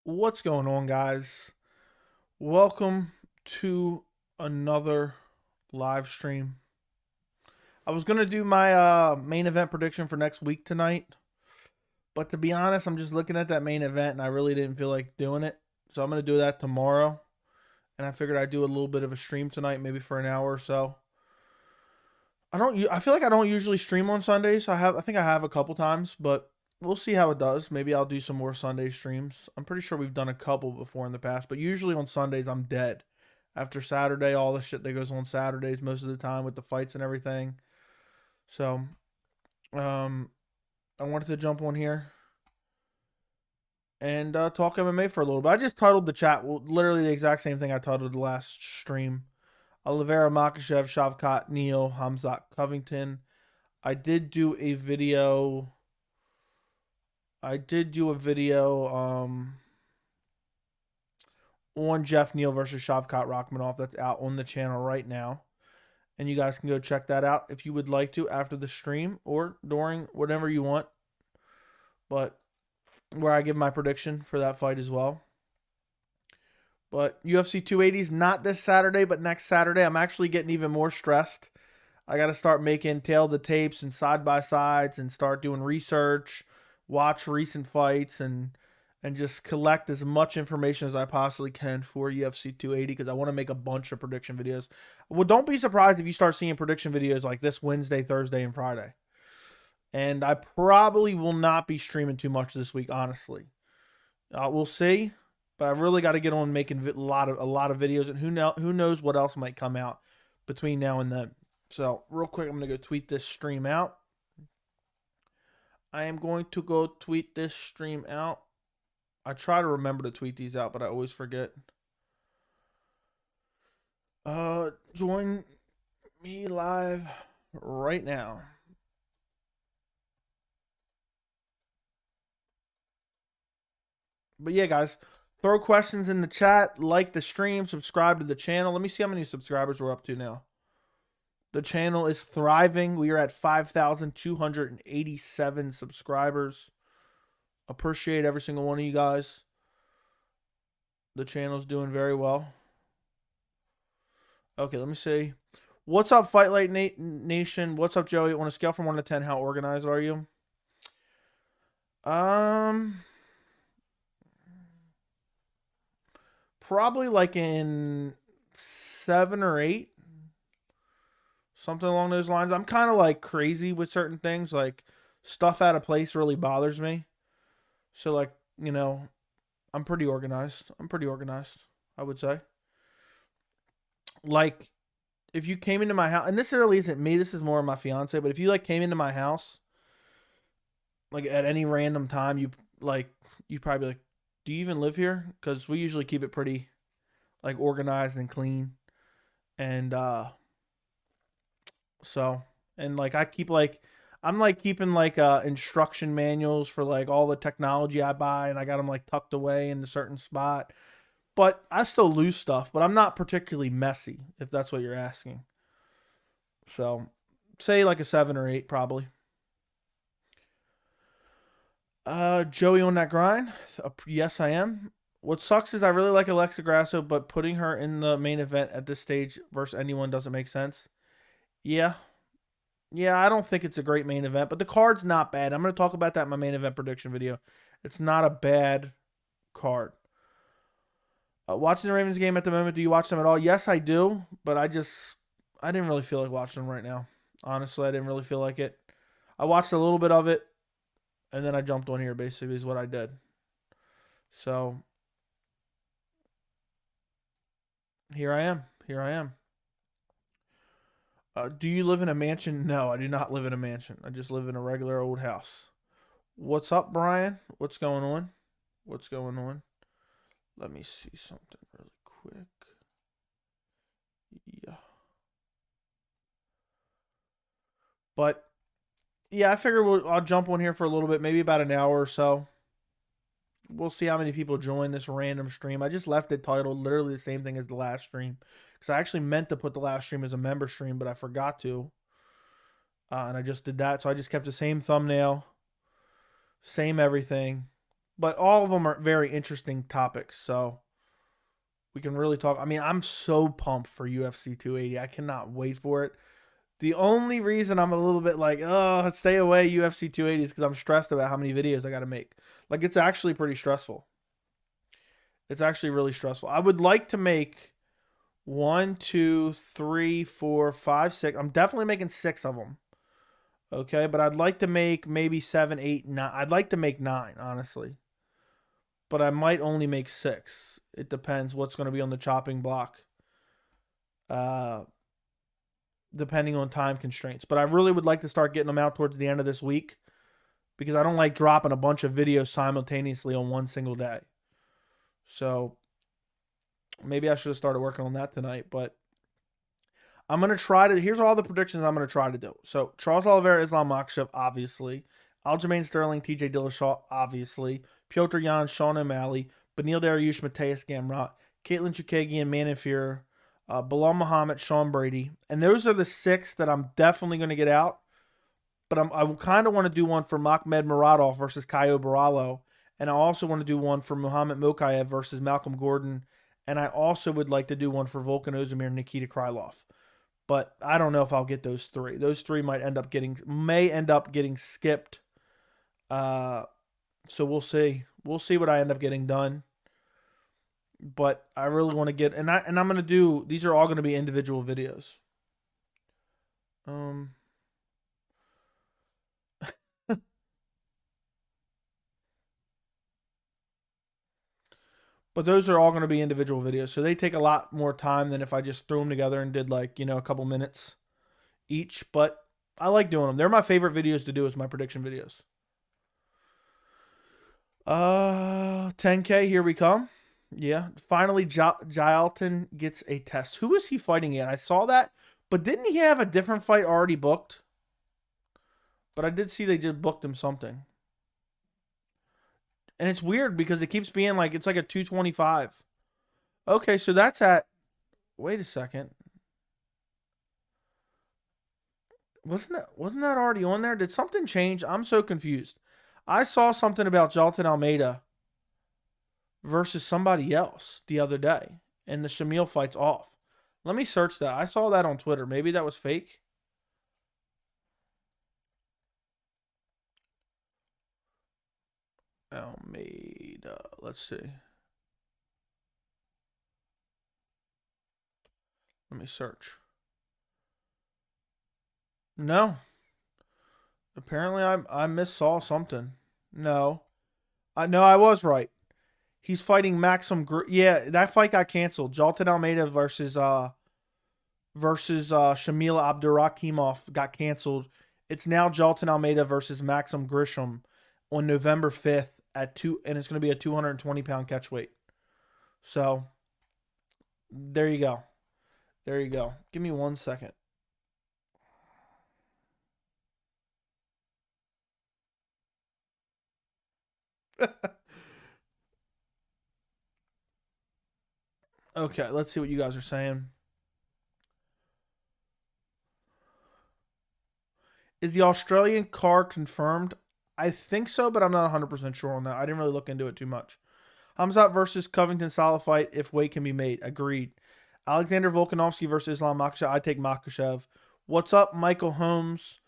What's going on, guys? Welcome to another live stream. I was going to do my main event prediction for next week tonight, but to be honest, I'm just looking at that main event and I really didn't feel like doing it. So I'm going to do that tomorrow. And I figured I'd do a little bit of a stream tonight, maybe for an hour or so. I feel like I don't usually stream on Sundays. I think I have a couple times, but we'll see how it does. Maybe I'll do some more Sunday streams. I'm pretty sure we've done a couple before in the past, but usually on Sundays I'm dead. After Saturday, all the shit that goes on Saturdays most of the time with the fights and everything. So, um, I wanted to jump on here and talk MMA for a little bit. I just titled the chat literally the exact same thing I titled the last stream. Islam Makhachev, Shavkat Neal Khamzat Covington. I did do a video on Geoff Neal versus Shavkat Rakhmonov that's out on the channel right now. And you guys can go check that out if you would like to after the stream or during, whatever you want. But where I give my prediction for that fight as well. But UFC 280 is not this Saturday, but next Saturday. I'm actually getting even more stressed. I got to start making tail the tapes and side-by-sides and start doing research, watch recent fights, and just collect as much information as I possibly can for UFC 280 because I want to make a bunch of prediction videos. Well, don't be surprised if you start seeing prediction videos like this Wednesday, Thursday, and Friday. And I probably will not be streaming too much this week, honestly. We'll see, but I really got to get on making a lot of videos, and who knows what else might come out between now and then. So, real quick, I'm going to go tweet this stream out. I am going to go tweet this stream out. I try to remember to tweet these out, but I always forget. Join me live right now. But yeah, guys, throw questions in the chat, like the stream, subscribe to the channel. Let me see how many subscribers we're up to now. The channel is thriving. We are at 5,287 subscribers. Appreciate every single one of you guys. The channel's doing very well. Okay, let me see. What's up, Fight Light Nation? What's up, Joey? On a scale from 1 to 10, how organized are you? Probably like in 7 or 8. Something along those lines. I'm kind of like crazy with certain things. Like stuff out of place really bothers me. So like, you know, I'm pretty organized. I would say. Like if you came into my house, and this really isn't me, this is more of my fiance, but if you like came into my house like at any random time, you'd probably be like, do you even live here? Because we usually keep it pretty like organized and clean. And so, and like I keep like I'm like keeping like instruction manuals for like all the technology I buy, and I got them like tucked away in a certain spot. But I still lose stuff, but I'm not particularly messy, if that's what you're asking. So, say like a 7 or 8 probably. Joey on that grind. Yes, I am. What sucks is I really like Alexa Grasso, but putting her in the main event at this stage versus anyone doesn't make sense. Yeah. Yeah, I don't think it's a great main event, but the card's not bad. I'm going to talk about that in my main event prediction video. It's not a bad card. Watching the Ravens game at the moment, do you watch them at all? Yes, I do, but I didn't really feel like watching them right now. Honestly, I didn't really feel like it. I watched a little bit of it, and then I jumped on here, basically, is what I did. So, here I am. Do you live in a mansion? No, I do not live in a mansion. I just live in a regular old house. What's up, Brian? What's going on? Let me see something really quick. Yeah. But, yeah, I figure I'll jump on here for a little bit, maybe about an hour or so. We'll see how many people join this random stream. I just left it titled literally the same thing as the last stream. Because I actually meant to put the last stream as a member stream, but I forgot to. And I just did that. So I just kept the same thumbnail. Same everything. But all of them are very interesting topics, so we can really talk. I mean, I'm so pumped for UFC 280. I cannot wait for it. The only reason I'm a little bit like, oh, stay away UFC 280 is because I'm stressed about how many videos I got to make. Like, it's actually pretty stressful. It's actually really stressful. I would like to make 1, 2, 3, 4, 5, 6. I'm definitely making 6 of them. Okay, but I'd like to make maybe 7, 8, 9. I'd like to make 9, honestly. But I might only make 6. It depends what's going to be on the chopping block. Depending on time constraints. But I really would like to start getting them out towards the end of this week because I don't like dropping a bunch of videos simultaneously on one single day. So maybe I should have started working on that tonight, but I'm going to try to, here's all the predictions I'm going to try to do. So Charles Oliveira, Islam Makhachev, obviously. Aljamain Sterling, TJ Dillashaw, obviously. Piotr Jan, Sean O'Malley. Benil Dariush, Mateus Gamrot. Caitlin Chukagian, Manon Fuhrer. Bilal Muhammad, Sean Brady. And those are the 6 that I'm definitely going to get out. But I kind of want to do one for Makhmed Muradov versus Caio Borralho. And I also want to do one for Muhammad Mokaev versus Malcolm Gordon. And I also would like to do one for Volkan Ozdemir and Nikita Krylov. But I don't know if I'll get those 3. Those 3 may end up getting skipped. So we'll see. We'll see what I end up getting done. But I really want to get, and I'm going to do, these are all going to be individual videos. But those are all going to be individual videos. So they take a lot more time than if I just threw them together and did like, a couple minutes each. But I like doing them. They're my favorite videos to do as my prediction videos. 10K, here we come. Yeah, finally Jailton gets a test. Who is he fighting at? I saw that, but didn't he have a different fight already booked? But I did see they just booked him something. And it's weird because it keeps being like, it's like a 225. Okay, so that's at, wait a second. Wasn't that already on there? Did something change? I'm so confused. I saw something about Jailton Almeida versus somebody else the other day, and the Shamil fight's off. Let me search that. I saw that on Twitter. Maybe that was fake. Almeida. Let's see. Let me search. No. Apparently I missaw something. No. I was right. He's fighting Maxim. Yeah, that fight got canceled. Jailton Almeida versus Shamil Abdurakhimov got canceled. It's now Jailton Almeida versus Maxim Grisham on November 5th at 2, and it's going to be a 220-pound catch weight. So there you go. There you go. Give me 1 second. Okay, let's see what you guys are saying. Is the Australian card confirmed? I think so, but I'm not 100% sure on that. I didn't really look into it too much. Khamzat versus Covington Salah fight if weight can be made. Agreed. Alexander Volkanovski versus Islam Makhachev. I take Makhachev. What's up, Michael Holmes?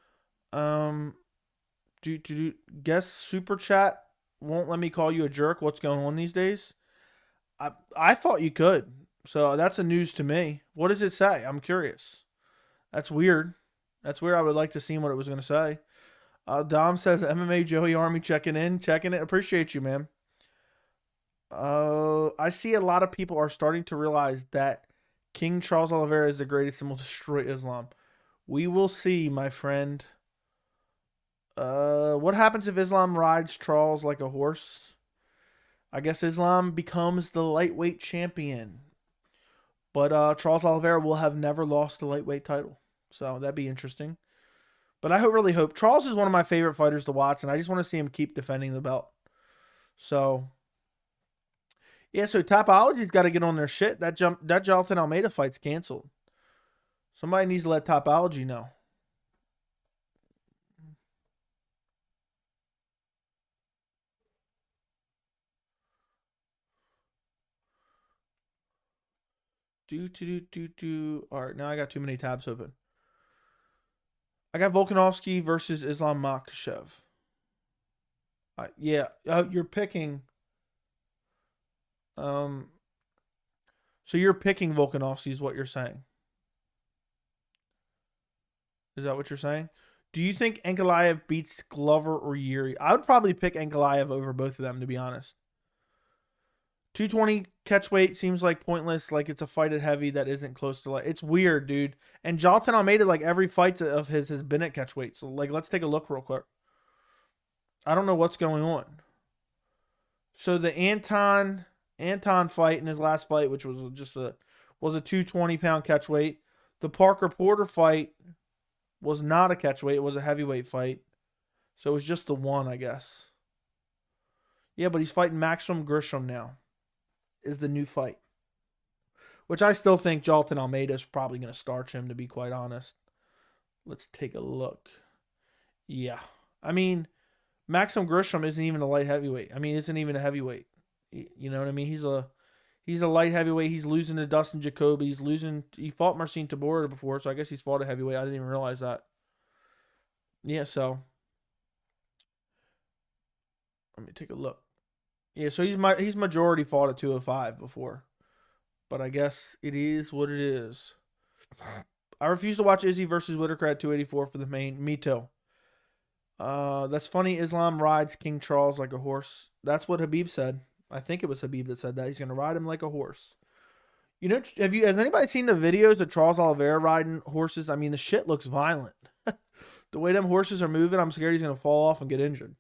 Guess super chat won't let me call you a jerk. What's going on these days? I thought you could. So that's a news to me. What does it say? I'm curious. That's weird. That's weird. I would like to see what it was going to say. Dom says MMA Joey Army checking it. Appreciate you, man. I see a lot of people are starting to realize that King Charles Oliveira is the greatest and will destroy Islam. We will see, my friend. What happens if Islam rides Charles like a horse? I guess Islam becomes the lightweight champion. But Charles Oliveira will have never lost the lightweight title. So that'd be interesting. But I really hope. Charles is one of my favorite fighters to watch, and I just want to see him keep defending the belt. So, yeah, so Topology's got to get on their shit. That Jailton Almeida fight's canceled. Somebody needs to let Topology know. All right, now I got too many tabs open. I got Volkanovski versus Islam Makhachev. Yeah, you're picking. So you're picking Volkanovski is what you're saying. Is that what you're saying? Do you think Ankalaev beats Glover or Yuri? I would probably pick Ankalaev over both of them, to be honest. 220 catch weight seems like pointless. Like it's a fight at heavy that isn't close to it's weird, dude. And Jailton Almeida, like every fight of his has been at catch weight. So like let's take a look real quick. I don't know what's going on. So the Anton fight in his last fight, which was just a 220-pound catch weight. The Parker Porter fight was not a catch weight. It was a heavyweight fight. So it was just the one, I guess. Yeah, but he's fighting Maxim Grisham now. Is the new fight. Which I still think Jailton Almeida is probably going to starch him, to be quite honest. Let's take a look. Yeah. I mean, Maxim Grisham isn't even a light heavyweight. I mean, isn't even a heavyweight. You know what I mean? He's a light heavyweight. He's losing to Dustin Jacoby. He fought Marcin Tybura before, so I guess he's fought a heavyweight. I didn't even realize that. Yeah, so let me take a look. Yeah, so he's majority fought at 205 before. But I guess it is what it is. I refuse to watch Izzy versus Whitaker at 284 for the main. Me too. That's funny. Islam rides King Charles like a horse. That's what Habib said. I think it was Habib that said that. He's going to ride him like a horse. You know, has anybody seen the videos of Charles Oliveira riding horses? I mean, the shit looks violent. The way them horses are moving, I'm scared he's going to fall off and get injured.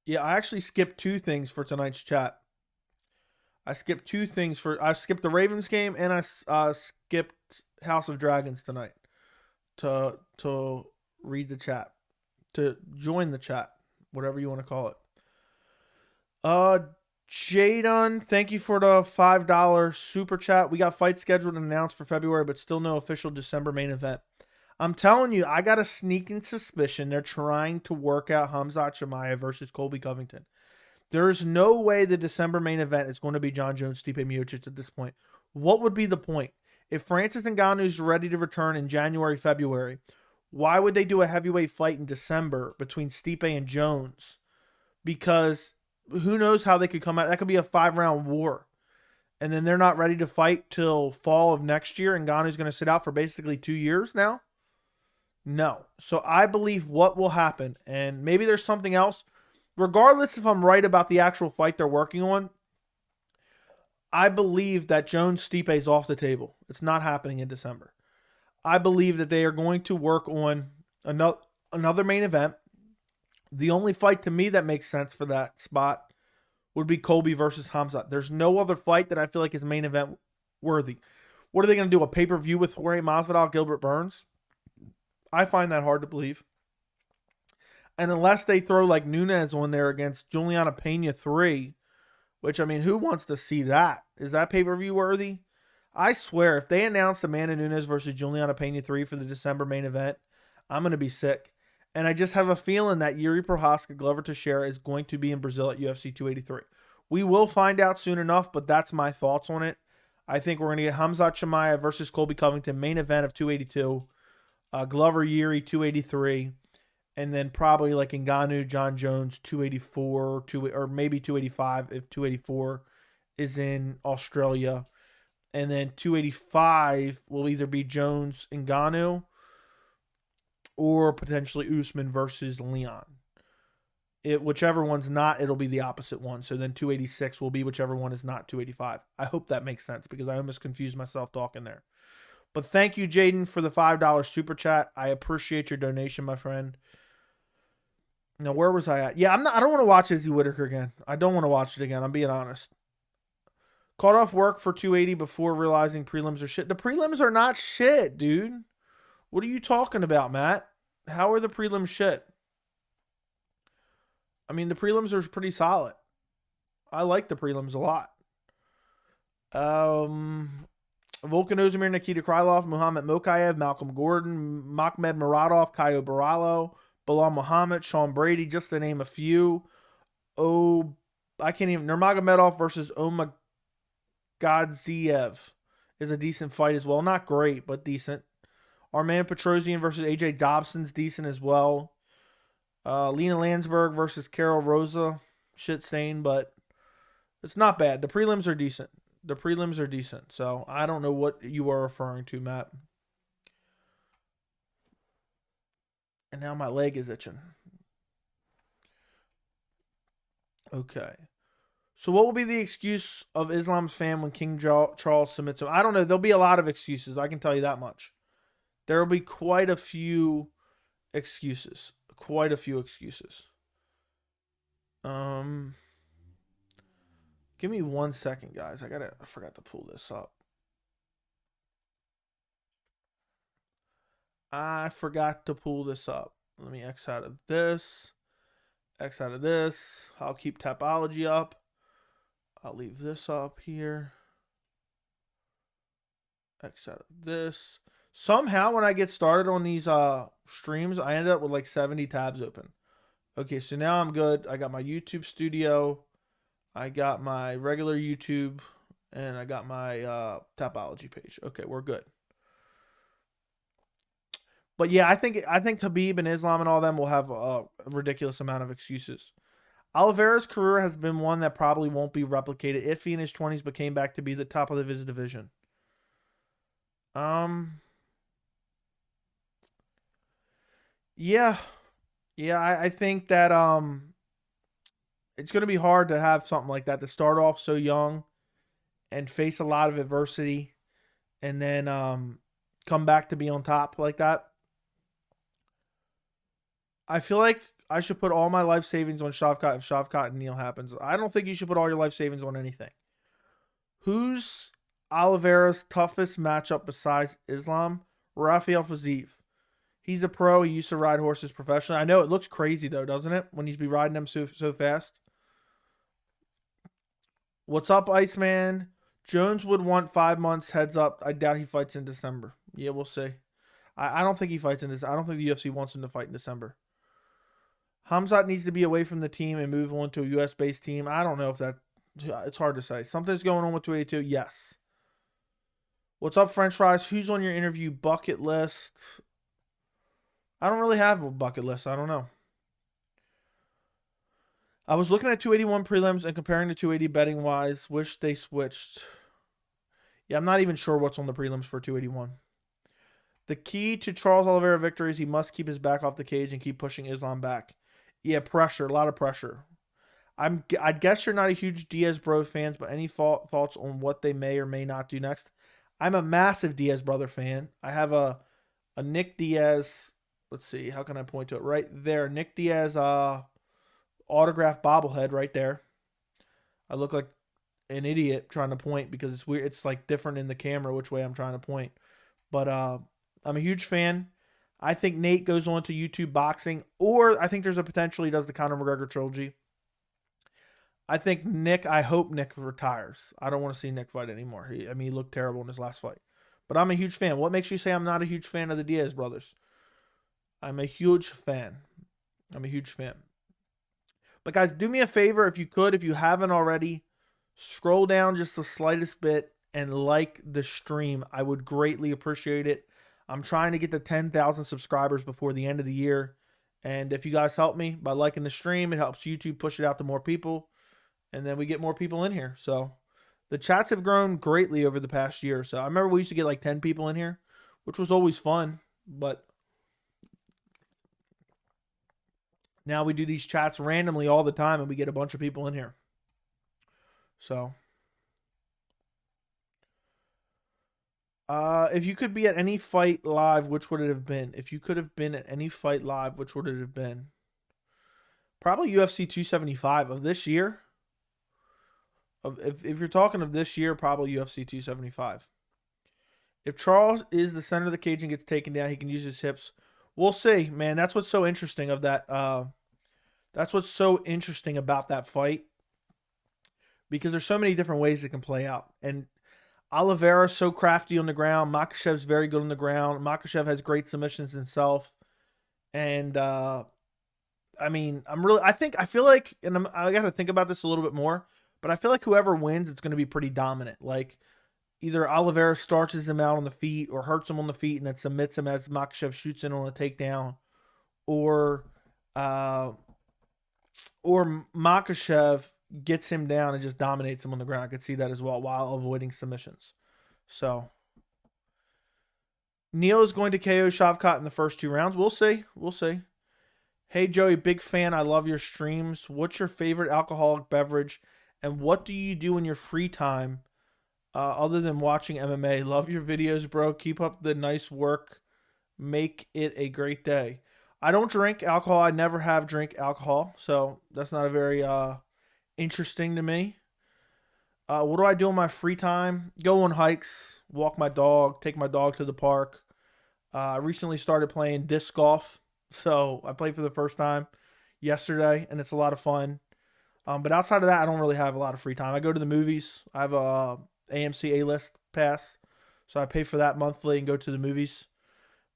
Yeah, I actually skipped two things for tonight's chat. I skipped the Ravens game and I skipped House of Dragons tonight to read the chat, to join the chat, whatever you want to call it. Jadon, thank you for the $5 super chat. We got fights scheduled and announced for February, but still no official December main event. I'm telling you, I got a sneaking suspicion they're trying to work out Khamzat Chimaev versus Colby Covington. There is no way the December main event is going to be John Jones, Stipe Miocic at this point. What would be the point? If Francis Ngannou is ready to return in January, February, why would they do a heavyweight fight in December between Stipe and Jones? Because who knows how they could come out. That could be a 5-round war. And then they're not ready to fight till fall of next year, and Ngannou's going to sit out for basically 2 years now? No. So I believe what will happen, and maybe there's something else. Regardless if I'm right about the actual fight they're working on, I believe that Jones-Stipe is off the table. It's not happening in December. I believe that they are going to work on another main event. The only fight to me that makes sense for that spot would be Colby versus Khamzat. There's no other fight that I feel like is main event worthy. What are they going to do, a pay-per-view with Jorge Masvidal, Gilbert Burns? I find that hard to believe. And unless they throw like Nunes on there against Juliana Pena 3, which, I mean, who wants to see that? Is that pay-per-view worthy? I swear, if they announce Amanda Nunes versus Juliana Pena 3 for the December main event, I'm going to be sick. And I just have a feeling that Yuri Prochazka, Glover Teixeira is going to be in Brazil at UFC 283. We will find out soon enough, but that's my thoughts on it. I think we're going to get Khamzat Chimaev versus Colby Covington, main event of 282. Glover Yuri 283, and then probably like Ngannou, John Jones 284, or maybe 285 if 284 is in Australia, and then 285 will either be Jones Ngannou or potentially Usman versus Leon. Whichever one's not, it'll be the opposite one. So then 286 will be whichever one is not 285. I hope that makes sense because I almost confused myself talking there. But thank you, Jaden, for the $5 super chat. I appreciate your donation, my friend. Now, where was I at? Yeah, I don't want to watch Izzy Whitaker again. I don't want to watch it again. I'm being honest. Caught off work for 280 before realizing prelims are shit. The prelims are not shit, dude. What are you talking about, Matt? How are the prelims shit? I mean, the prelims are pretty solid. I like the prelims a lot. Volkan Ozdemir, Nikita Krylov, Muhammad Mokaev, Malcolm Gordon, Makhmed Muradov, Caio Barallo, Bilal Muhammad, Sean Brady, just to name a few. I can't even. Nurmagomedov versus Omagadziev is a decent fight as well. Not great, but decent. Arman Petrosian versus AJ Dobson's decent as well. Lena Landsberg versus Carol Rosa. Shit stain, but it's not bad. The prelims are decent. So I don't know what you are referring to, Matt. And now my leg is itching. Okay. So what will be the excuse of Islam's fan when King Charles submits him? I don't know. There'll be a lot of excuses. I can tell you that much. There will be quite a few excuses. Give me 1 second, guys. I forgot to pull this up. I forgot to pull this up. Let me X out of this. I'll keep Tapology up. I'll leave this up here. X out of this. Somehow when I get started on these streams, I end up with like 70 tabs open. Okay, so now I'm good. I got my YouTube studio. I got my regular YouTube. And I got my Tapology page. Okay, we're good. But yeah, I think Khabib and Islam and all them will have a ridiculous amount of excuses. Oliveira's career has been one that probably won't be replicated if he in his 20s but came back to be the top of his division. Yeah. I think that it's going to be hard to have something like that, to start off so young and face a lot of adversity and then come back to be on top like that. I feel like I should put all my life savings on Shavkat if Shavkat and Neal happens. I don't think you should put all your life savings on anything. Who's Oliveira's toughest matchup besides Islam? Rafael Fiziev. He's a pro. He used to ride horses professionally. I know it looks crazy, though, doesn't it? When he's be riding them so fast. What's up, Iceman? Jones would want 5 months heads up. I doubt he fights in December. Yeah, we'll see. I don't think he fights in this. I don't think the UFC wants him to fight in December. Khamzat needs to be away from the team and move on to a US-based team. I don't know if that... It's hard to say. Something's going on with 282. Yes. What's up, French fries? Who's on your interview bucket list? I don't really have a bucket list. I don't know. I was looking at 281 prelims and comparing the 280 betting-wise. Wish they switched. Yeah, I'm not even sure what's on the prelims for 281. The key to Charles Oliveira victory is he must keep his back off the cage and keep pushing Islam back. Yeah, pressure. A lot of pressure. I guess you're not a huge Diaz bro fans, but any thoughts on what they may or may not do next? I'm a massive Diaz brother fan. I have a Nick Diaz. Let's see. How can I point to it? Right there. Nick Diaz autographed bobblehead right there. I look like an idiot trying to point because it's weird. It's like different in the camera which way I'm trying to point. But I'm a huge fan. I think Nate goes on to YouTube boxing, or I think there's a potential he does the Conor McGregor trilogy. I think I hope Nick retires. I don't want to see Nick fight anymore. He looked terrible in his last fight. But I'm a huge fan. What makes you say I'm not a huge fan of the Diaz brothers? I'm a huge fan. But guys, do me a favor if you could, if you haven't already, scroll down just the slightest bit and like the stream. I would greatly appreciate it. I'm trying to get to 10,000 subscribers before the end of the year. And if you guys help me by liking the stream, it helps YouTube push it out to more people. And then we get more people in here. So the chats have grown greatly over the past year or so. I remember we used to get like 10 people in here, which was always fun. But now we do these chats randomly all the time and we get a bunch of people in here. So if you could be at any fight live, which would it have been? If you could have been at any fight live, which would it have been? Probably UFC 275 of this year. If you're talking of this year, probably UFC 275. If Charles is the center of the cage and gets taken down, he can use his hips. We'll see, man. That's what's so interesting of that. That's what's so interesting about that fight. Because there's so many different ways it can play out. And Oliveira's so crafty on the ground. Makhachev's very good on the ground. Makhachev has great submissions himself. And I mean, I feel like, and I got to think about this a little bit more, but I feel like whoever wins, it's going to be pretty dominant. Like either Oliveira starches him out on the feet or hurts him on the feet and then submits him as Makhachev shoots in on a takedown, or uh, or Makhachev gets him down and just dominates him on the ground. I could see that as well while avoiding submissions. So Neal is going to KO Shavkat in the first 2 rounds. We'll see. We'll see. Hey, Joey, big fan. I love your streams. What's your favorite alcoholic beverage? And what do you do in your free time other than watching MMA? Love your videos, bro. Keep up the nice work. Make it a great day. I don't drink alcohol. I never have drink alcohol. So that's not a very interesting to me. What do I do in my free time? Go on hikes, walk my dog, take my dog to the park. I recently started playing disc golf. So I played for the first time yesterday, and it's a lot of fun. But outside of that, I don't really have a lot of free time. I go to the movies. I have a AMC A-list pass, so I pay for that monthly and go to the movies.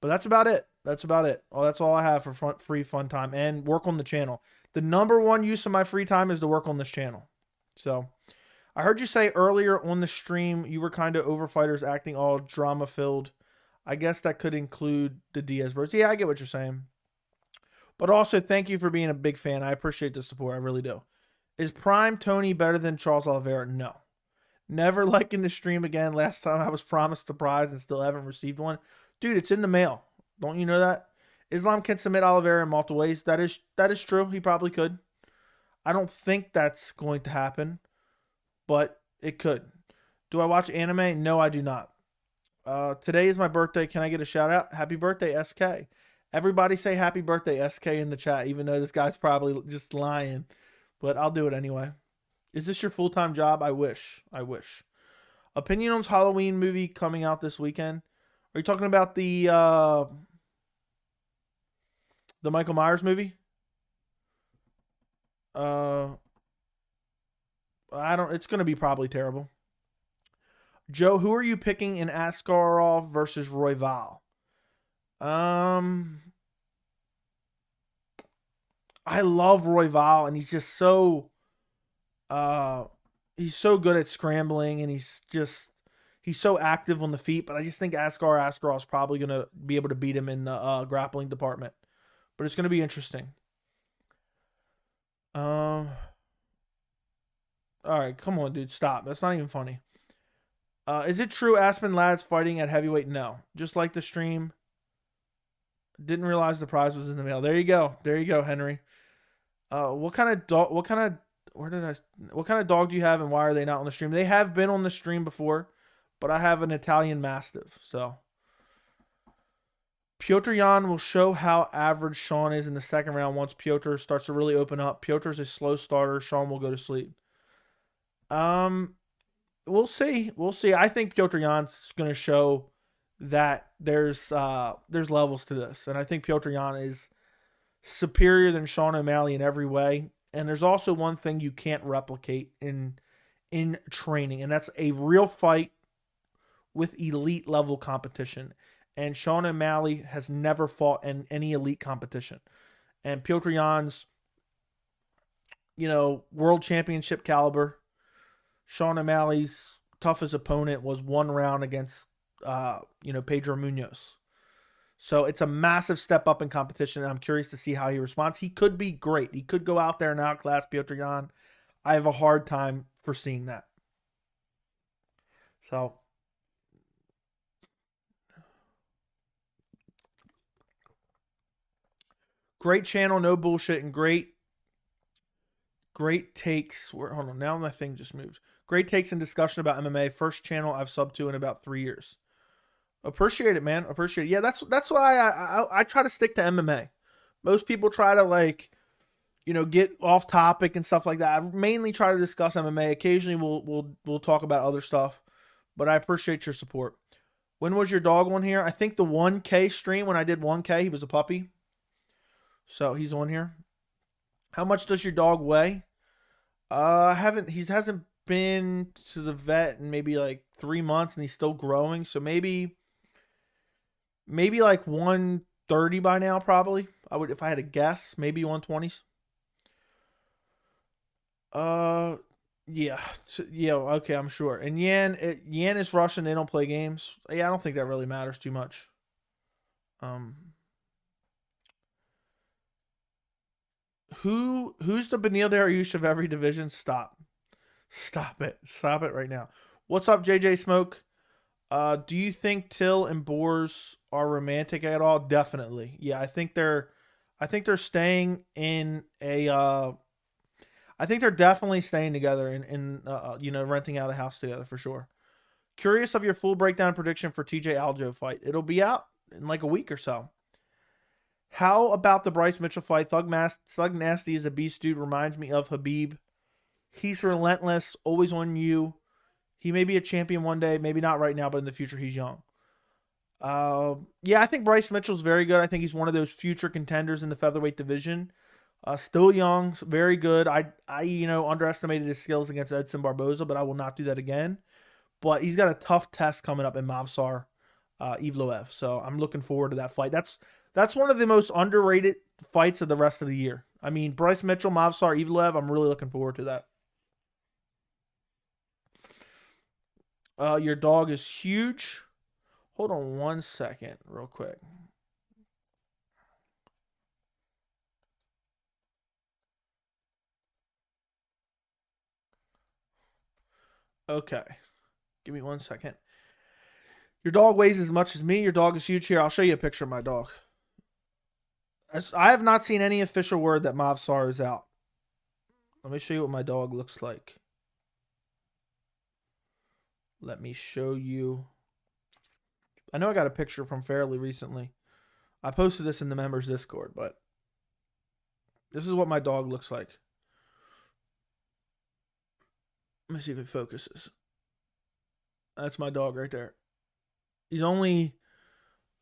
But that's about it. That's about it. Oh, that's all I have for free fun time and work on the channel. The number one use of my free time is to work on this channel. So I heard you say earlier on the stream you were kind of over fighters acting all drama-filled. I guess that could include the Diaz bros. Yeah, I get what you're saying. But also, thank you for being a big fan. I appreciate the support. I really do. Is Prime Tony better than Charles Oliveira? No. Never liking the stream again. Last time I was promised a prize and still haven't received one. Dude, it's in the mail. Don't you know that? Islam can submit Oliveira in multiple ways. That is true. He probably could. I don't think that's going to happen, but it could. Do I watch anime? No, I do not. Today is my birthday. Can I get a shout out? Happy birthday, SK. Everybody say happy birthday, SK, in the chat, even though this guy's probably just lying. But I'll do it anyway. Is this your full-time job? I wish. I wish. Opinion on Halloween movie coming out this weekend. Are you talking about the Michael Myers movie? It's going to be probably terrible. Joe, who are you picking in Askarov versus Royval? I love Royval, and he's just so he's so good at scrambling, and he's so active on the feet. But I just think Askarov is probably going to be able to beat him in the grappling department. But it's going to be interesting. All right, come on, dude, stop. That's not even funny. Is it true Aspen lads fighting at heavyweight? No. Just like the stream. Didn't realize the prize was in the mail. There you go. There you go, Henry. What kind of dog do you have, and why are they not on the stream? They have been on the stream before, but I have an Italian Mastiff, so. Piotr Jan will show how average Sean is in the second round once Piotr starts to really open up. Piotr's a slow starter. Sean will go to sleep. We'll see. We'll see. I think Piotr Jan's going to show that there's levels to this, and I think Piotr Jan is superior than Sean O'Malley in every way. And there's also one thing you can't replicate in training, and that's a real fight with elite level competition. And Sean O'Malley has never fought in any elite competition. And Piotr Jan's, world championship caliber. Sean O'Malley's toughest opponent was 1 round against, Pedro Munoz. So it's a massive step up in competition, and I'm curious to see how he responds. He could be great. He could go out there and outclass Piotr Jan. I have a hard time foreseeing that. So, great channel, no bullshit, and great takes. Hold on, now my thing just moved. Great takes and discussion about MMA. First channel I've subbed to in about 3 years. Appreciate it, man. Appreciate it. Yeah, that's why I try to stick to MMA. Most people try to get off topic and stuff like that. I mainly try to discuss MMA. Occasionally we'll talk about other stuff, but I appreciate your support. When was your dog on here? I think the 1K stream, when I did 1K, he was a puppy. So he's on here. How much does your dog weigh? He hasn't been to the vet in maybe 3 months, and he's still growing. So maybe 130 by now, probably. if I had to guess, maybe 120s. Yeah, yeah, okay, I'm sure. And Yan is Russian. They don't play games. Yeah, I don't think that really matters too much. Who's the Benil Dariush of every division? Stop it right now. What's up, JJ Smoke? Do you think Till and Boers are romantic at all? Definitely. Yeah, I think they're staying in a I think they're definitely staying together and renting out a house together for sure. Curious of your full breakdown prediction for TJ Aljo fight. It'll be out in like a week or so. How about the Bryce Mitchell fight? Thug Nasty is a beast, dude. Reminds me of Habib. He's relentless, always on you. He may be a champion one day, maybe not right now, but in the future he's young. Yeah, I think Bryce Mitchell's very good. I think he's one of those future contenders in the featherweight division. Still young, very good. I underestimated his skills against Edson Barboza, but I will not do that again. But he's got a tough test coming up in Mavsar Evloev, so I'm looking forward to that fight. That's one of the most underrated fights of the rest of the year. I mean, Bryce Mitchell, Mavsar Evloev, I'm really looking forward to that. Your dog is huge. Hold on one second, real quick. Okay. Give me 1 second. Your dog weighs as much as me. Your dog is huge. Here, I'll show you a picture of my dog. I have not seen any official word that Mavsar is out. Let me show you what my dog looks like. Let me show you. I know I got a picture from fairly recently. I posted this in the members Discord, but this is what my dog looks like. Let me see if it focuses. That's my dog right there. He's only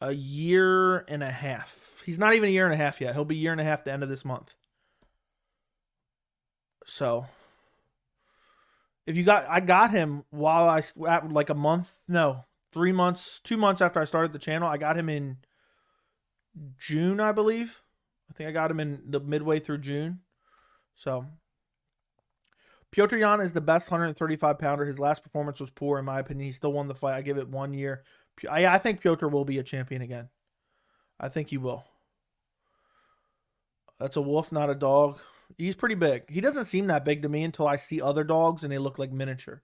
a year and a half. He's not even a year and a half yet. He'll be a year and a half at the end of this month. So, I got him while at like a month, no, 3 months, 2 months after I started the channel. I got him in June, I believe. I think I got him in the midway through June. So, Piotr Jan is the best 135-pounder. His last performance was poor, in my opinion. He still won the fight. I give it 1 year. I think Piotr will be a champion again. I think he will. That's a wolf, not a dog. He's pretty big. He doesn't seem that big to me until I see other dogs and they look like miniature.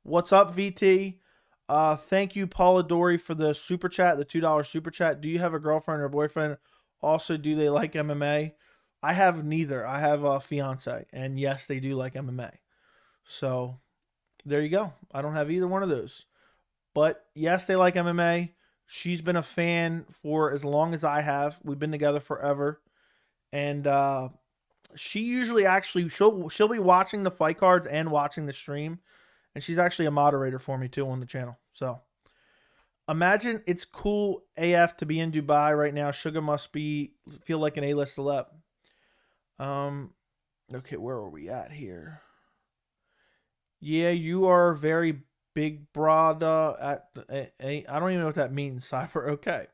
What's up, VT? Thank you, Paula Dory, for the super chat, the $2 super chat. Do you have a girlfriend or boyfriend? Also, do they like MMA? I have neither. I have a fiance, and yes, they do like MMA. So, there you go. I don't have either one of those. But yes, they like MMA. She's been a fan for as long as I have. We've been together forever. And she usually she'll be watching the fight cards and watching the stream. And she's actually a moderator for me too on the channel. So imagine it's cool AF to be in Dubai right now. Sugar must feel like an A-list celeb. Okay, where are we at here? Yeah, you are very big broad I don't even know what that means, Cypher. Okay.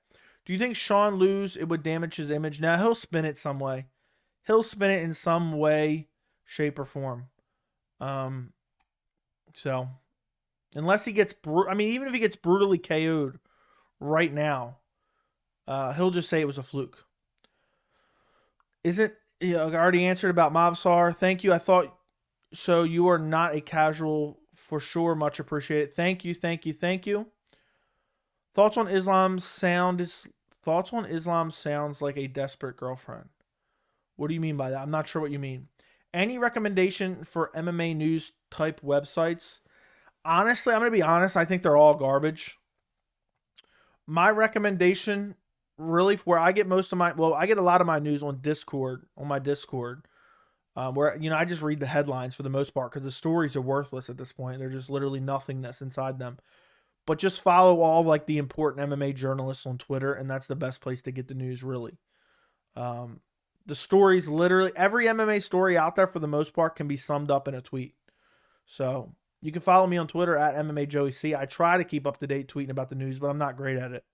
Do you think Sean lose, it would damage his image? Now, he'll spin it some way. He'll spin it in some way, shape, or form. So, unless he gets... even if he gets brutally KO'd right now, he'll just say it was a fluke. I already answered about Mavsar. Thank you. I thought... So, you are not a casual... For sure, much appreciated. Thank you. Thoughts on Islam sounds like a desperate girlfriend. What do you mean by that? I'm not sure what you mean. Any recommendation for MMA news type websites? Honestly, I'm going to be honest. I think they're all garbage. My recommendation, really, where I get I get a lot of my news on Discord, on my Discord. Where, I just read the headlines for the most part because the stories are worthless at this point. They're just literally nothingness inside them. But just follow all like the important MMA journalists on Twitter, and that's the best place to get the news, really. The stories, literally, every MMA story out there for the most part can be summed up in a tweet. So you can follow me on Twitter at MMAJoeyC. I try to keep up to date tweeting about the news, but I'm not great at it.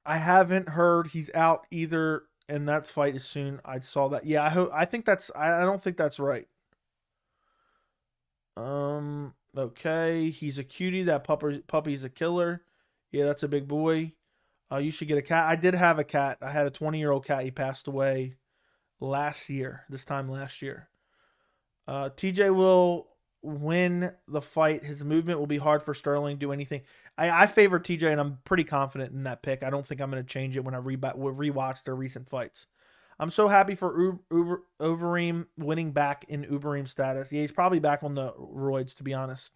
I haven't heard he's out either, and that fight is soon. I saw that. Yeah, I think that's. I don't think that's right. Okay, he's a cutie. That puppy's a killer. Yeah, that's a big boy. You should get a cat. I did have a cat. I had a 20-year-old cat. He passed away last year. This time last year. TJ will win the fight. His movement will be hard for Sterling to do anything. I favor TJ, and I'm pretty confident in that pick. I don't think I'm going to change it when I rewatch their recent fights. I'm so happy for Overeem winning back in Ubereem status. Yeah, he's probably back on the roids, to be honest.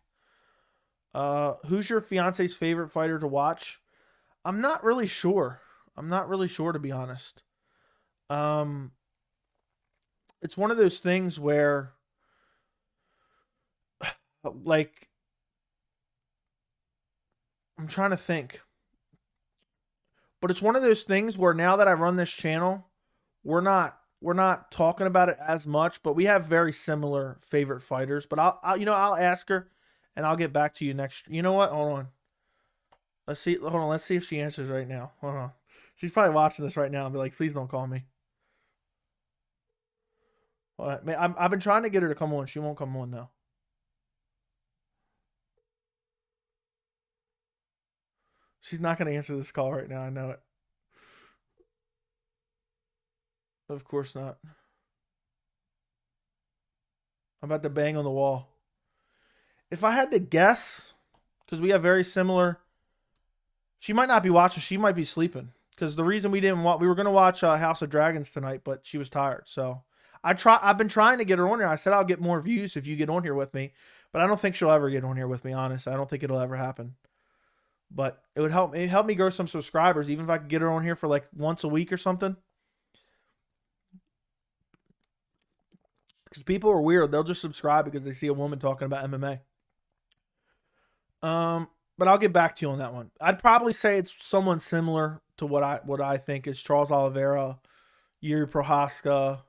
Who's your fiance's favorite fighter to watch? I'm not really sure. I'm not really sure, to be honest. Um, it's one of those things where, like, I'm trying to think. But it's one of those things where now that I run this channel, we're not talking about it as much, but we have very similar favorite fighters. But I'll ask her, and I'll get back to you next. You know what? Hold on. Let's see. Hold on. Let's see if she answers right now. Hold on. She's probably watching this right now and be like, "Please don't call me." All right, man, I've been trying to get her to come on. She won't come on now. She's not going to answer this call right now. I know it. Of course not. I'm about to bang on the wall. If I had to guess, because we have very similar, she might not be watching. She might be sleeping. Because the reason we didn't watch, we were going to watch House of Dragons tonight, but she was tired. So I've been trying to get her on here. I said I'll get more views if you get on here with me, but I don't think she'll ever get on here with me. Honest, I don't think it'll ever happen. But it would help me grow some subscribers, even if I could get her on here for like once a week or something. Because people are weird. They'll just subscribe because they see a woman talking about MMA. But I'll get back to you on that one. I'd probably say it's someone similar to what I think is Charles Oliveira, Yuri Prohaska.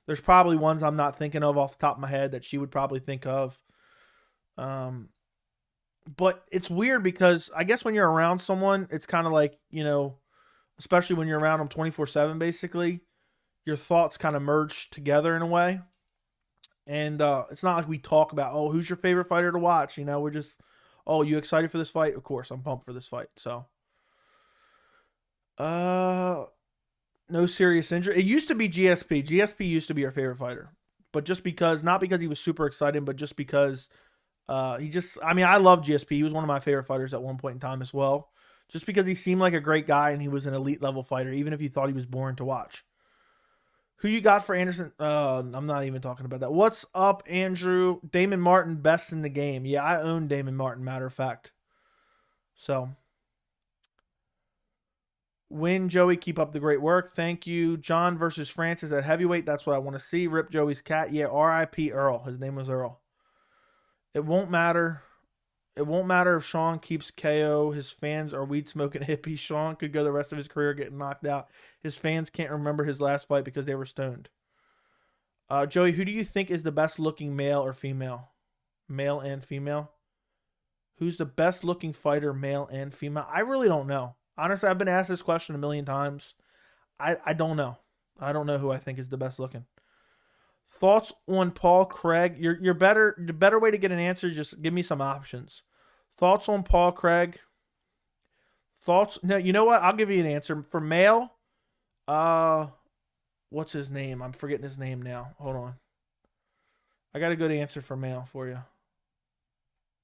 There's probably ones I'm not thinking of off the top of my head that she would probably think of. But it's weird because I guess when you're around someone, it's kind of like, especially when you're around them 24/7, basically, your thoughts kind of merge together in a way. And it's not like we talk about, oh, who's your favorite fighter to watch? We're just, oh, you excited for this fight? Of course, I'm pumped for this fight. So, no serious injury. It used to be GSP. GSP used to be our favorite fighter, but not because he was super exciting, but just because I love GSP. He was one of my favorite fighters at one point in time as well, just because he seemed like a great guy and he was an elite level fighter, even if you thought he was boring to watch. Who you got for Anderson? I'm not even talking about that. What's up, Andrew? Damon Martin, best in the game. Yeah, I own Damon Martin, matter of fact. So, win, Joey. Keep up the great work. Thank you. John versus Francis at heavyweight. That's what I want to see. Rip Joey's cat. Yeah, R.I.P. Earl. His name was Earl. It won't matter. It won't matter if Sean keeps KO. His fans are weed smoking hippies. Sean could go the rest of his career getting knocked out. His fans can't remember his last fight because they were stoned. Joey, who do you think is the best looking male or female? Male and female? Who's the best looking fighter, male and female? I really don't know. Honestly, I've been asked this question a million times. I don't know. I don't know who I think is the best looking. Thoughts on Paul Craig? The better way to get an answer, just give me some options. Thoughts on Paul Craig? No, you know what? I'll give you an answer. For male, what's his name? I'm forgetting his name now. Hold on. I got a good answer for male for you.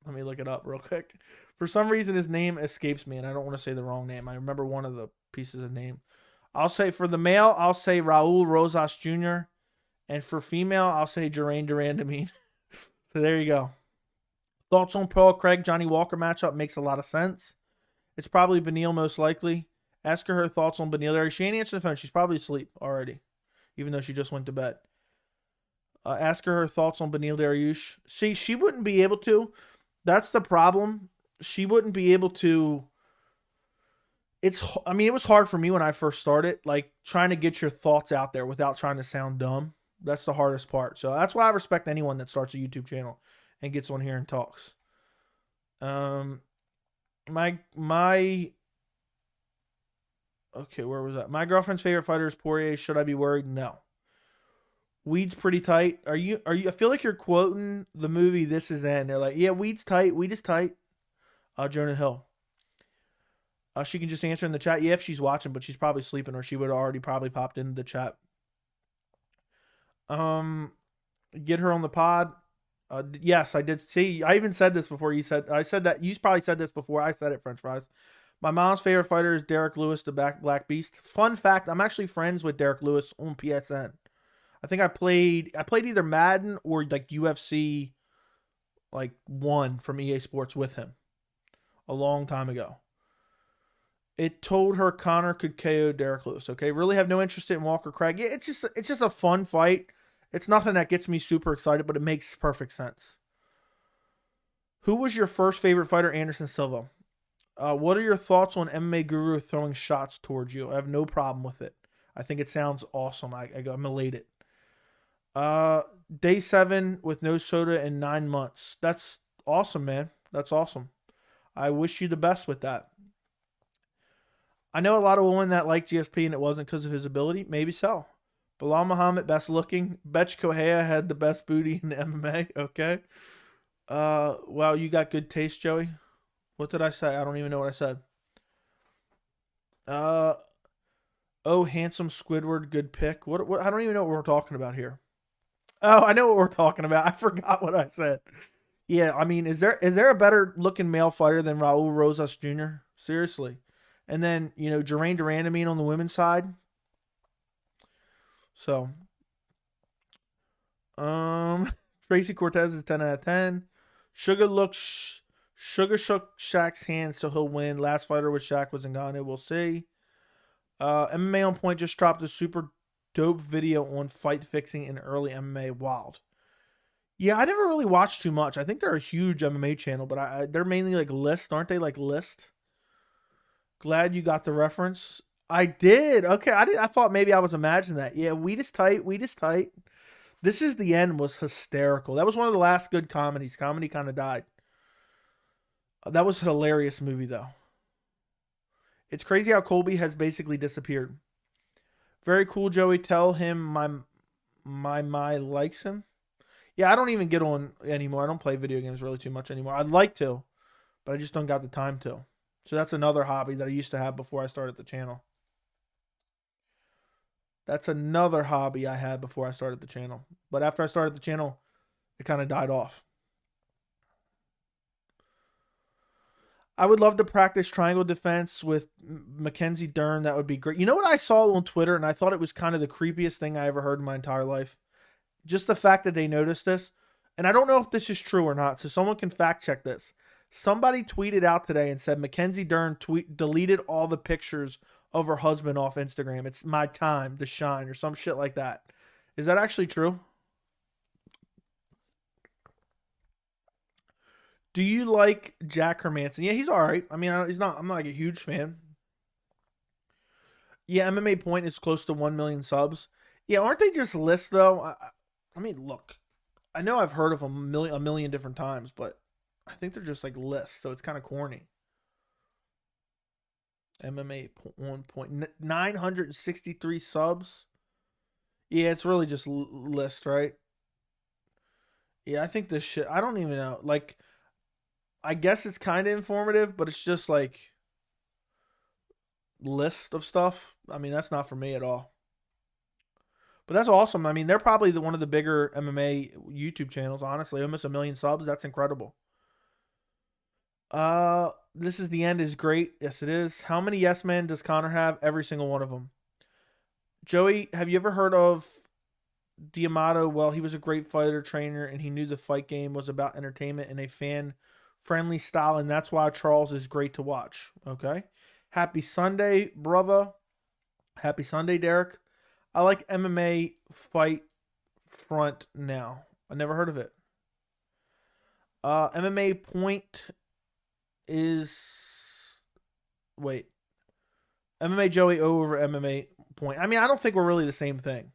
Let me look it up real quick. For some reason, his name escapes me, and I don't want to say the wrong name. I remember one of the pieces of name. I'll say for the male, I'll say Raul Rosas Jr., and for female, I'll say Jeraine Durandamine. So there you go. Thoughts on Paul Craig, Johnny Walker matchup makes a lot of sense. It's probably Beneil most likely. Ask her thoughts on Beneil. She ain't answering the phone. She's probably asleep already, even though she just went to bed. Ask her thoughts on Beneil Dariush. See, she wouldn't be able to. That's the problem. She wouldn't be able to. It was hard for me when I first started, like trying to get your thoughts out there without trying to sound dumb. That's the hardest part. So that's why I respect anyone that starts a YouTube channel and gets on here and talks. My Okay, where was that? My girlfriend's favorite fighter is Poirier. Should I be worried? No. Weed's pretty tight. Are you? I feel like you're quoting the movie This Is End. They're like, yeah, Weed's tight. Weed is tight. Jonah Hill. She can just answer in the chat. Yeah, if she's watching, but she's probably sleeping, or she would have already probably popped into the chat. Get her on the pod. Yes, I did see. I even said this before. I said that. You probably said this before. I said it. French fries. My mom's favorite fighter is Derek Lewis, the Black Beast. Fun fact: I'm actually friends with Derek Lewis on PSN. I think I played either Madden or like UFC, like 1 from EA Sports with him a long time ago. It told her Connor could KO Derek Lewis. Okay, really have no interest in Walker Craig. Yeah, it's just a fun fight. It's nothing that gets me super excited, but it makes perfect sense. Who was your first favorite fighter? Anderson Silva. What are your thoughts on MMA Guru throwing shots towards you? I have no problem with it. I think it sounds awesome. I'm elated. Day 7 with no soda in 9 months. That's awesome, man. That's awesome. I wish you the best with that. I know a lot of women that like GSP and it wasn't because of his ability. Maybe so. Bilal Muhammad, best looking. Betch Kohea had the best booty in the MMA. Okay. Well, you got good taste, Joey. What did I say? I don't even know what I said. Oh, handsome Squidward, good pick. What? I don't even know what we're talking about here. Oh, I know what we're talking about. I forgot what I said. Yeah, I mean, is there a better looking male fighter than Raul Rosas Jr.? Seriously. And then, Jermaine Durandamine on the women's side. So, Tracy Cortez is 10 out of 10. Sugar shook Shaq's hand, so he'll win. Last fighter with Shaq was Ngannou. We'll see. MMA on Point just dropped a super dope video on fight fixing in early MMA. Wild. Yeah, I never really watched too much. I think they're a huge MMA channel, but they're mainly like List, aren't they? Like List. Glad you got the reference. I did. Okay, I thought maybe I was imagining that. Yeah, Weed is tight. Weed is tight. This Is the End was hysterical. That was one of the last good comedies. Comedy kind of died. That was a hilarious movie, though. It's crazy how Colby has basically disappeared. Very cool, Joey. Tell him my likes him. Yeah, I don't even get on anymore. I don't play video games really too much anymore. I'd like to, but I just don't got the time to. So that's another hobby that I used to have before I started the channel. That's another hobby I had before I started the channel. But after I started the channel, it kind of died off. I would love to practice triangle defense with Mackenzie Dern. That would be great. You know what I saw on Twitter, and I thought it was kind of the creepiest thing I ever heard in my entire life? Just the fact that they noticed this. And I don't know if this is true or not, so someone can fact check this. Somebody tweeted out today and said Mackenzie Dern deleted all the pictures of her husband off Instagram. It's my time to shine or some shit like that. Is that actually true? Do you like Jack Hermanson? Yeah, he's all right. I mean, I'm not like a huge fan. Yeah, MMA Point is close to 1 million subs. Yeah, aren't they just lists though? I mean, look, I know I've heard of them a million different times, but I think they're just like lists, so it's kind of corny. MMA 1 point 963 subs. Yeah, it's really just list, right? Yeah, I think this shit. I don't even know. Like, I guess it's kind of informative, but it's just like list of stuff. I mean, that's not for me at all. But that's awesome. I mean, they're probably one of the bigger MMA YouTube channels, honestly. Almost 1 million subs. That's incredible. This Is the End is great. Yes, it is. How many yes men does Connor have? Every single one of them. Joey, have you ever heard of D'Amato? Well, he was a great fighter trainer, and he knew the fight game was about entertainment and a fan-friendly style, and that's why Charles is great to watch. Okay? Happy Sunday, brother. Happy Sunday, Derek. I like MMA Fight Front now. I never heard of it. MMA Point is... Wait. MMA Joey over MMA Point. I mean, I don't think we're really the same thing.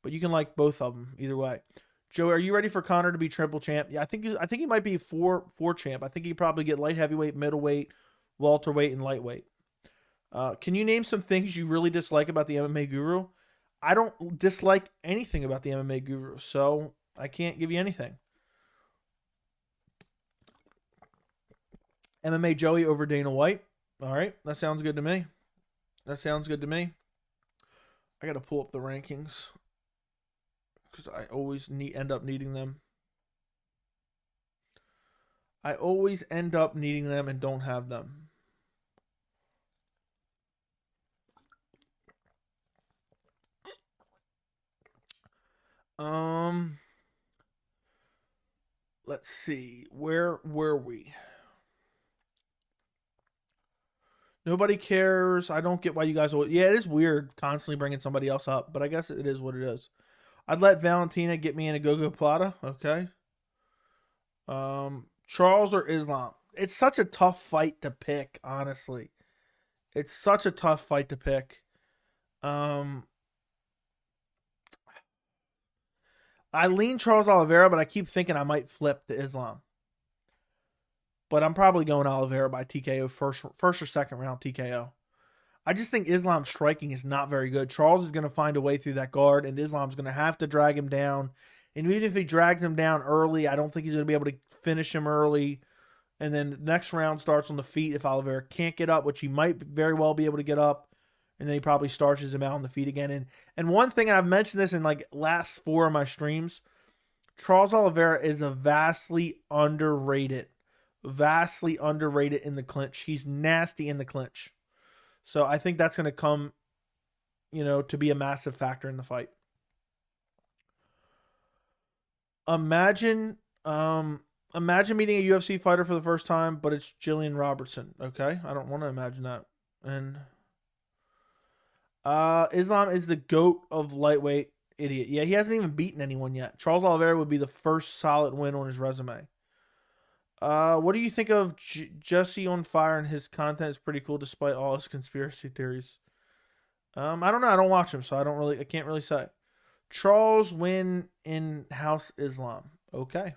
But you can like both of them either way. Joey, are you ready for Connor to be triple champ? Yeah, I think he might be four champ. I think he'd probably get light heavyweight, middleweight, welterweight, and lightweight. Can you name some things you really dislike about the MMA Guru? I don't dislike anything about the MMA Guru, so I can't give you anything. MMA Joey over Dana White. All right, that sounds good to me. That sounds good to me. I got to pull up the rankings because I always end up needing them. I always end up needing them and don't have them. Let's see. Where were we? Nobody cares. I don't get why you guys. Yeah, it is weird constantly bringing somebody else up, but I guess it is what it is. I'd let Valentina get me in a Go-Go Plata. Okay. Charles or Islam? It's such a tough fight to pick, honestly. It's such a tough fight to pick. I lean Charles Oliveira, but I keep thinking I might flip to Islam. But I'm probably going Oliveira by TKO first or second round TKO. I just think Islam's striking is not very good. Charles is going to find a way through that guard, and Islam's going to have to drag him down. And even if he drags him down early, I don't think he's going to be able to finish him early. And then the next round starts on the feet if Oliveira can't get up, which he might very well be able to get up. And then he probably starches him out on the feet again. And one thing, and I've mentioned this in like last 4 of my streams, Charles Oliveira is a vastly underrated in the clinch. He's nasty in the clinch. So I think that's going to come, to be a massive factor in the fight. Imagine meeting a UFC fighter for the first time, but it's Jillian Robertson. Okay, I don't want to imagine that. And Islam is the GOAT of lightweight. Idiot. Yeah, he hasn't even beaten anyone yet. Charles Oliveira would be the first solid win on his resume. What do you think of Jesse on Fire, and his content is pretty cool despite all his conspiracy theories? I don't know. I don't watch him, so I can't really say. Charles win in House Islam. Okay.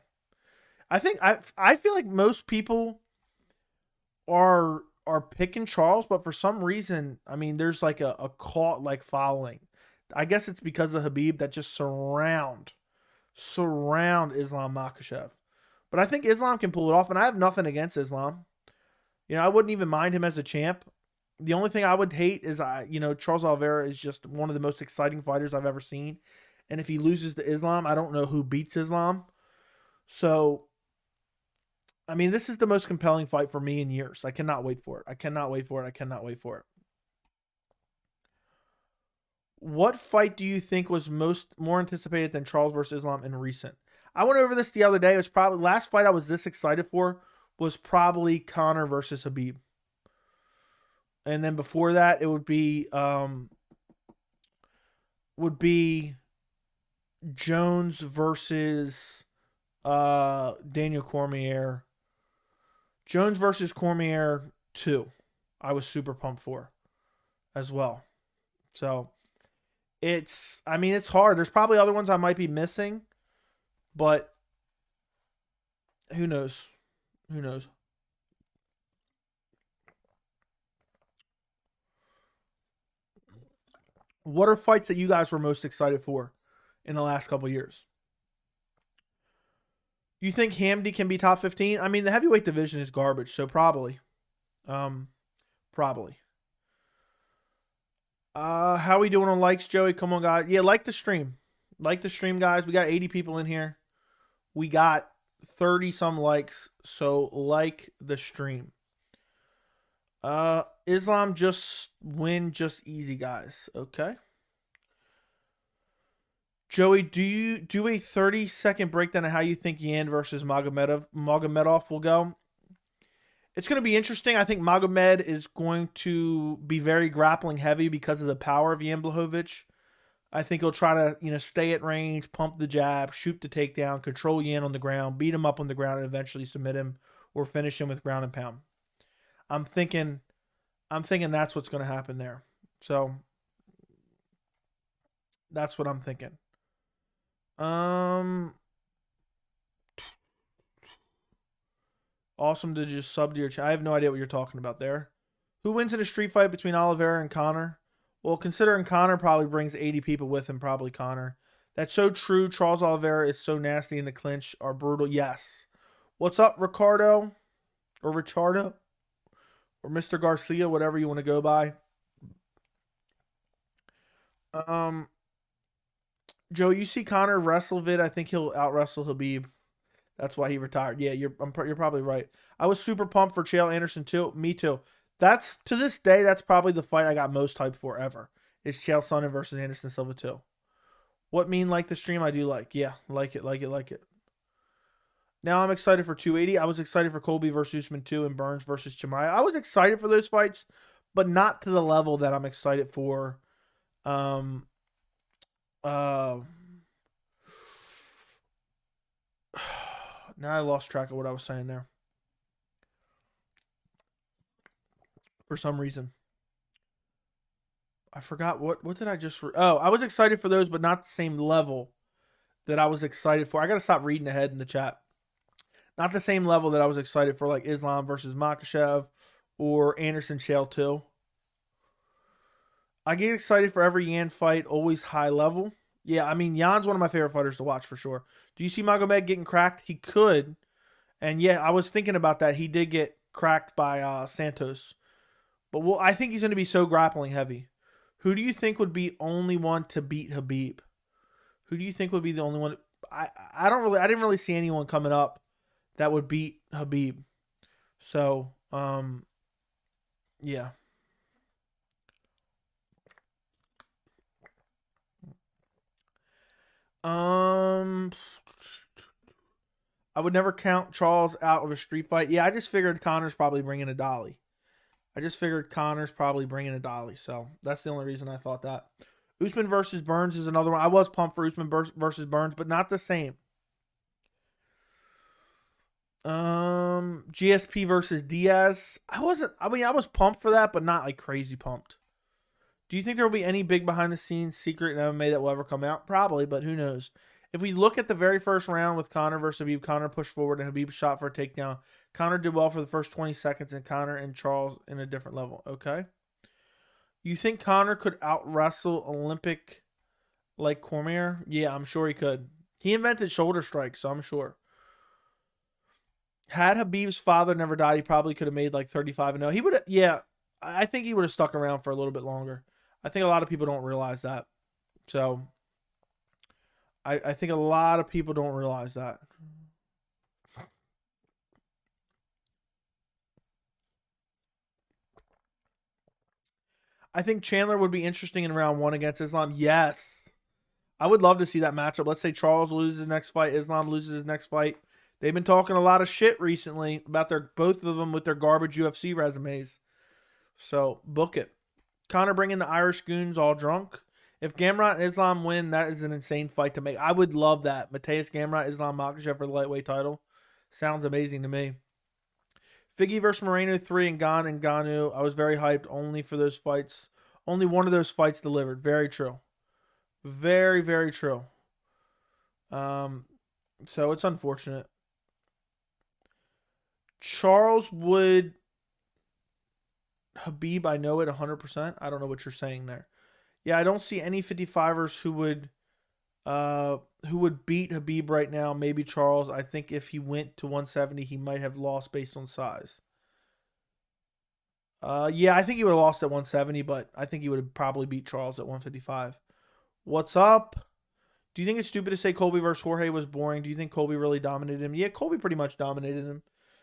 I feel like most people are picking Charles, but for some reason, I mean, there's like a cult like following. I guess it's because of Habib that just surround Islam Makhachev. But I think Islam can pull it off, and I have nothing against Islam. I wouldn't even mind him as a champ. The only thing I would hate is Charles Oliveira is just one of the most exciting fighters I've ever seen. And if he loses to Islam, I don't know who beats Islam. So, I mean, this is the most compelling fight for me in years. I cannot wait for it. I cannot wait for it. What fight do you think was more anticipated than Charles versus Islam in recent? I went over this the other day. It was probably last fight I was this excited for was probably Conor versus Habib. And then before that, it would be Jones versus Daniel Cormier. Jones versus Cormier 2. I was super pumped for as well. So it's hard. There's probably other ones I might be missing, but who knows? Who knows? What are fights that you guys were most excited for in the last couple of years? You think Hamdi can be top 15? I mean, the heavyweight division is garbage, so probably. Probably. How we doing on likes, Joey? Come on, guys. Yeah, like the stream. Like the stream, guys. We got 80 people in here. We got 30 some likes, so like the stream. Islam just win just easy, guys. Okay. Joey, do you do a 30-second breakdown of how you think Yan versus Magomedov will go? It's going to be interesting. I think Magomed is going to be very grappling heavy because of the power of Yan Blachowicz. I think he'll try to, stay at range, pump the jab, shoot the takedown, control Yan on the ground, beat him up on the ground, and eventually submit him or finish him with ground and pound. I'm thinking that's what's going to happen there. So that's what I'm thinking. Awesome to just sub to your channel. I have no idea what you're talking about there. Who wins in a street fight between Oliveira and Conor? Well, considering Conor probably brings 80 people with him, probably Conor. That's so true. Charles Oliveira is so nasty in the clinch, are brutal. Yes. What's up, Ricardo? Or Richardo? Or Mr. Garcia, whatever you want to go by. Joe, you see Conor wrestle vid. I think he'll out wrestle Khabib. That's why he retired. Yeah, you're probably right. I was super pumped for Chael Anderson too. Me too. That's to this day. That's probably the fight I got most hyped for ever. Is Chael Sonnen versus Anderson Silva too. What mean like the stream? I do like. Yeah, like it. Now I'm excited for 280. I was excited for Colby versus Usman 2 and Burns versus Chimaev. I was excited for those fights, but not to the level that I'm excited for. Now I lost track of what I was saying there. For some reason. I forgot what did I just... I was excited for those, but not the same level that I was excited for. I got to stop reading ahead in the chat. Not the same level that I was excited for, like Islam versus Makhachev or Anderson Chael 2. I get excited for every Yan fight, always high level. Yeah, I mean, Yan's one of my favorite fighters to watch for sure. Do you see Magomed getting cracked? He could. And yeah, I was thinking about that. He did get cracked by Santos. But I think he's going to be so grappling heavy. Who do you think would be only one to beat Khabib? Who do you think would be the only one? I didn't really see anyone coming up that would beat Khabib. So, yeah. I would never count Charles out of a street fight. Yeah, I just figured Conor's probably bringing a dolly. So that's the only reason I thought that. Usman versus Burns is another one. I was pumped for Usman versus Burns, but not the same. GSP versus Diaz. I was pumped for that, but not like crazy pumped. Do you think there will be any big behind-the-scenes secret in MMA that will ever come out? Probably, but who knows? If we look at the very first round with Conor versus Khabib, Conor pushed forward and Khabib shot for a takedown. Conor did well for the first 20 seconds, and Conor and Charles in a different level. Okay. You think Conor could out-wrestle Olympic like Cormier? Yeah, I'm sure he could. He invented shoulder strikes, so I'm sure. Had Khabib's father never died, he probably could have made like 35-0. He would have, yeah, I think he would have stuck around for a little bit longer. I think a lot of people don't realize that. So, I think a lot of people don't realize that. I think Chandler would be interesting in round 1 against Islam. Yes. I would love to see that matchup. Let's say Charles loses his next fight, Islam loses his next fight. They've been talking a lot of shit recently about both of them with their garbage UFC resumes. So, book it. Conor bringing the Irish goons all drunk. If Gamrot and Islam win, that is an insane fight to make. I would love that. Mateus Gamrot, Islam Makhachev for the lightweight title. Sounds amazing to me. Figgy versus Moreno 3 and Gan and Ngannou. I was very hyped only for those fights. Only one of those fights delivered. Very true. Very, very true. So it's unfortunate. Charles would... Khabib, I know it 100%. I don't know what you're saying there. Yeah, I don't see any 55ers who would beat Khabib right now. Maybe Charles. I think if he went to 170, he might have lost based on size. Yeah, I think he would have lost at 170, but I think he would have probably beat Charles at 155. What's up? Do you think it's stupid to say Colby versus Jorge was boring? Do you think Colby really dominated him? Yeah, Colby pretty much dominated him.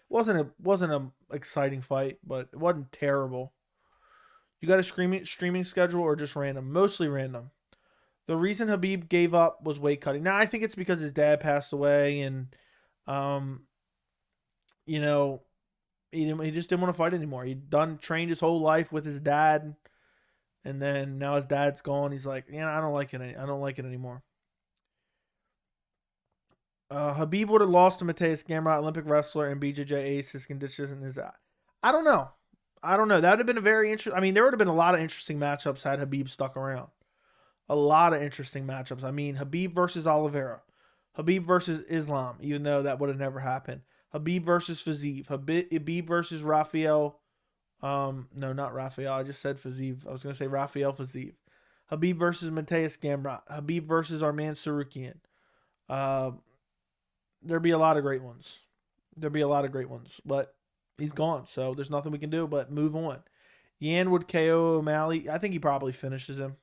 It wasn't an exciting fight, but it wasn't terrible. You got a streaming schedule or just random? Mostly random. The reason Khabib gave up was weight cutting. Now, I think it's because his dad passed away and, you know, he just didn't want to fight anymore. He'd trained his whole life with his dad, and then now his dad's gone. He's like, yeah, I don't like it anymore. Khabib would have lost to Mateus Gamrot, Olympic wrestler, and BJJ ace. His condition is... I don't know. That would have been a very interesting... I mean, there would have been a lot of interesting matchups had Khabib stuck around. A lot of interesting matchups. I mean, Khabib versus Oliveira. Khabib versus Islam, even though that would have never happened. Khabib versus Fiziev. Khabib versus Rafael No, not Rafael. I just said Fiziev. I was going to say Rafael Fiziev. Khabib versus Mateus Gamrot. Khabib versus Arman Tsarukyan. There'd be a lot of great ones. But he's gone, so there's nothing we can do but move on. Yan would KO O'Malley. I think he probably finishes him.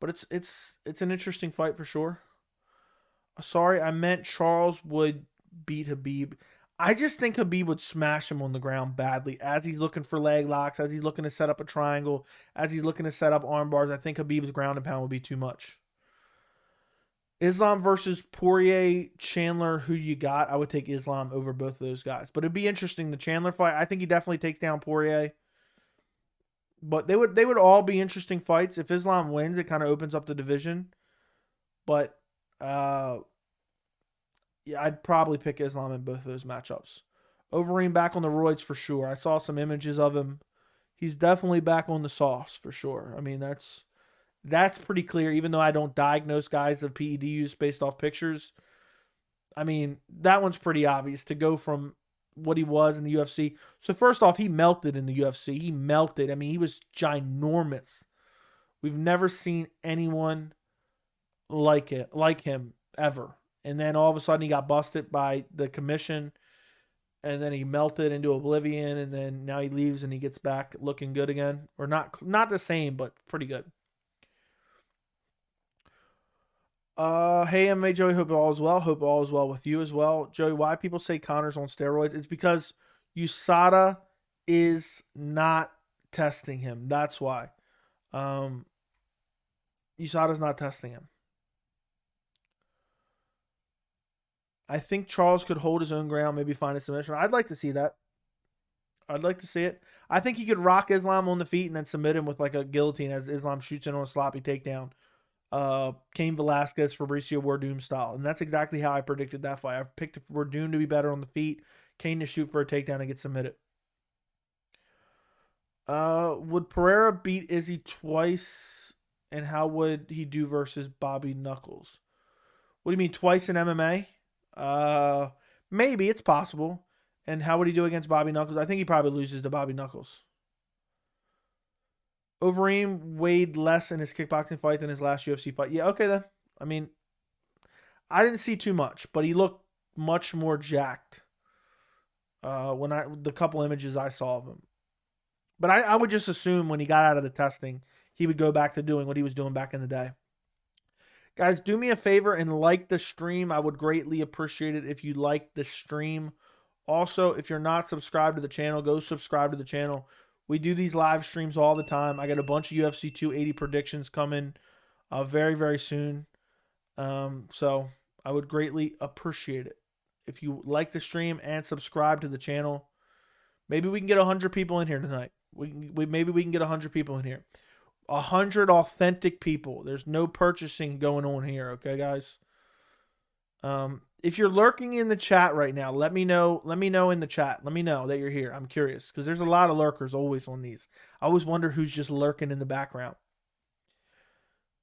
But it's an interesting fight for sure. Sorry, I meant Charles would beat Khabib. I just think Khabib would smash him on the ground badly as he's looking for leg locks, as he's looking to set up a triangle, as he's looking to set up arm bars. I think Khabib's ground and pound would be too much. Islam versus Poirier, Chandler, who you got? I would take Islam over both of those guys. But it'd be interesting. The Chandler fight, I think he definitely takes down Poirier. But they would all be interesting fights. If Islam wins, it kind of opens up the division. But yeah, I'd probably pick Islam in both of those matchups. Overeem back on the roids for sure. I saw some images of him. He's definitely back on the sauce for sure. I mean, that's pretty clear, even though I don't diagnose guys of PED use based off pictures. I mean, that one's pretty obvious to go from what he was in the UFC. So first off, he melted in the UFC. He melted. I mean, he was ginormous. We've never seen anyone like him ever. And then all of a sudden he got busted by the commission, and then he melted into oblivion, and then now he leaves and he gets back looking good again. Or not the same, but pretty good. Hey, MMA Joey, hope all is well. Hope all is well with you as well. Joey, why people say Connor's on steroids? It's because USADA is not testing him. That's why. USADA's not testing him. I think Charles could hold his own ground, maybe find a submission. I'd like to see that. I'd like to see it. I think he could rock Islam on the feet and then submit him with like a guillotine as Islam shoots in on a sloppy takedown. Cain Velasquez, Fabricio Werdum style. And that's exactly how I predicted that fight. I picked Werdum to be better on the feet, Cain to shoot for a takedown and get submitted. Would Pereira beat Izzy twice? And how would he do versus Bobby Knuckles? What do you mean, twice in MMA? Maybe, it's possible. And how would he do against Bobby Knuckles? I think he probably loses to Bobby Knuckles. Overeem weighed less in his kickboxing fight than his last UFC fight. Yeah, okay then. I mean, I didn't see too much, but he looked much more jacked the couple images I saw of him. But I would just assume when he got out of the testing, he would go back to doing what he was doing back in the day. Guys, do me a favor and like the stream. I would greatly appreciate it if you like the stream. Also, if you're not subscribed to the channel, go subscribe to the channel. We do these live streams all the time. I got a bunch of UFC 280 predictions coming very, very soon. So I would greatly appreciate it if you like the stream and subscribe to the channel. Maybe we can get 100 people in here tonight. Maybe we can get 100 people in here. 100 authentic people. There's no purchasing going on here, okay, guys? If you're lurking in the chat right now, let me know. Let me know in the chat. Let me know that you're here. I'm curious because there's a lot of lurkers always on these. I always wonder who's just lurking in the background.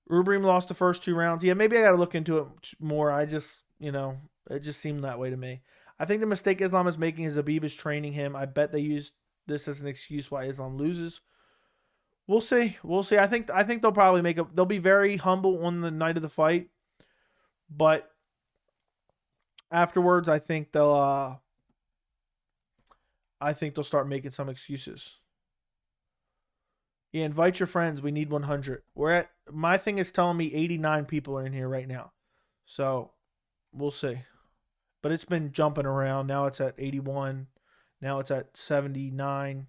Overeem lost the first 2 rounds. Yeah, maybe I got to look into it more. I just, it just seemed that way to me. I think the mistake Islam is making is Khabib is training him. I bet they used this as an excuse why Islam loses. We'll see. We'll see. I think they'll probably they'll be very humble on the night of the fight, but afterwards, I think they'll start making some excuses. Yeah, invite your friends. We need 100. My thing is telling me 89 people are in here right now, so we'll see. But it's been jumping around. Now it's at 81. Now it's at 79.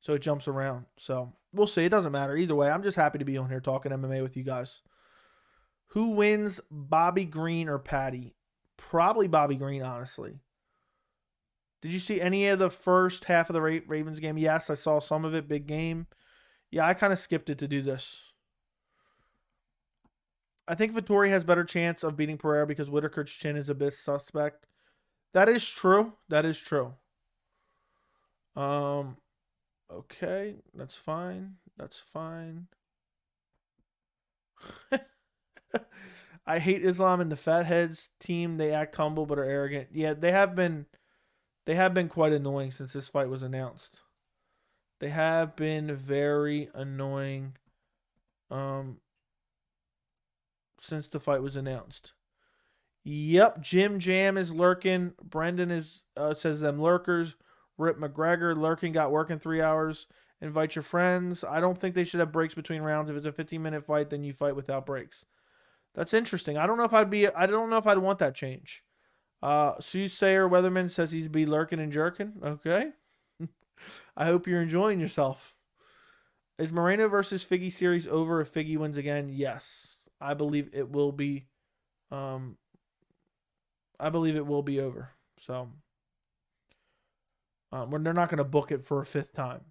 So it jumps around. So we'll see. It doesn't matter. Either way, I'm just happy to be on here talking MMA with you guys. Who wins, Bobby Green or Patty? Probably Bobby Green, honestly. Did you see any of the first half of the Ravens game? Yes, I saw some of it. Big game. Yeah, I kind of skipped it to do this. I think Vettori has better chance of beating Pereira because Whitaker's chin is a bit suspect. That is true. That is true. Okay, that's fine. That's fine. I hate Islam and the Fatheads team. They act humble but are arrogant. Yeah, they have been quite annoying since this fight was announced. They have been very annoying since the fight was announced. Yep, Jim Jam is lurking. Brendan is says them lurkers. Rip McGregor lurking got work in 3 hours. Invite your friends. I don't think they should have breaks between rounds. If it's a 15-minute fight, then you fight without breaks. That's interesting. I don't know if I'd want that change. Soothsayer Weatherman says he'd be lurking and jerking. Okay. I hope you're enjoying yourself. Is Moreno versus Figgy series over if Figgy wins again? Yes. I believe it will be. I believe it will be over. So, when they're not going to book it for a 5th time.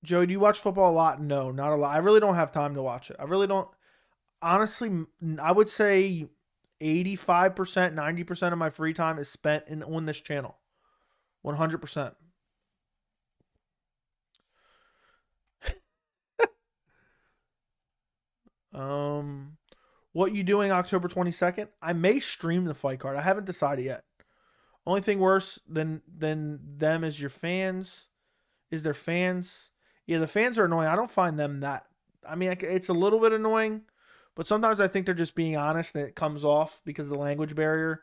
Joey, do you watch football a lot? No, not a lot. I really don't have time to watch it. I really don't. Honestly, I would say 85%, 90% of my free time is spent on this channel. 100%. What you doing October 22nd? I may stream the fight card. I haven't decided yet. Only thing worse than them is your fans. Is their fans? Yeah, the fans are annoying. I don't find them that. I mean, it's a little bit annoying, but sometimes I think they're just being honest and it comes off because of the language barrier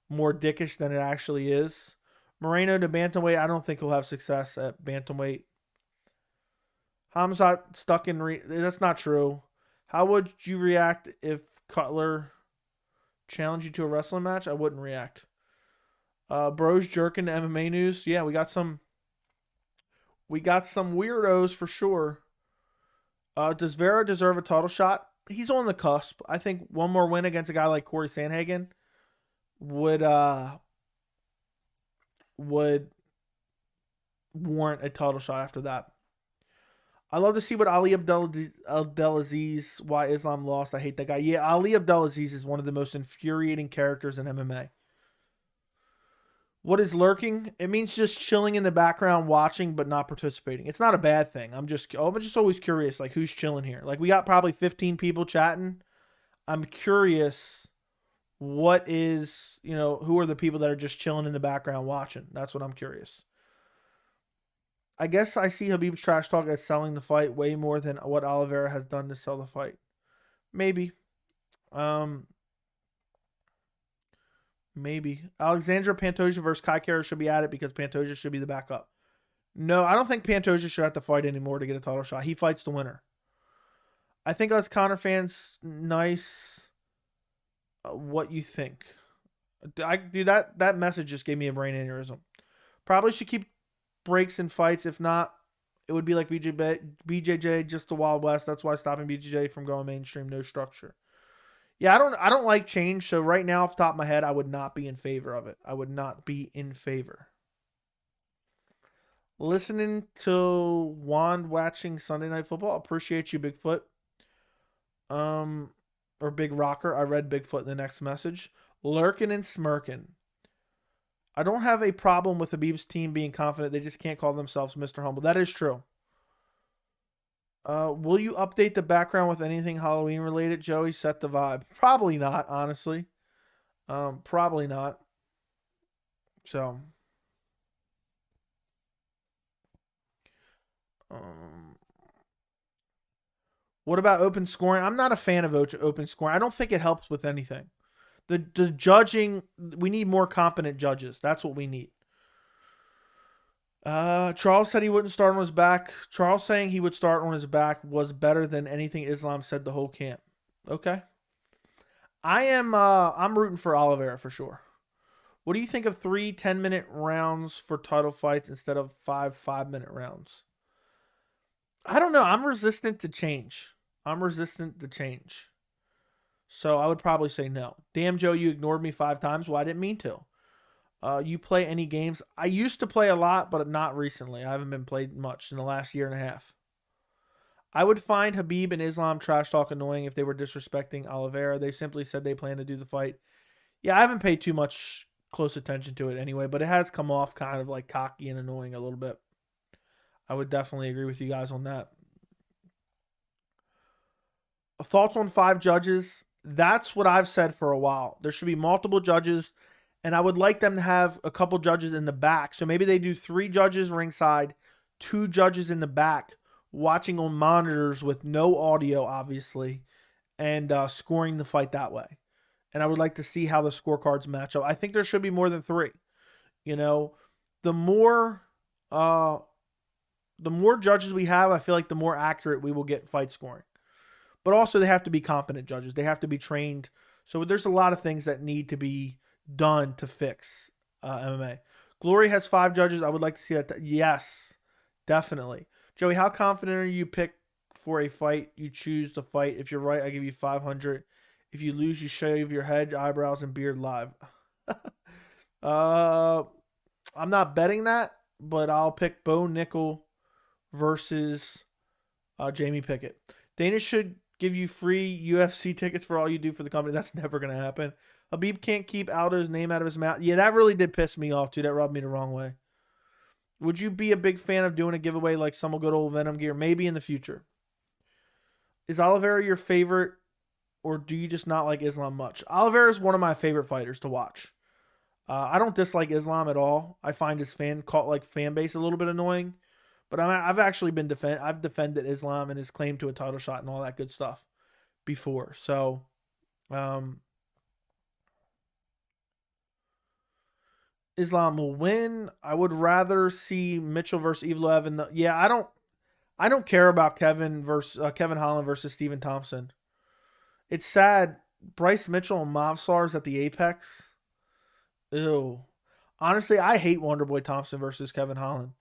more dickish than it actually is. Moreno to bantamweight. I don't think he'll have success at bantamweight. Khamzat stuck in. That's not true. How would you react if Cutler challenged you to a wrestling match? I wouldn't react. Bros jerking to MMA news. Yeah, we got some weirdos for sure. Does Vera deserve a title shot? He's on the cusp. I think one more win against a guy like Corey Sandhagen would warrant a title shot after that. I love to see what Ali Abdelaziz, why Islam lost. I hate that guy. Yeah, Ali Abdelaziz is one of the most infuriating characters in MMA. What is lurking? It means just chilling in the background, watching, but not participating. It's not a bad thing. I'm just always curious, like, who's chilling here? Like, we got probably 15 people chatting. I'm curious what is, who are the people that are just chilling in the background watching? That's what I'm curious. I guess I see Khabib's trash talk as selling the fight way more than what Oliveira has done to sell the fight. Maybe. Maybe. Alexandra Pantoja versus Kai Kara should be at it because Pantoja should be the backup. No, I don't think Pantoja should have to fight anymore to get a title shot. He fights the winner. I think us Conor fans, nice. What you think? That message just gave me a brain aneurysm. Probably should keep breaks in fights. If not, it would be like BJJ, just the Wild West. That's why stopping BJJ from going mainstream, no structure. Yeah, I don't like change. So right now, off the top of my head, I would not be in favor of it. I would not be in favor. Listening to Wand watching Sunday Night Football. Appreciate you, Bigfoot. Or Big Rocker. I read Bigfoot in the next message. Lurking and smirking. I don't have a problem with Khabib's team being confident. They just can't call themselves Mr. Humble. That is true. Will you update the background with anything Halloween related? Joey, set the vibe. Probably not, honestly. Probably not. So. What about open scoring? I'm not a fan of open scoring. I don't think it helps with anything. The judging, we need more competent judges. That's what we need. Charles said he wouldn't start on his back. Charles saying he would start on his back was better than anything Islam said the whole camp. Okay. I'm rooting for Oliveira for sure. What do you think of 3 10-minute rounds for title fights instead of 5 5-minute rounds? I don't know. I'm resistant to change. So I would probably say no. Damn, Joe, you ignored me 5 times. Well, I didn't mean to. You play any games? I used to play a lot, but not recently. I haven't been played much in the last year and a half. I would find Khabib and Islam trash talk annoying if they were disrespecting Oliveira. They simply said they plan to do the fight. Yeah, I haven't paid too much close attention to it anyway, but it has come off kind of like cocky and annoying a little bit. I would definitely agree with you guys on that. Thoughts on 5 judges? That's what I've said for a while. There should be multiple judges. And I would like them to have a couple judges in the back. So maybe they do 3 judges ringside, 2 judges in the back, watching on monitors with no audio, obviously, and scoring the fight that way. And I would like to see how the scorecards match up. I think there should be more than 3. You know, the more judges we have, I feel like the more accurate we will get fight scoring. But also they have to be competent judges. They have to be trained. So there's a lot of things that need to be done to fix MMA. Glory has 5 judges. I would like to see that. Yes, definitely. Joey, how confident are you pick for a fight you choose to fight? If you're right, I give you 500. If you lose, you shave your head, eyebrows, and beard live. I'm not betting that, but I'll pick Bo Nickel versus Jamie Pickett. Dana should give you free UFC tickets for all you do for the company. That's never going to happen. Habib can't keep Aldo's name out of his mouth. Yeah, that really did piss me off, too. That rubbed me the wrong way. Would you be a big fan of doing a giveaway like some good old Venom gear? Maybe in the future. Is Oliveira your favorite, or do you just not like Islam much? Oliveira is one of my favorite fighters to watch. I don't dislike Islam at all. I find his fan base a little bit annoying. But I've actually been I've defended Islam and his claim to a title shot and all that good stuff before. So, Islam will win. I would rather see Mitchell versus Evloev. I don't care about Kevin Holland versus Stephen Thompson. It's sad. Bryce Mitchell and Mavsar is at the apex. Ew. Honestly, I hate Wonderboy Thompson versus Kevin Holland.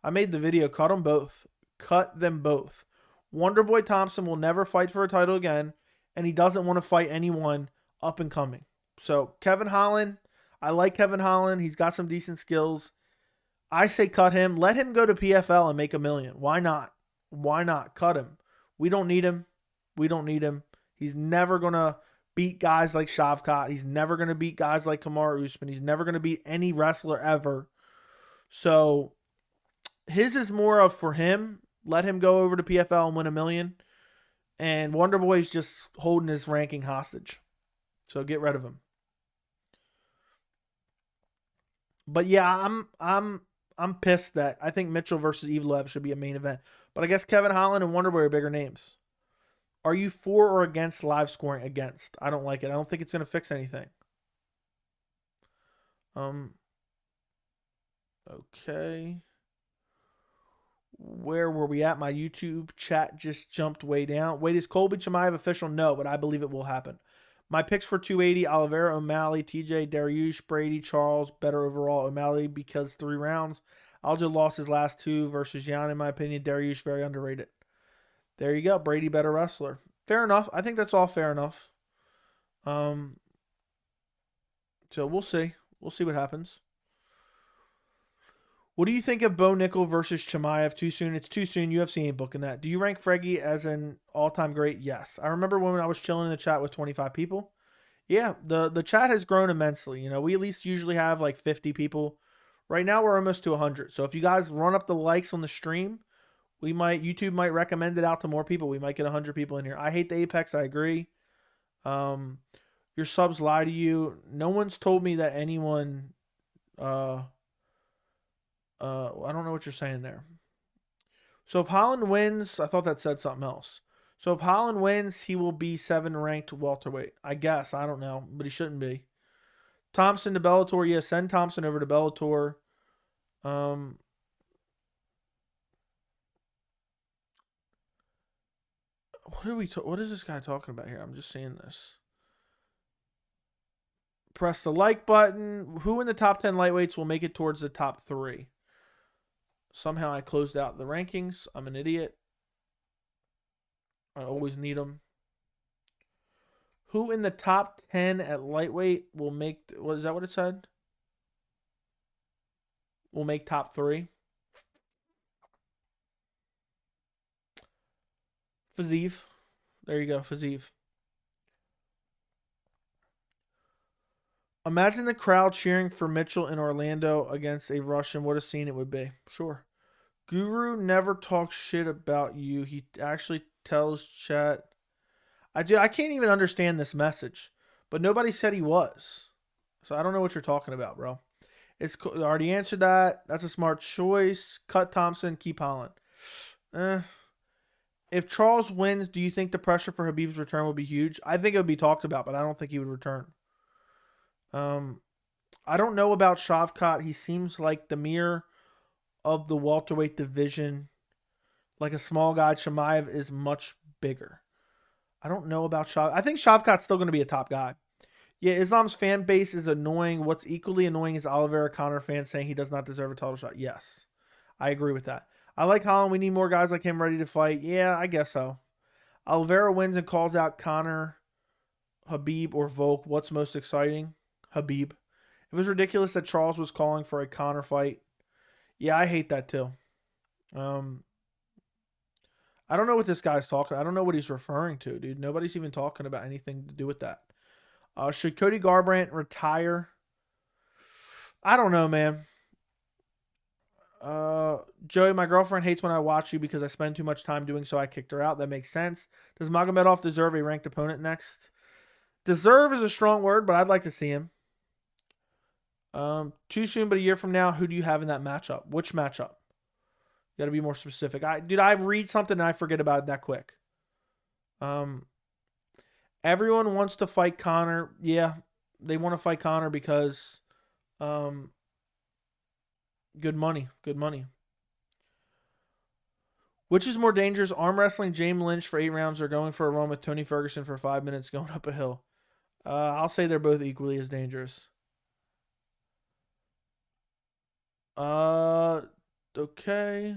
I made the video. Cut them both. Cut them both. Wonderboy Thompson will never fight for a title again, and he doesn't want to fight anyone up and coming. So Kevin Holland, I like Kevin Holland. He's got some decent skills. I say cut him. Let him go to PFL and make $1 million. Why not? Why not? Cut him. We don't need him. We don't need him. He's never going to beat guys like Shavkat. He's never going to beat guys like Kamaru Usman. He's never going to beat any wrestler ever. So his is more of for him. Let him go over to PFL and win $1 million. And Wonderboy's just holding his ranking hostage. So get rid of him. But yeah, I'm pissed that I think Mitchell versus Evloev should be a main event. But I guess Kevin Holland and Wonderboy are bigger names. Are you for or against live scoring? Against. I don't like it. I don't think it's going to fix anything. Okay. Where were we at? My YouTube chat just jumped way down. Wait, is Colby Chimaev official? No, but I believe it will happen. My picks for 280, Oliveira, O'Malley, TJ, Dariush, Brady, Charles, better overall. O'Malley because 3 rounds. Aljo lost his last 2 versus Jan, in my opinion. Dariush, very underrated. There you go. Brady, better wrestler. Fair enough. I think that's all fair enough. So we'll see. We'll see what happens. What do you think of Bo Nickel versus Chimaev? Too soon? It's too soon. UFC ain't booking that. Do you rank Freggy as an all-time great? Yes. I remember when I was chilling in the chat with 25 people. Yeah, the chat has grown immensely. You know, we at least usually have like 50 people. Right now we're almost to 100. So if you guys run up the likes on the stream, YouTube might recommend it out to more people. We might get 100 people in here. I hate the Apex. I agree. Your subs lie to you. No one's told me that anyone... I don't know what you're saying there. So if Holland wins, I thought that said something else. So if Holland wins, he will be 7 ranked welterweight. I guess. I don't know, but he shouldn't be. Thompson to Bellator. Yeah, send Thompson over to Bellator. What is this guy talking about here? I'm just seeing this. Press the like button. Who in the top 10 lightweights will make it towards the top 3? Somehow I closed out the rankings. I'm an idiot. I always need them. Who in the top 10 at lightweight will make... Is that what it said? Will make top 3? Fiziev. There you go, Fiziev. Imagine the crowd cheering for Mitchell in Orlando against a Russian. What a scene it would be. Sure. Guru never talks shit about you. He actually tells chat. I can't even understand this message. But nobody said he was. So I don't know what you're talking about, bro. I already answered that. That's a smart choice. Cut Thompson, keep Holland. If Charles wins, do you think the pressure for Khabib's return will be huge? I think it would be talked about, but I don't think he would return. I don't know about Shavkat. He seems like the mirror of the welterweight division. Like a small guy, Chimaev is much bigger. I don't know about Shavkat. I think Shavkat's still going to be a top guy. Yeah, Islam's fan base is annoying. What's equally annoying is Oliveira Conor fans saying he does not deserve a title shot. Yes, I agree with that. I like Holland. We need more guys like him ready to fight. Yeah, I guess so. Oliveira wins and calls out Conor, Khabib, or Volk. What's most exciting? Khabib. It was ridiculous that Charles was calling for a Conor fight. Yeah, I hate that too. I don't know what this guy's talking. I don't know what he's referring to, dude. Nobody's even talking about anything to do with that. Should Cody Garbrandt retire? I don't know, man. Joey, my girlfriend hates when I watch you because I spend too much time doing so. I kicked her out. That makes sense. Does Magomedov deserve a ranked opponent next? Deserve is a strong word, but I'd like to see him. Too soon, but a year from now, who do you have in that matchup? Which matchup? You got to be more specific. I read something and I forget about it that quick. Everyone wants to fight Conor. Yeah, they want to fight Conor because good money. Good money. Which is more dangerous? Arm wrestling James Lynch for 8 rounds or going for a run with Tony Ferguson for 5 minutes going up a hill? I'll say they're both equally as dangerous. Okay.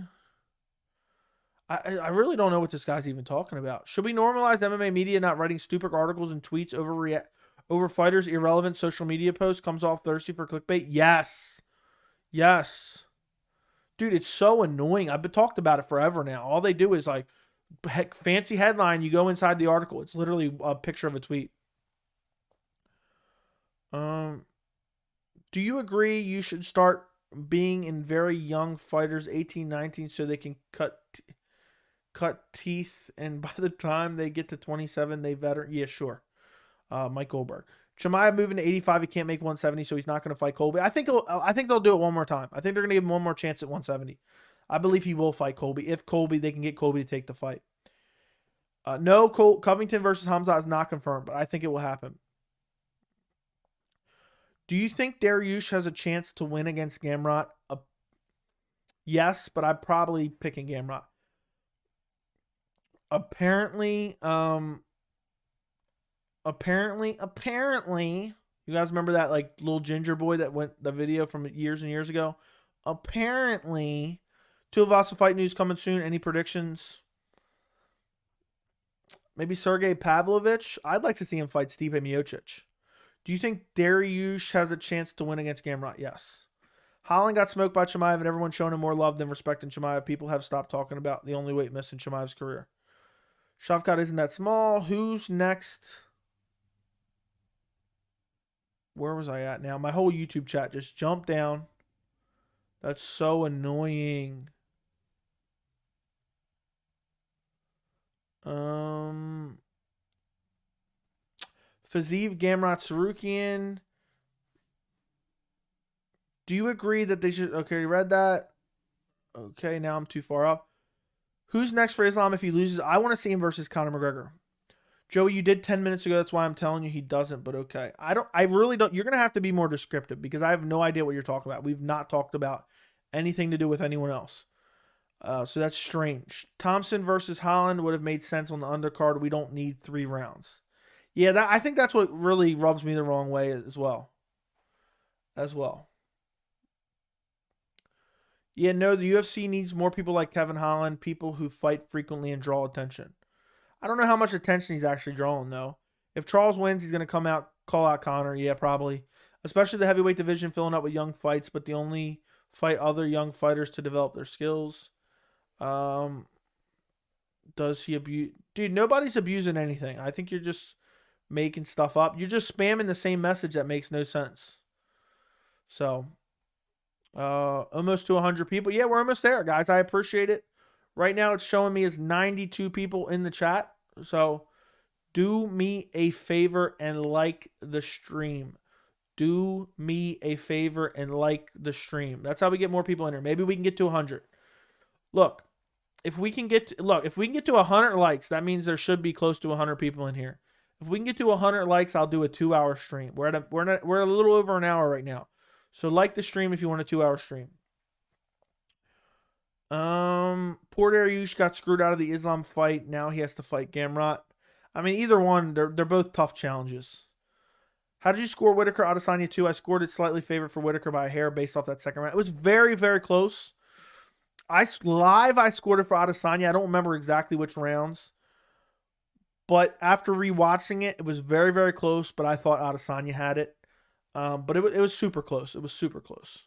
I really don't know what this guy's even talking about. Should we normalize MMA media not writing stupid articles and tweets over fighters' irrelevant social media posts? Comes off thirsty for clickbait? Yes. Yes. Dude, it's so annoying. I've been talked about it forever now. All they do is like, heck, fancy headline. You go inside the article. It's literally a picture of a tweet. Do you agree you should start being in very young fighters, 18, 19, so they can cut teeth, and by the time they get to 27, they veteran? Yeah, sure. Mike Goldberg. Chimaev moving to 85. He can't make 170, so he's not going to fight Colby. I think they'll do it one more time. I think they're going to give him one more chance at 170. I believe he will fight Colby. If they can get Colby to take the fight. No, Covington versus Khamzat is not confirmed, but I think it will happen. Do you think Dariush has a chance to win against Gamrot? Yes, but I'm probably picking Gamrot. Apparently, you guys remember that like little ginger boy that went the video from years and years ago? Apparently, Tuivasa fight news coming soon. Any predictions? Maybe Sergey Pavlovich. I'd like to see him fight Stipe Miocic. Do you think Dariush has a chance to win against Gamrot? Yes. Holland got smoked by Chimaev, and everyone's shown him more love than respect in Chimaev. People have stopped talking about the only weight miss in Chimaev's career. Shavkat isn't that small. Who's next? Where was I at now? My whole YouTube chat just jumped down. That's so annoying. Fazeev, Gamrot, Sarukian. Do you agree that they should... Okay, you read that. Okay, now I'm too far up. Who's next for Islam if he loses? I want to see him versus Conor McGregor. Joey, you did 10 minutes ago. That's why I'm telling you he doesn't, but okay. I really don't. You're going to have to be more descriptive because I have no idea what you're talking about. We've not talked about anything to do with anyone else. So that's strange. Thompson versus Holland would have made sense on the undercard. We don't need 3 rounds. Yeah, I think that's what really rubs me the wrong way as well. Yeah, no, the UFC needs more people like Kevin Holland, people who fight frequently and draw attention. I don't know how much attention he's actually drawing, though. If Charles wins, he's going to call out Conor. Yeah, probably. Especially the heavyweight division filling up with young fights, but the only fight other young fighters to develop their skills. Does he abuse? Dude, nobody's abusing anything. I think you're just making stuff up. You're just spamming the same message that makes no sense. So, almost to 100 people. Yeah, we're almost there, guys. I appreciate it. Right now, it's showing me as 92 people in the chat. So, do me a favor and like the stream. do me a favor and like the stream. That's how we get more people in here. Maybe we can get to 100. Look, if we can get to 100 likes, that means there should be close to 100 people in here. If we can get to 100 likes, I'll do a 2-hour stream. We're a little over an hour right now. So like the stream if you want a 2-hour stream. Poor Dariush got screwed out of the Islam fight. Now he has to fight Gamrot. I mean, either one, they're both tough challenges. How did you score Whitaker Adesanya 2? I scored it slightly favored for Whitaker by a hair based off that second round. It was very, very close. I scored it for Adesanya. I don't remember exactly which rounds. But after rewatching it, it was very, very close. But I thought Adesanya had it. But it was super close. It was super close.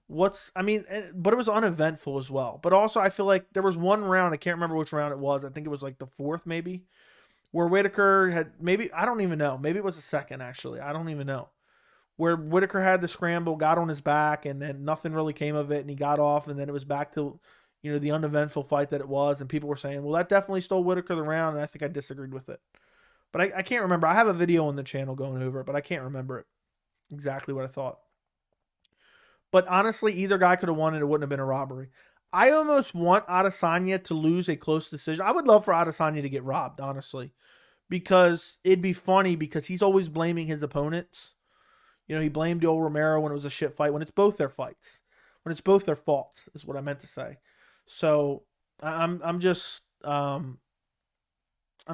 But it was uneventful as well. But also, I feel like there was one round. I can't remember which round it was. I think it was like the 4th maybe. Where Whitaker had I don't even know. Maybe it was the 2nd, actually. I don't even know. Where Whitaker had the scramble, got on his back, and then nothing really came of it, and he got off, and then it was back to, the uneventful fight that it was, and people were saying, well, that definitely stole Whitaker the round, and I think I disagreed with it. But I can't remember. I have a video on the channel going over it, but I can't remember it exactly what I thought. But honestly, either guy could have won, and it wouldn't have been a robbery. I almost want Adesanya to lose a close decision. I would love for Adesanya to get robbed, honestly. Because it'd be funny because he's always blaming his opponents. He blamed the old Romero when it was a shit fight, when it's both their fights. When it's both their faults, is what I meant to say. So, I'm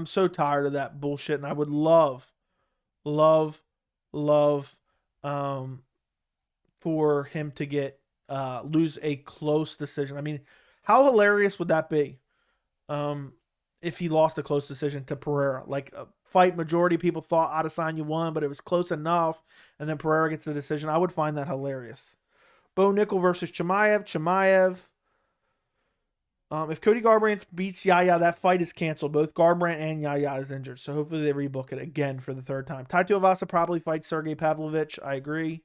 so tired of that bullshit, and I would love for him to lose a close decision. I mean, how hilarious would that be? If he lost a close decision to Pereira. Like a fight majority of people thought Adesanya won, but it was close enough, and then Pereira gets the decision. I would find that hilarious. Bo Nickel versus Chimaev. If Cody Garbrandt beats Yaya, that fight is canceled. Both Garbrandt and Yaya is injured, so hopefully they rebook it again for the 3rd time. Tai Tuivasa probably fights Sergey Pavlovich. I agree.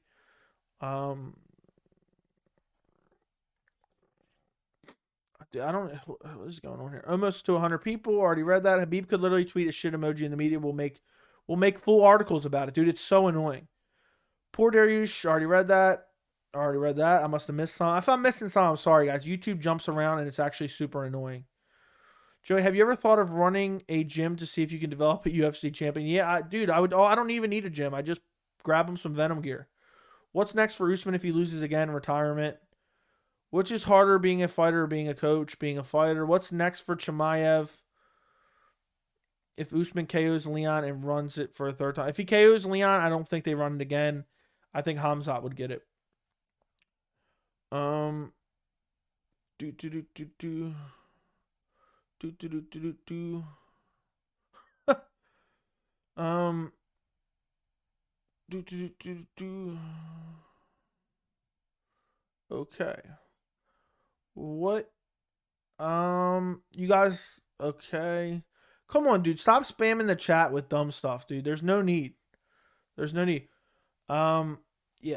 What is going on here? Almost to 100 people. Already read that. Habib could literally tweet a shit emoji, and the media will make full articles about it. Dude, it's so annoying. Poor Dariush. Already read that. I must have missed some. If I'm missing some, I'm sorry, guys. YouTube jumps around, and it's actually super annoying. Joey, have you ever thought of running a gym to see if you can develop a UFC champion? Yeah, dude, I would. Oh, I don't even need a gym. I just grab him some Venom gear. What's next for Usman if he loses again? Retirement. Which is harder, being a fighter or being a coach? Being a fighter. What's next for Chimaev? If Usman KOs Leon and runs it for a 3rd time. If he KOs Leon, I don't think they run it again. I think Khamzat would get it. Okay. What? You guys, okay. Come on, dude. Stop spamming the chat with dumb stuff, dude. There's no need. Yeah,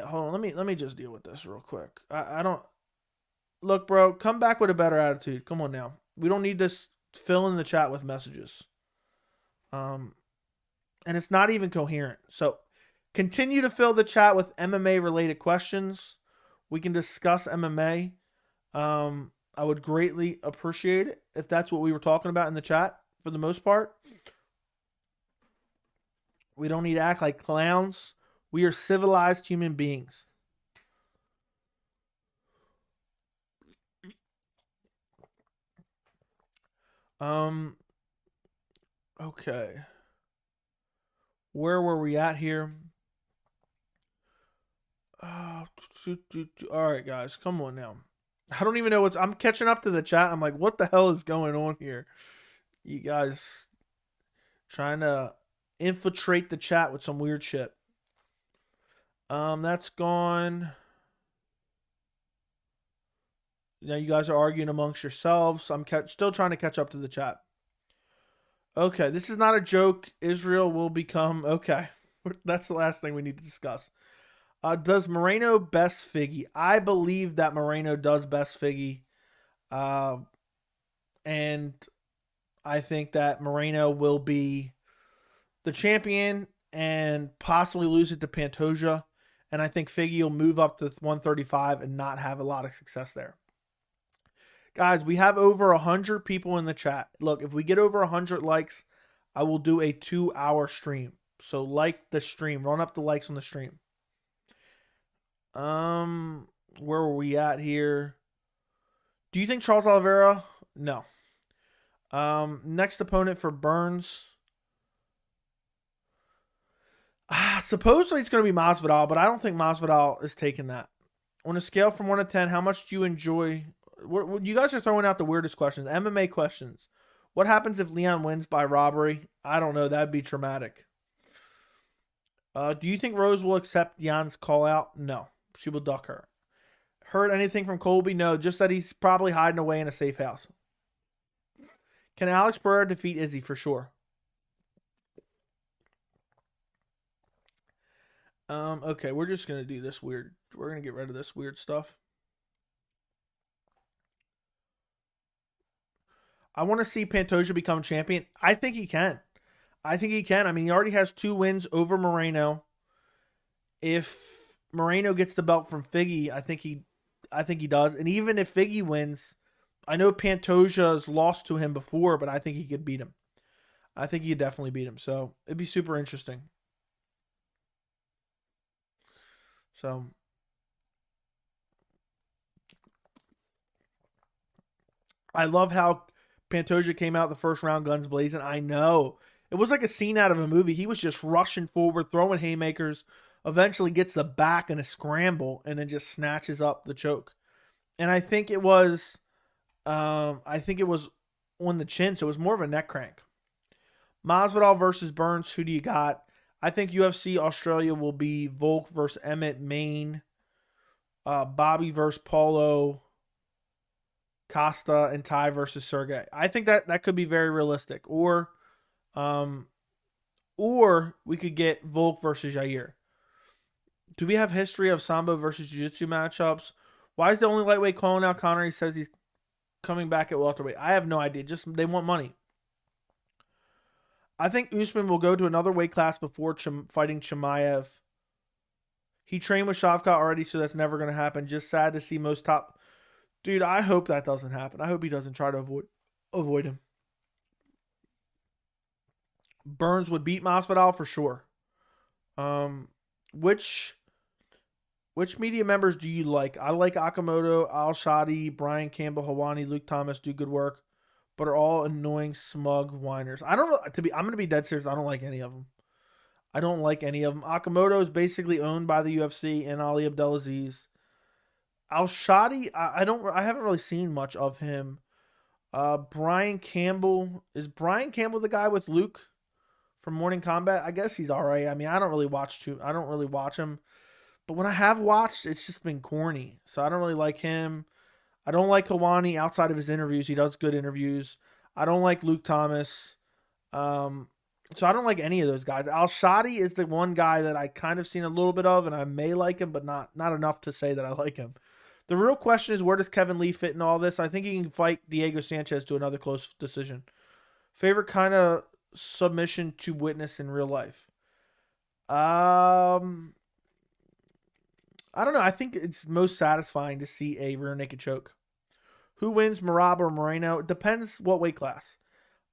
hold on. Let me just deal with this real quick. I don't look, bro. Come back with a better attitude. Come on now. We don't need this filling the chat with messages. And it's not even coherent. So continue to fill the chat with MMA related questions. We can discuss MMA. I would greatly appreciate it if that's what we were talking about in the chat for the most part. We don't need to act like clowns. We are civilized human beings. Okay. Where were we at here? All right, guys, come on now. I don't even know I'm catching up to the chat. I'm like, what the hell is going on here? You guys trying to infiltrate the chat with some weird shit. That's gone. Now you guys are arguing amongst yourselves. I'm still trying to catch up to the chat. Okay, this is not a joke. Israel will become... Okay, that's the last thing we need to discuss. Does Moreno best Figgy? I believe that Moreno does best Figgy. And I think that Moreno will be the champion. and possibly lose it to Pantoja. And I think Figgy will move up to 135 and not have a lot of success there. Guys, we have over 100 people in the chat. Look, if we get over 100 likes, I will do a 2-hour stream. So like the stream. Run up the likes on the stream. Where were we at here? Do you think Charles Oliveira? No. Next opponent for Burns. Supposedly it's going to be Masvidal, but I don't think Masvidal is taking that. On a scale from 1 to 10, how much do you enjoy? You guys are throwing out the weirdest questions. MMA questions. What happens if Leon wins by robbery? I don't know. That'd be traumatic. Do you think Rose will accept Jan's call out? No. She will duck her. Heard anything from Colby? No. Just that he's probably hiding away in a safe house. Can Alex Pereira defeat Izzy? For sure. Okay, we're just going to do this weird. We're going to get rid of this weird stuff. I want to see Pantoja become champion. I think he can. I mean, he already has 2 wins over Moreno. If Moreno gets the belt from Figgy, I think he does. And even if Figgy wins, I know Pantoja's lost to him before, but I think he could beat him. I think he could definitely beat him. So it'd be super interesting. So I love how Pantoja came out the first round guns blazing. I know. It was like a scene out of a movie. He was just rushing forward, throwing haymakers, eventually gets the back in a scramble, and then just snatches up the choke. And I think it was on the chin, so it was more of a neck crank. Masvidal versus Burns, who do you got? I think UFC Australia will be Volk versus Emmett, Maine, Bobby versus Paulo Costa, and Ty versus Sergey. I think that could be very realistic. Or we could get Volk versus Jair. Do we have history of Sambo versus Jiu-Jitsu matchups? Why is the only lightweight calling out Conor? He says he's coming back at welterweight. I have no idea. Just they want money. I think Usman will go to another weight class before fighting Chimaev. He trained with Shavkat already, so that's never going to happen. Just sad to see most top. Dude, I hope that doesn't happen. I hope he doesn't try to avoid him. Burns would beat Masvidal for sure. Which media members do you like? I like Akamoto, Al Shadi, Brian Campbell, Hawani, Luke Thomas do good work, but are all annoying, smug whiners. I don't know. I'm going to be dead serious. I don't like any of them. Akamoto is basically owned by the UFC and Ali Abdelaziz. Al Shadi, I haven't really seen much of him. Brian Campbell, is Brian Campbell the guy with Luke from Morning Combat? I guess he's all right. I mean, I don't really watch him, but when I have watched, it's just been corny. So I don't really like him. I don't like Hawani outside of his interviews. He does good interviews. I don't like Luke Thomas. So I don't like any of those guys. Al Shadi is the one guy that I kind of seen a little bit of, and I may like him, but not enough to say that I like him. The real question is, where does Kevin Lee fit in all this? I think he can fight Diego Sanchez to another close decision. Favorite kind of submission to witness in real life? I don't know. I think it's most satisfying to see a rear naked choke. Who wins, Merab or Moreno? It depends what weight class.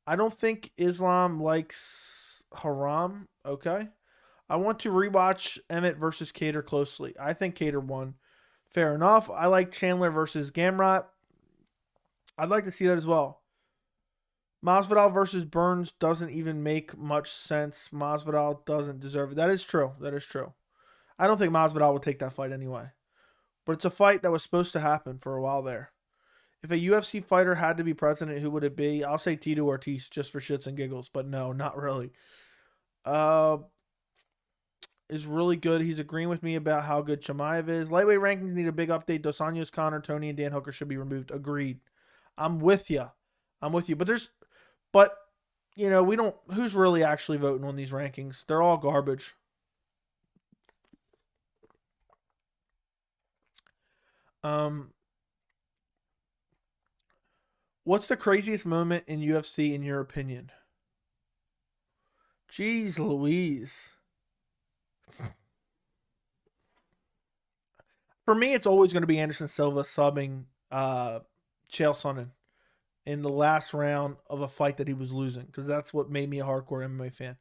I don't think Islam likes Haram. Okay. I want to rewatch Emmett versus Cater closely. I think Cater won. Fair enough. I like Chandler versus Gamrot. I'd like to see that as well. Masvidal versus Burns doesn't even make much sense. Masvidal doesn't deserve it. That is true. I don't think Masvidal would take that fight anyway. But it's a fight that was supposed to happen for a while there. If a UFC fighter had to be president, who would it be? I'll say Tito Ortiz just for shits and giggles, but no, not really. Is really good. He's agreeing with me about how good Chimaev is. Lightweight rankings need a big update. Dos Anjos, Connor, Tony, and Dan Hooker should be removed. Agreed. I'm with you. But we don't. Who's really actually voting on these rankings? They're all garbage. What's the craziest moment in UFC in your opinion? Jeez Louise. For me, it's always going to be Anderson Silva subbing Chael Sonnen in the last round of a fight that he was losing, because that's what made me a hardcore MMA fan.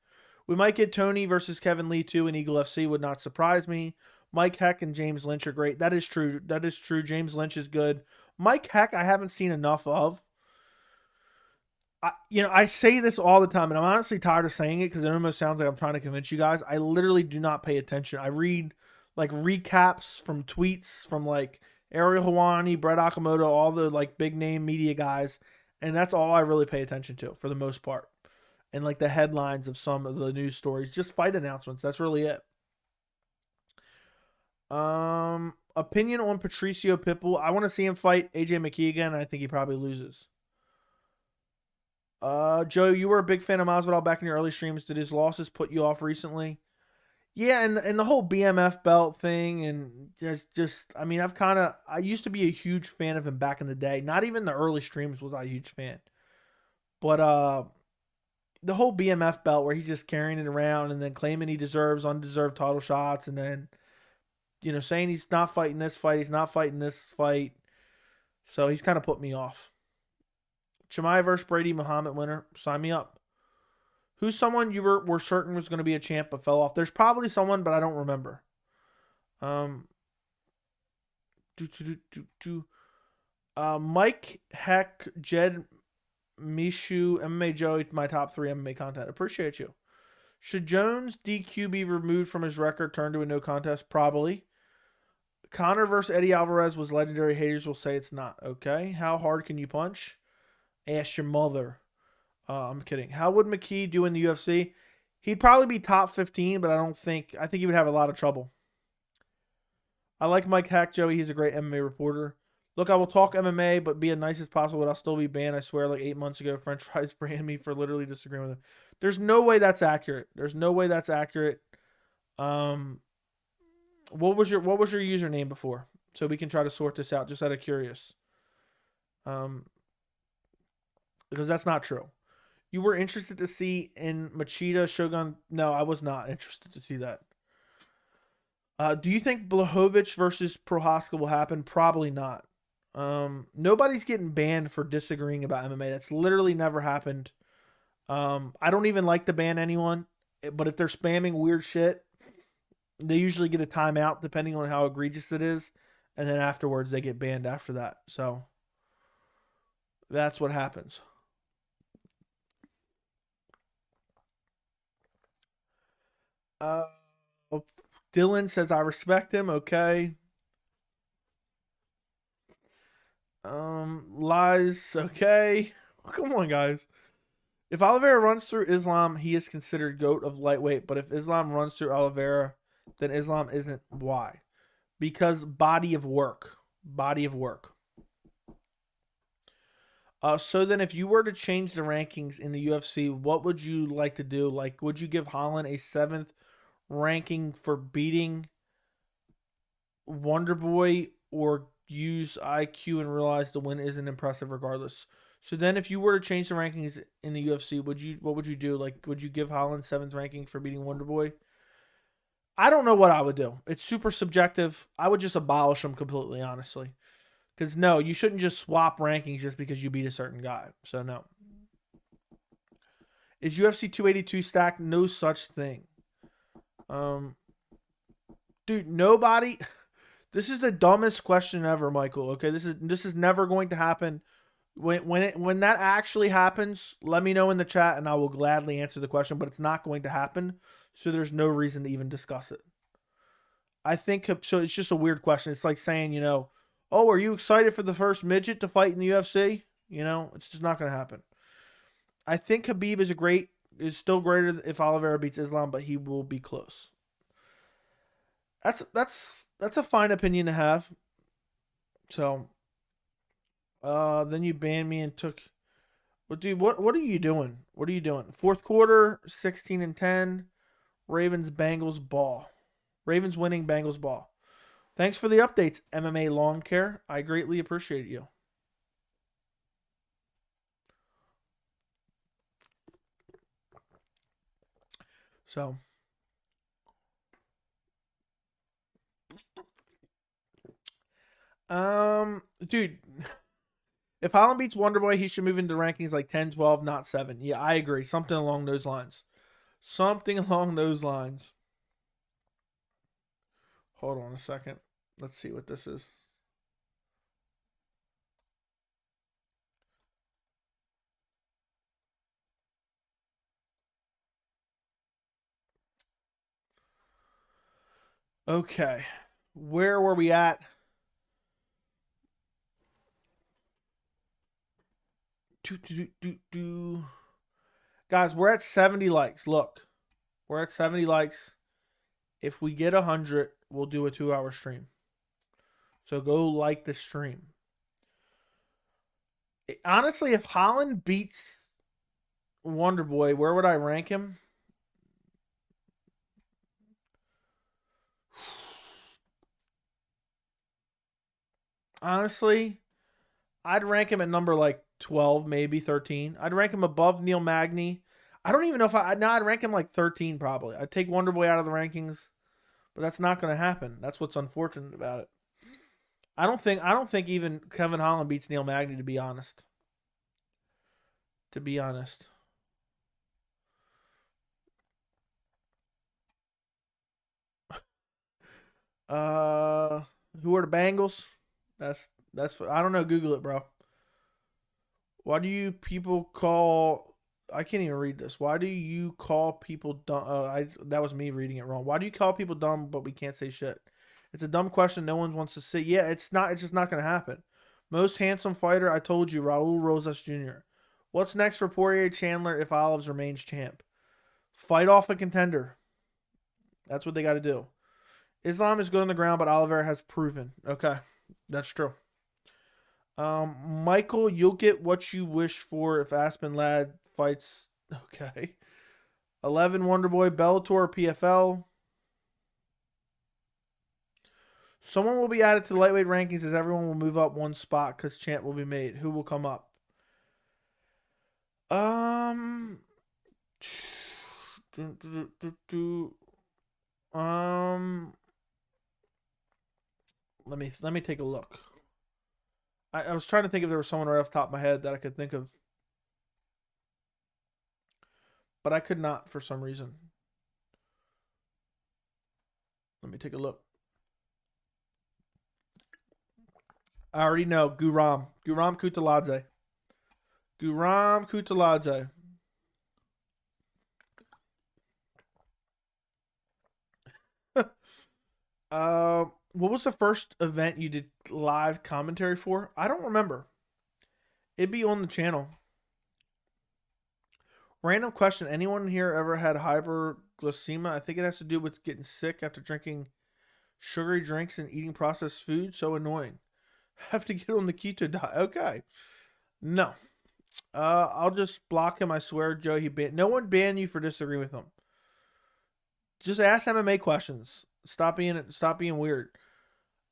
We might get Tony versus Kevin Lee too in Eagle FC. Would not surprise me. Mike Heck and James Lynch are great. That is true. That is true. James Lynch is good. Mike Heck, I haven't seen enough of. I say this all the time, and I'm honestly tired of saying it because it almost sounds like I'm trying to convince you guys. I literally do not pay attention. I read like recaps from tweets from like Ariel Helwani, Brett Okamoto, all the like big name media guys, and that's all I really pay attention to for the most part. And like the headlines of some of the news stories, just fight announcements. That's really it. Opinion on Patricio Pitbull. I want to see him fight AJ McKee again. I think he probably loses. Joe, you were a big fan of Masvidal back in your early streams. Did his losses put you off recently? Yeah, and the whole BMF belt thing, and just I mean, I used to be a huge fan of him back in the day. Not even the early streams was I a huge fan, but the whole BMF belt where he's just carrying it around and then claiming he deserves undeserved title shots, and then saying he's not fighting this fight, he's not fighting this fight, so he's kind of put me off. Chimaev versus Brady Muhammad winner. Sign me up. Who's someone you were certain was going to be a champ but fell off? There's probably someone, but I don't remember. Mike Heck, Jed Mishu, MMA Joey, my top 3 MMA content. Appreciate you. Should Jones DQ be removed from his record, turned to a no contest? Probably. Conor versus Eddie Alvarez was legendary. Haters will say it's not. Okay. How hard can you punch? Ask your mother. I'm kidding. How would McKee do in the UFC? He'd probably be top 15, but I think he would have a lot of trouble. I like Mike Hack, Joey. He's a great MMA reporter. Look, I will talk MMA, but be as nice as possible, but I'll still be banned. I swear, like 8 months ago, French fries banned me for literally disagreeing with him. There's no way that's accurate. What was your username before? So we can try to sort this out, just out of curious. Because that's not true. You were interested to see in Machida Shogun? No, I was not interested to see that. Do you think Blachowicz versus Prohaska will happen? Probably not. Nobody's getting banned for disagreeing about MMA. That's literally never happened. I don't even like to ban anyone, but if they're spamming weird shit, they usually get a timeout depending on how egregious it is, and then afterwards they get banned after that. So that's what happens. Dylan says I respect him. Okay. Lies. Okay. Come on, guys. If Oliveira runs through Islam, he is considered GOAT of lightweight. But if Islam runs through Oliveira, then Islam isn't. Why? Because body of work. So then if you were to change the rankings in the UFC, what would you like to do? Like, would you give Holland a 7th ranking for beating Wonderboy, or use IQ and realize the win isn't impressive regardless? So then if you were to change the rankings in the UFC, what would you do? Like, would you give Holland 7th ranking for beating Wonderboy? I don't know what I would do. It's super subjective. I would just abolish them completely, honestly. Because no, you shouldn't just swap rankings just because you beat a certain guy. So no. Is UFC 282 stacked? No such thing. Dude, nobody. This is the dumbest question ever, Michael. Okay, this is never going to happen. When that actually happens, let me know in the chat and I will gladly answer the question. But it's not going to happen, so there's no reason to even discuss it. I think so. It's just a weird question. It's like saying, oh, are you excited for the first midget to fight in the UFC? It's just not going to happen. I think Khabib is still greater if Oliveira beats Islam, but he will be close. That's a fine opinion to have. So, then you banned me and took. Well, dude, what are you doing? What are you doing? Fourth quarter, 16-10. Ravens Bengals ball. Ravens winning, Bengals ball. Thanks for the updates, MMA Lawn Care. I greatly appreciate you. So, Dude, if Holland beats Wonderboy, he should move into rankings like 10, 12, not 7. Yeah, I agree. Something along those lines. Something along those lines. Hold on a second. Let's see what this is. Okay. Where were we at? Guys, we're at 70 likes. Look, we're at 70 likes. If we get 100, we'll do a 2-hour stream. So go like the stream. Honestly, if Holland beats Wonderboy, where would I rank him? Honestly, I'd rank him at number like 12, maybe 13. I'd rank him above Neil Magny. I don't even know if I'd rank him like 13 probably. I'd take Wonderboy out of the rankings, but that's not going to happen. That's what's unfortunate about it. I don't think even Kevin Holland beats Neil Magny, to be honest. To be honest. Who are the Bengals? That's I don't know. Google it, bro. Why do you people call? I can't even read this. Why do you call people dumb? That was me reading it wrong. Why do you call people dumb, but we can't say shit? It's a dumb question. No one wants to say. Yeah, it's not. It's just not gonna happen. Most handsome fighter. I told you, Raul Rosas Jr. What's next for Poirier Chandler if Olives remains champ? Fight off a contender. That's what they got to do. Islam is good on the ground, but Oliveira has proven. Okay, that's true. Michael, you'll get what you wish for if Aspen Ladd fights. Okay. 11 Wonderboy, Bellator, PFL. Someone will be added to the lightweight rankings as everyone will move up one spot because champ will be made. Who will come up? Um. Let me take a look. I was trying to think if there was someone right off the top of my head that I could think of, but I could not for some reason. Let me take a look. I already know. Guram Kutaladze. Guram Kutaladze. What was the first event you did live commentary for? I don't remember. It'd be on the channel. Random question. Anyone here ever had hyperglycemia? I think it has to do with getting sick after drinking sugary drinks and eating processed food. So annoying. Have to get on the keto diet. Okay. No. I'll just block him. I swear, Joe. No one banned you for disagreeing with him. Just ask MMA questions. Stop being weird.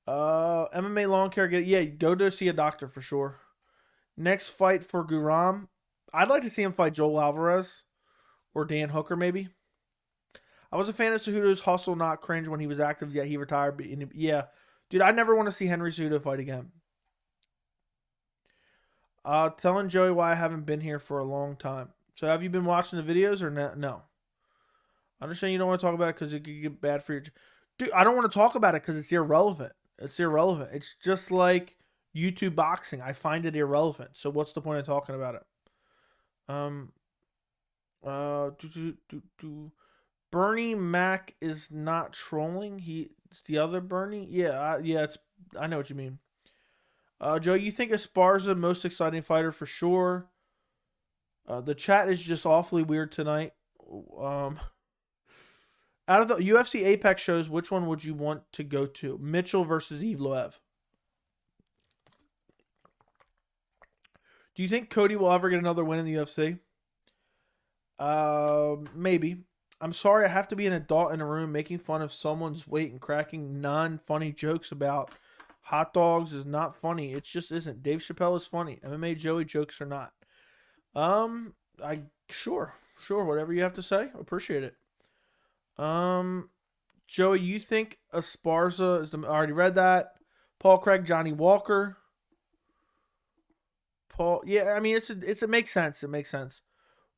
MMA lawn care. Go to see a doctor for sure. Next fight for Guram. I'd like to see him fight Joel Alvarez or Dan Hooker maybe. I was a fan of Cejudo's hustle, not cringe when he was active, yet he retired. Yeah. Dude, I never want to see Henry Cejudo fight again. Telling Joey why I haven't been here for a long time. So have you been watching the videos or no? I understand you don't want to talk about it because it could get bad for your... Dude, I don't want to talk about it because it's irrelevant. It's irrelevant. It's just like YouTube boxing. I find it irrelevant. So what's the point of talking about it? Bernie Mac is not trolling. It's the other Bernie. Yeah. I know what you mean. Joe, you think Esparza most exciting fighter for sure? The chat is just awfully weird tonight. Out of the UFC Apex shows, which one would you want to go to? Mitchell versus Yves Loev. Do you think Cody will ever get another win in the UFC? Maybe. I'm sorry I have to be an adult in a room making fun of someone's weight and cracking non-funny jokes about hot dogs is not funny. It just isn't. Dave Chappelle is funny. MMA Joey jokes are not. Sure, whatever you have to say. Appreciate it. Joey, you think Esparza is I already read that. Paul Craig, Johnny Walker. Paul, yeah, I mean it makes sense. It makes sense.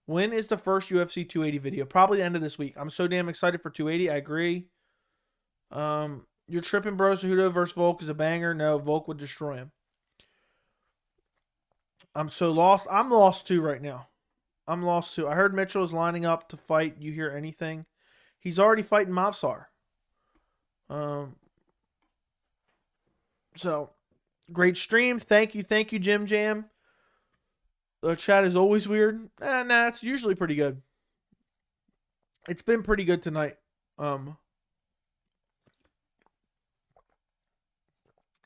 When is the first UFC 280 video? Probably the end of this week. I'm so damn excited for 280. I agree. You're tripping, bro. Cejudo versus Volk is a banger. No, Volk would destroy him. I'm so lost. I'm lost too right now. I'm lost too. I heard Mitchell is lining up to fight. You hear anything? He's already fighting Mavsar. So great stream. Thank you, Jim Jam. The chat is always weird. Nah, it's usually pretty good. It's been pretty good tonight.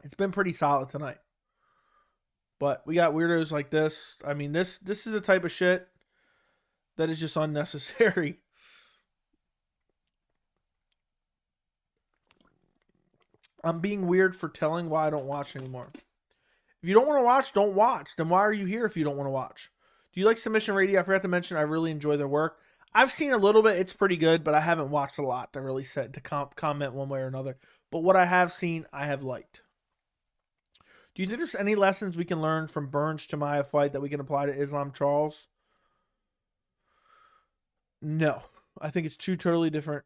It's been pretty solid tonight. But we got weirdos like this. I mean, this is the type of shit that is just unnecessary. I'm being weird for telling why I don't watch anymore. If you don't want to watch, don't watch. Then why are you here if you don't want to watch? Do you like Submission Radio? I forgot to mention I really enjoy their work. I've seen a little bit. It's pretty good, but I haven't watched a lot to really set to comment one way or another. But what I have seen, I have liked. Do you think there's any lessons we can learn from Burns Chimaev fight that we can apply to Islam Charles? No. I think it's two totally different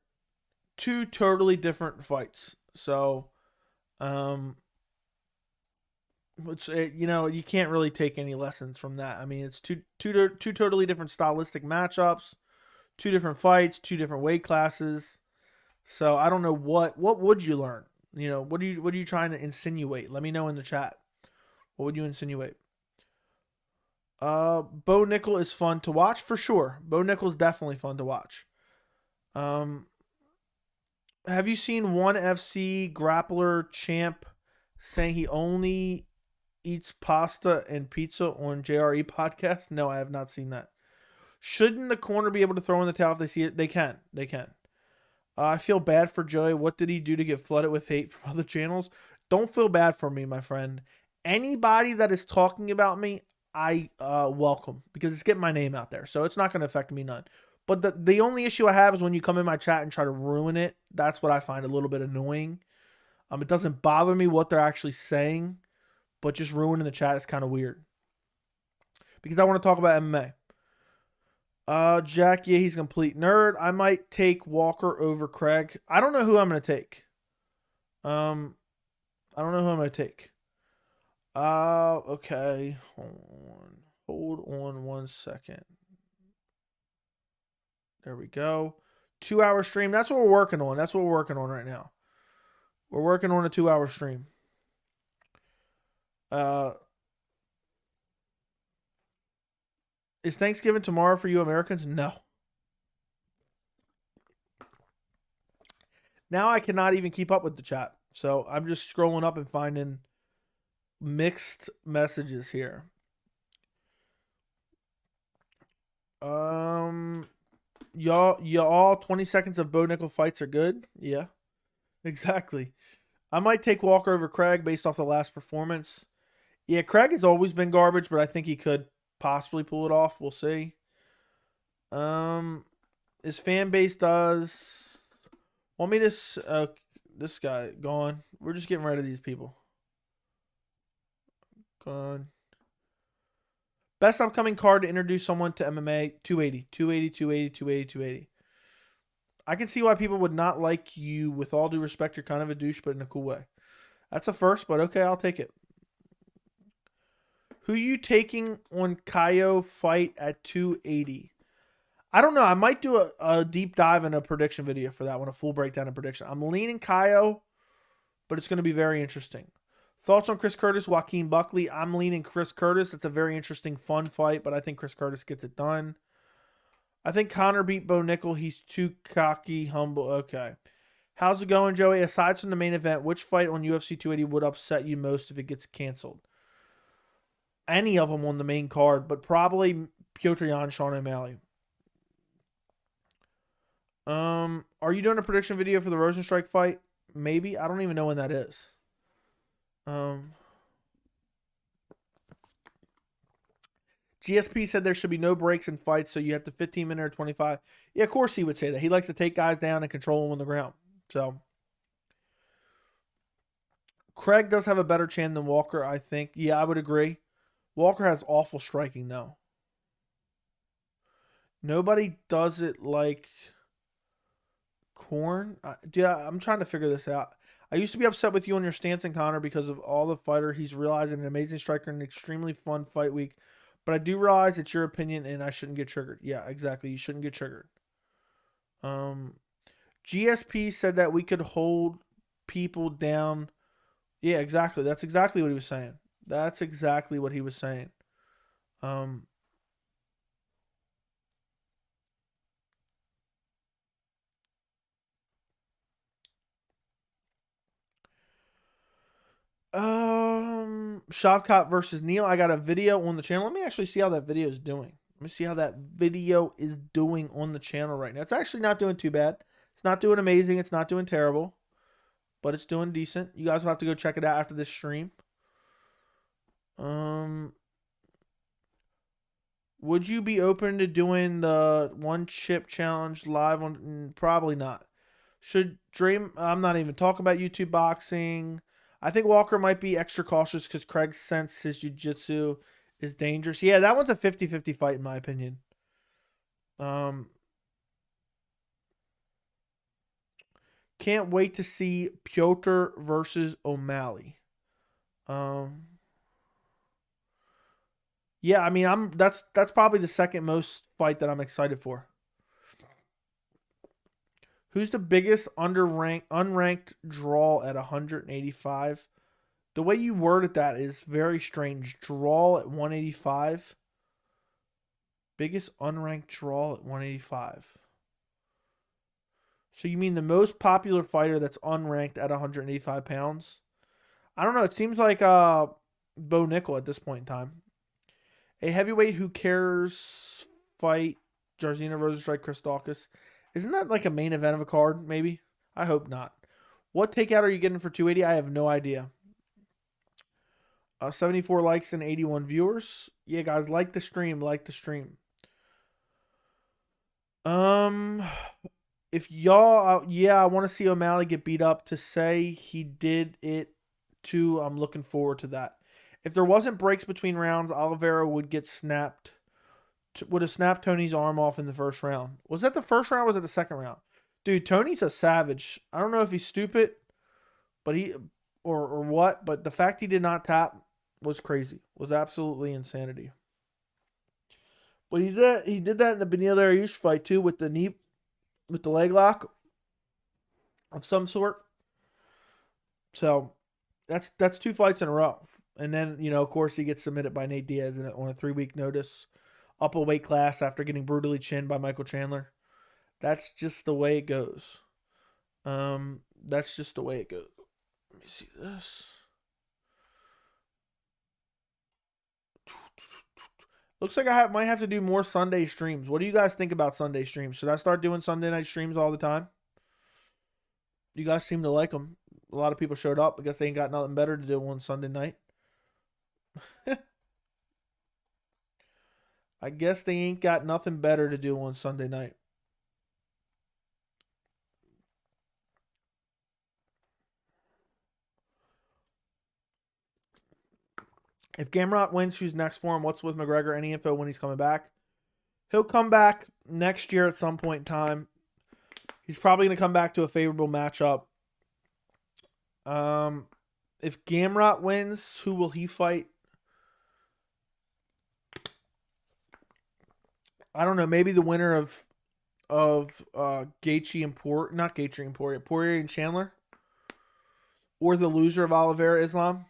fights. So, you can't really take any lessons from that. I mean, it's two totally different stylistic matchups, two different fights, two different weight classes. So I don't know what would you learn? What are you trying to insinuate? Let me know in the chat. What would you insinuate? Bo Nickel is fun to watch for sure. Bo Nickel is definitely fun to watch. Have you seen ONE FC grappler champ saying he only eats pasta and pizza on JRE podcast? No, I have not seen that. Shouldn't the corner be able to throw in the towel if they see it? They can. I feel bad for Joey. What did he do to get flooded with hate from other channels? Don't feel bad for me, my friend. Anybody that is talking about me, I welcome, because it's getting my name out there. So it's not going to affect me none. But the only issue I have is when you come in my chat and try to ruin it. That's what I find a little bit annoying. It doesn't bother me what they're actually saying, but just ruining the chat is kind of weird. Because I want to talk about MMA. Jack, yeah, he's a complete nerd. I might take Walker over Craig. I don't know who I'm going to take. Okay. Hold on 1 second. There we go. 2-hour stream. That's what we're working on. That's what we're working on right now. We're working on a 2-hour stream. Is Thanksgiving tomorrow for you Americans? No. Now I cannot even keep up with the chat. So I'm just scrolling up and finding mixed messages here. Y'all 20 seconds of Bo Nickel fights are good. Yeah, exactly. I might take Walker over Craig based off the last performance. Yeah, Craig has always been garbage, but I think he could possibly pull it off. We'll see. His fan base does want me to this guy gone. We're just getting rid of these people. Gone. Best upcoming card to introduce someone to MMA, 280. 280, 280, 280, 280. I can see why people would not like you. With all due respect, you're kind of a douche, but in a cool way. That's a first, but okay, I'll take it. Who you taking on Kaio fight at 280? I don't know. I might do a deep dive in a prediction video for that one, a full breakdown and prediction. I'm leaning Kaio, but it's going to be very interesting. Thoughts on Chris Curtis, Joaquin Buckley? I'm leaning Chris Curtis. It's a very interesting, fun fight, but I think Chris Curtis gets it done. I think Connor beat Bo Nickel. He's too cocky, humble. Okay. How's it going, Joey? Aside from the main event, which fight on UFC 280 would upset you most if it gets canceled? Any of them on the main card, but probably Petr Yan, Sean O'Malley. Are you doing a prediction video for the Rosenstrike fight? Maybe. I don't even know when that is. GSP said there should be no breaks in fights, so you have to 15-minute or 25. Yeah, of course he would say that. He likes to take guys down and control them on the ground. So, Craig does have a better chin than Walker, I think. Yeah, I would agree. Walker has awful striking, though. Nobody does it like Corn. Dude, I'm trying to figure this out. I used to be upset with you on your stance in Connor because of all the fighter he's realized, an amazing striker and an extremely fun fight week. But I do realize it's your opinion and I shouldn't get triggered. Yeah, exactly. You shouldn't get triggered. GSP said that we could hold people down. Yeah, exactly. That's exactly what he was saying. That's exactly what he was saying. Um, Shavkat versus Neal. I got a video on the channel. Let me actually see how that video is doing. Let me see how that video is doing on the channel right now. It's actually not doing too bad. It's not doing amazing. It's not doing terrible. But it's doing decent. You guys will have to go check it out after this stream. Would you be open to doing the one chip challenge live on? Probably not. Should Dream? I'm not even talking about YouTube boxing. I think Walker might be extra cautious because Craig sense his jiu-jitsu is dangerous. Yeah, that one's a 50-50 fight in my opinion. Can't wait to see Piotr versus O'Malley. Yeah, I mean, that's probably the second most fight that I'm excited for. Who's the biggest unranked draw at 185? The way you worded that is very strange. Draw at 185. Biggest unranked draw at 185. So you mean the most popular fighter that's unranked at 185 pounds? I don't know. It seems like Bo Nickel at this point in time. A heavyweight who cares fight Jairzinho versus Chris Dawkins. Isn't that like a main event of a card, maybe? I hope not. What takeout are you getting for 280? I have no idea. 74 likes and 81 viewers. Yeah, guys, like the stream. Like the stream. If y'all, yeah, I want to see O'Malley get beat up. To say he did it too, I'm looking forward to that. If there wasn't breaks between rounds, Oliveira would get snapped. Would have snapped Tony's arm off in the first round. Was that the first round or was it the second round? Dude, Tony's a savage. I don't know if he's stupid, but or what, but the fact he did not tap was crazy. Was absolutely insanity. But he did that in the Beneil Dariush fight too with the knee, with the leg lock of some sort. So that's 2 fights in a row. And then, of course, he gets submitted by Nate Diaz on a 3-week notice. Up a weight class after getting brutally chinned by Michael Chandler. That's just the way it goes. That's just the way it goes. Let me see this. Looks like I might have to do more Sunday streams. What do you guys think about Sunday streams? Should I start doing Sunday night streams all the time? You guys seem to like them. A lot of people showed up. I guess they ain't got nothing better to do on Sunday night. I guess they ain't got nothing better to do on Sunday night. If Gamrot wins, who's next for him? What's with McGregor? Any info when he's coming back? He'll come back next year at some point in time. He's probably going to come back to a favorable matchup. If Gamrot wins, who will he fight? I don't know. Maybe the winner of Gaethje and Poirier and Chandler, or the loser of Oliveira Islam,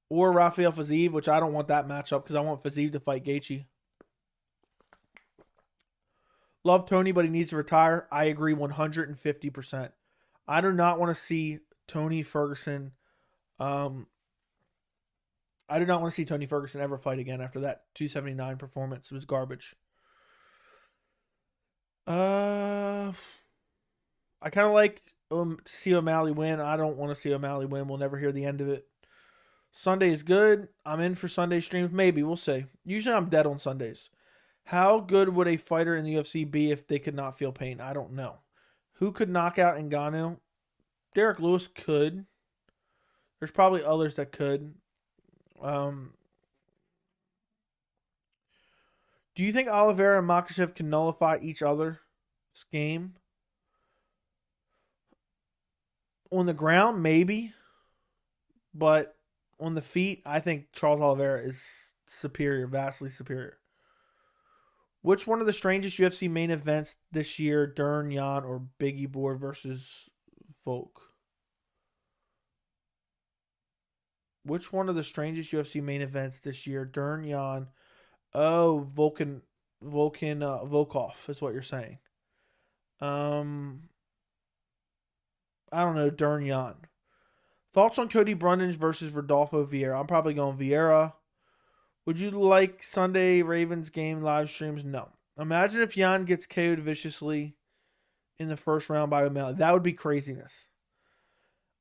or Rafael Fiziev, which I don't want that matchup because I want Fiziev to fight Gaethje. Love Tony, but he needs to retire. I agree 150%. I do not want to see Tony Ferguson. I do not want to see Tony Ferguson ever fight again after that 279 performance. It was garbage. I kind of like to see O'Malley win. I don't want to see O'Malley win. We'll never hear the end of it. Sunday is good. I'm in for Sunday streams. Maybe. We'll see. Usually I'm dead on Sundays. How good would a fighter in the UFC be if they could not feel pain? I don't know. Who could knock out Ngannou? Derek Lewis could. There's probably others that could. Do you think Oliveira and Makhachev can nullify each other's game? On the ground, maybe. But on the feet, I think Charles Oliveira is superior, vastly superior. Which one of the strangest UFC main events this year, Dern, Jan, or Biggie Boy versus Volk? Which one of the strangest UFC main events this year, Dern, Jan? Oh, Volkov is what you're saying. I don't know, Dern, Jan. Thoughts on Cody Brundage versus Rodolfo Vieira? I'm probably going Vieira. Would you like Sunday Ravens game live streams? No. Imagine if Jan gets KO'd viciously in the first round by O'Malley. That would be craziness.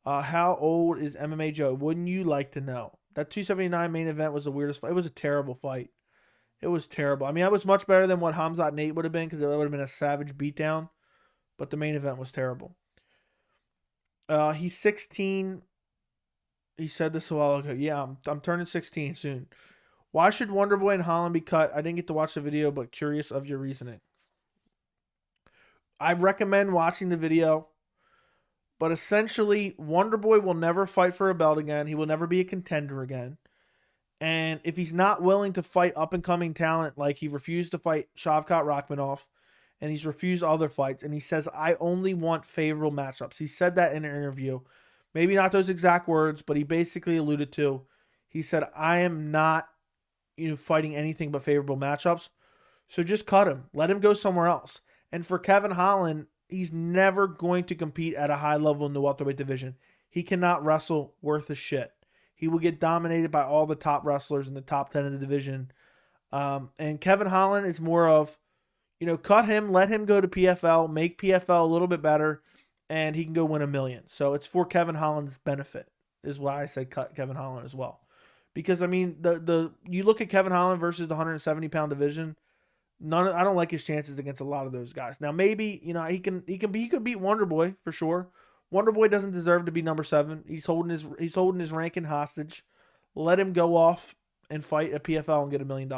How old is MMA Joe? Wouldn't you like to know? That 279 main event was the weirdest fight. It was a terrible fight. It was terrible. I mean, that was much better than what Khamzat Nate would have been because it would have been a savage beatdown. But the main event was terrible. He's 16. He said this a while ago. Yeah, I'm turning 16 soon. Why should Wonderboy and Holland be cut? I didn't get to watch the video, but curious of your reasoning. I recommend watching the video. But essentially, Wonderboy will never fight for a belt again. He will never be a contender again. And if he's not willing to fight up-and-coming talent, like he refused to fight Shavkat Rakhmonov, and he's refused other fights, and he says, I only want favorable matchups. He said that in an interview. Maybe not those exact words, but he basically alluded to, he said, I am not fighting anything but favorable matchups. So just cut him. Let him go somewhere else. And for Kevin Holland, he's never going to compete at a high level in the welterweight division. He cannot wrestle worth a shit. He will get dominated by all the top wrestlers in the top 10 of the division. And Kevin Holland is more of, cut him, let him go to PFL, make PFL a little bit better, and he can go win $1 million. So it's for Kevin Holland's benefit, is why I said cut Kevin Holland as well. Because, I mean, you look at Kevin Holland versus the 170-pound division, I don't like his chances against a lot of those guys. Now, maybe, he could beat Wonderboy for sure. Wonderboy doesn't deserve to be number 7. He's holding his ranking hostage. Let him go off and fight at PFL and get $1 million.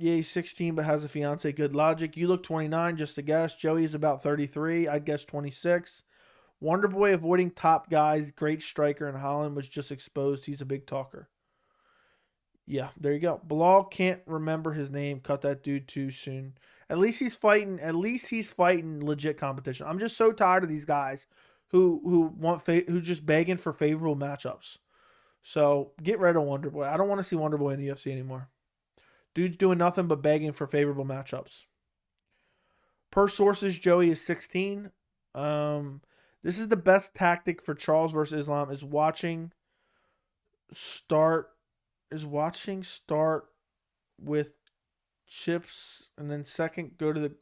Yeah, he's 16 but has a fiance. Good logic. You look 29, just a guess. Joey is about 33. I'd guess 26. Wonderboy avoiding top guys. Great striker, and Holland was just exposed. He's a big talker. Yeah, there you go. Bilal can't remember his name. Cut that dude too soon. At least he's fighting legit competition. I'm just so tired of these guys who just begging for favorable matchups. So get rid of Wonderboy. I don't want to see Wonderboy in the UFC anymore. Dude's doing nothing but begging for favorable matchups. Per sources, Joey is 16. This is the best tactic for Charles versus Islam is watching start with chips and then second go to the.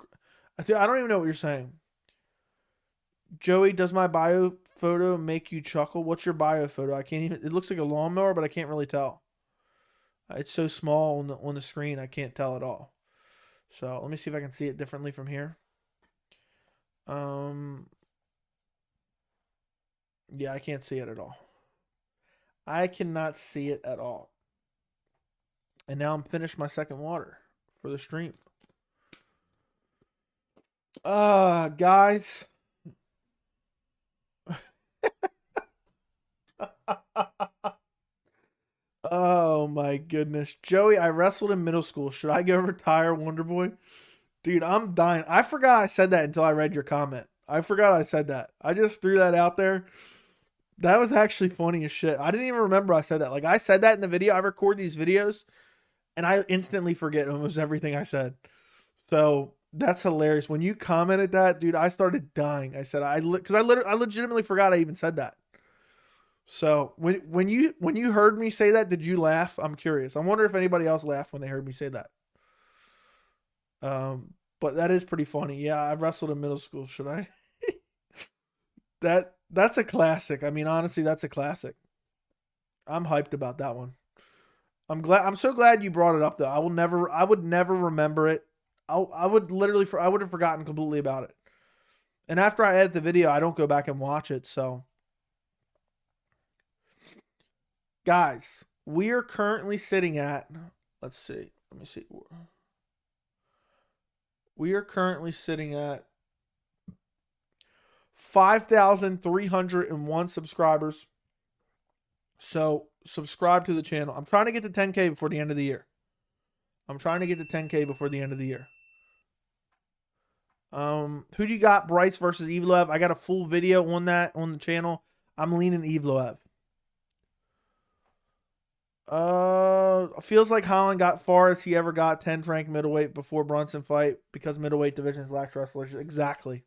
I don't even know what you're saying. Joey, does my bio photo make you chuckle? What's your bio photo? I can't even. It looks like a lawnmower, but I can't really tell. It's so small on the screen, I can't tell at all. So let me see if I can see it differently from here. Yeah, I can't see it at all. I cannot see it at all. And now I'm finished my second water for the stream. Guys. Oh my goodness. Joey, I wrestled in middle school. Should I go retire, Wonderboy? Dude, I'm dying. I forgot I said that until I read your comment. I forgot I said that. I just threw that out there. That was actually funny as shit. I didn't even remember I said that. Like, I said that in the video. I record these videos, and I instantly forget almost everything I said. So that's hilarious. When you commented that, dude, I started dying. I said, I legitimately forgot I even said that. So when you heard me say that, did you laugh? I'm curious. I wonder if anybody else laughed when they heard me say that. But that is pretty funny. Yeah, I wrestled in middle school. Should I? That's a classic. I mean, honestly, that's a classic. I'm hyped about that one. I'm so glad you brought it up though. I would never remember it. I would have forgotten completely about it. And after I edit the video, I don't go back and watch it. So, guys, we are currently sitting at, let's see. Let me see. We are currently sitting at 5,301 subscribers. So, subscribe to the channel. I'm trying to get to 10K before the end of the year. I'm trying to get to 10K before the end of the year. Who do you got? Bryce versus Evloev. I got a full video on that on the channel. I'm leaning Evloev. Feels like Holland got far as he ever got 10th ranked middleweight before Brunson fight because middleweight divisions lack wrestlers. Exactly.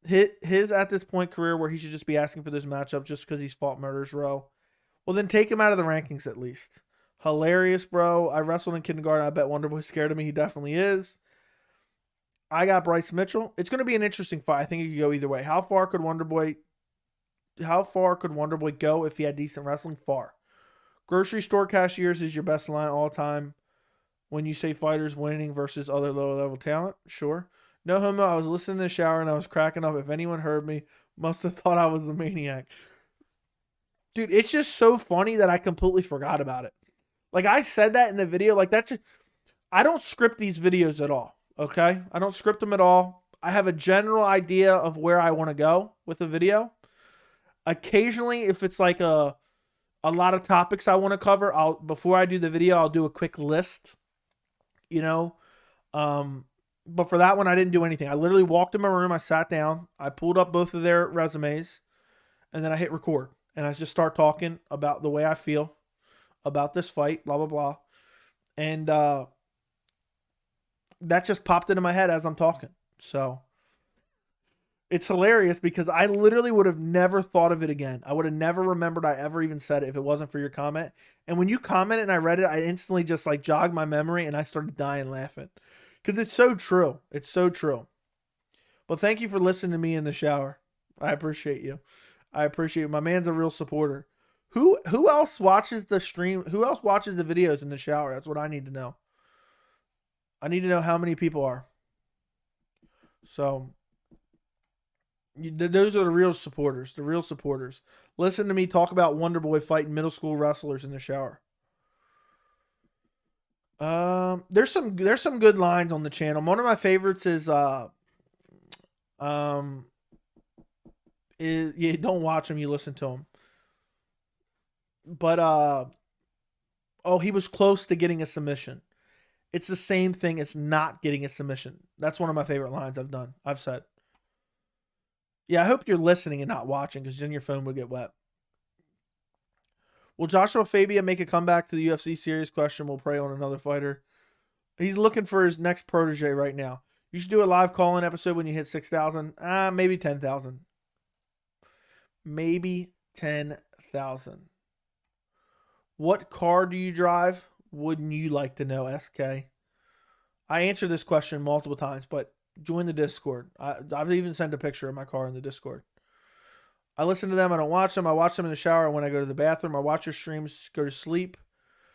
His at this point career where he should just be asking for this matchup just because he's fought Murderers Row. Well, then take him out of the rankings at least. Hilarious, bro. I wrestled in kindergarten. I bet Wonderboy's scared of me. He definitely is. I got Bryce Mitchell. It's going to be an interesting fight. I think it could go either way. How far could Wonderboy go if he had decent wrestling? Far. Grocery store cashiers is your best line all time. When you say fighters winning versus other low-level talent, sure. No homo, I was listening in the shower and I was cracking up. If anyone heard me, must have thought I was the maniac. Dude, it's just so funny that I completely forgot about it. Like, I said that in the video. Like, that's just, I don't script these videos at all. Okay? I don't script them at all. I have a general idea of where I want to go with a video. Occasionally, if it's like a lot of topics I want to cover, before I do the video, I'll do a quick list. You know? But for that one, I didn't do anything. I literally walked in my room, I sat down, I pulled up both of their resumes, and then I hit record. And I just start talking about the way I feel about this fight, blah, blah, blah. And that just popped into my head as I'm talking. So it's hilarious because I literally would have never thought of it again. I would have never remembered I ever even said it if it wasn't for your comment. And when you commented and I read it, I instantly just like jogged my memory and I started dying laughing. Because it's so true. It's so true. But thank you for listening to me in the shower. I appreciate you. I appreciate it. My man's a real supporter. Who else watches the stream? Who else watches the videos in the shower? That's what I need to know. I need to know how many people are. So, those are the real supporters. The real supporters. Listen to me talk about Wonderboy fighting middle school wrestlers in the shower. There's some good lines on the channel. One of my favorites is yeah, don't watch him, you listen to him. But oh, he was close to getting a submission. It's the same thing as not getting a submission. That's one of my favorite lines I've said. Yeah, I hope you're listening and not watching because then your phone would get wet. Will Joshua Fabia make a comeback to the UFC series? Question. We'll pray on another fighter. He's looking for his next protege right now. You should do a live call-in episode when you hit 6,000. Maybe 10,000. Maybe 10,000. What car do you drive? Wouldn't you like to know, SK? I answered this question multiple times, but join the Discord. I've even sent a picture of my car in the Discord. I listen to them. I don't watch them. I watch them in the shower when I go to the bathroom. I watch your streams, go to sleep.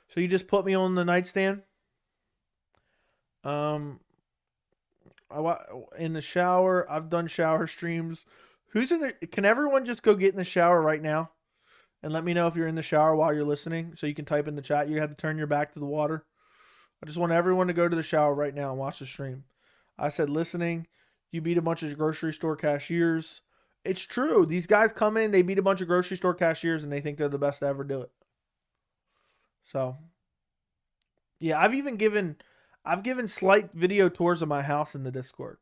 So you just put me on the nightstand. In the shower. I've done shower streams. Who's in there? Can everyone just go get in the shower right now? And let me know if you're in the shower while you're listening. So you can type in the chat. You have to turn your back to the water. I just want everyone to go to the shower right now and watch the stream. I said listening. You beat a bunch of grocery store cashiers. It's true. These guys come in, they beat a bunch of grocery store cashiers, and they think they're the best to ever do it. So, yeah, I've given slight video tours of my house in the Discord.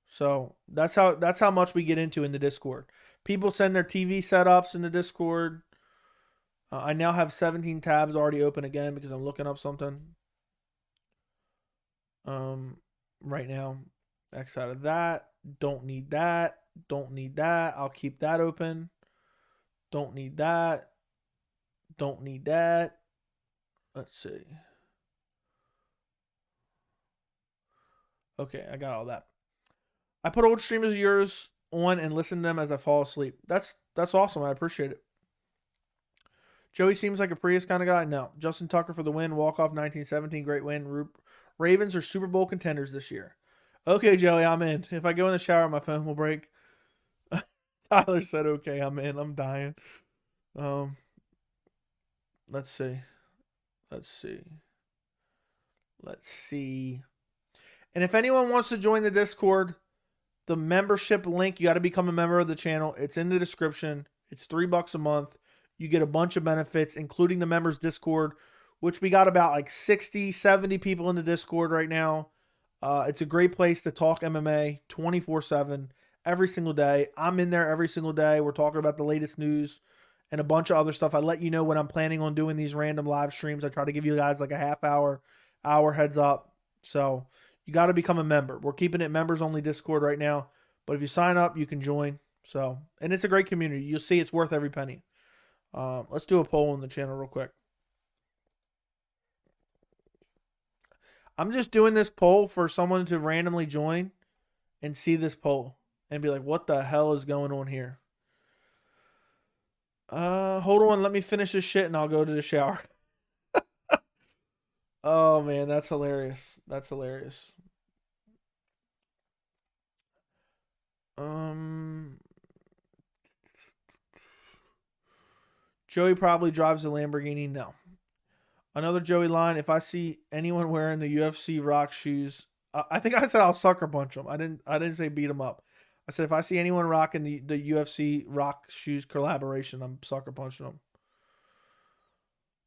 So that's how much we get into in the Discord. People send their TV setups in the Discord. I now have 17 tabs already open again because I'm looking up something. Right now, X out of that. Don't need that. Don't need that. I'll keep that open. Don't need that. Don't need that. Let's see. Okay, I got all that. I put old streamers of yours on and listen to them as I fall asleep. That's awesome. I appreciate it. Joey seems like a Prius kind of guy. No. Justin Tucker for the win. Walk-off 1917. Great win. Ravens are Super Bowl contenders this year. Okay, Joey, I'm in. If I go in the shower, my phone will break. Tyler said, okay, I'm in. I'm dying. Um, let's see. Let's see. Let's see. And if anyone wants to join the Discord, the membership link, you got to become a member of the channel. It's in the description. It's $3 a month. You get a bunch of benefits, including the members Discord, which we got about like 60, 70 people in the Discord right now. It's a great place to talk MMA 24/7 every single day. I'm in there every single day. We're talking about the latest news and a bunch of other stuff. I let you know when I'm planning on doing these random live streams. I try to give you guys like a half hour heads up. So you got to become a member. We're keeping it members only Discord right now, but if you sign up, you can join. So, and it's a great community. You'll see it's worth every penny. Let's do a poll on the channel real quick. I'm just doing this poll for someone to randomly join and see this poll and be like, what the hell is going on here? Hold on. Let me finish this shit and I'll go to the shower. Oh, man. That's hilarious. That's hilarious. Joey probably drives a Lamborghini. No. Another Joey line. If I see anyone wearing the UFC Rock shoes, I think I said I'll sucker punch them. I didn't say beat them up. I said if I see anyone rocking the UFC Rock shoes collaboration, I'm sucker punching them.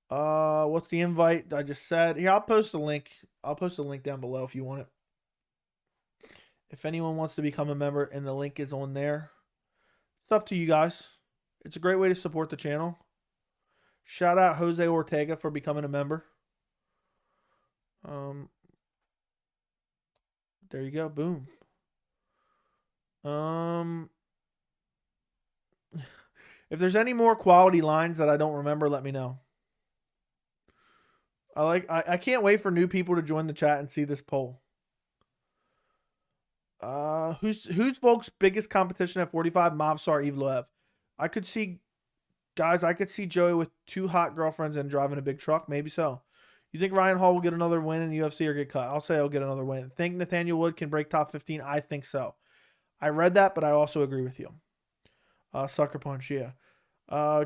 What's the invite? I just said. Here, I'll post a link. I'll post a link down below if you want it. If anyone wants to become a member, and the link is on there. It's up to you guys. It's a great way to support the channel. Shout out Jose Ortega for becoming a member. There you go. Boom. If there's any more quality lines that I don't remember, let me know. I can't wait for new people to join the chat and see this poll. Who's folks' biggest competition at 45? Mavsar Evloev. I could see Joey with 2 hot girlfriends and driving a big truck. Maybe so. You think Ryan Hall will get another win in the UFC or get cut? I'll say he'll get another win. Think Nathaniel Wood can break top 15? I think so. I read that, but I also agree with you. Sucker punch, yeah.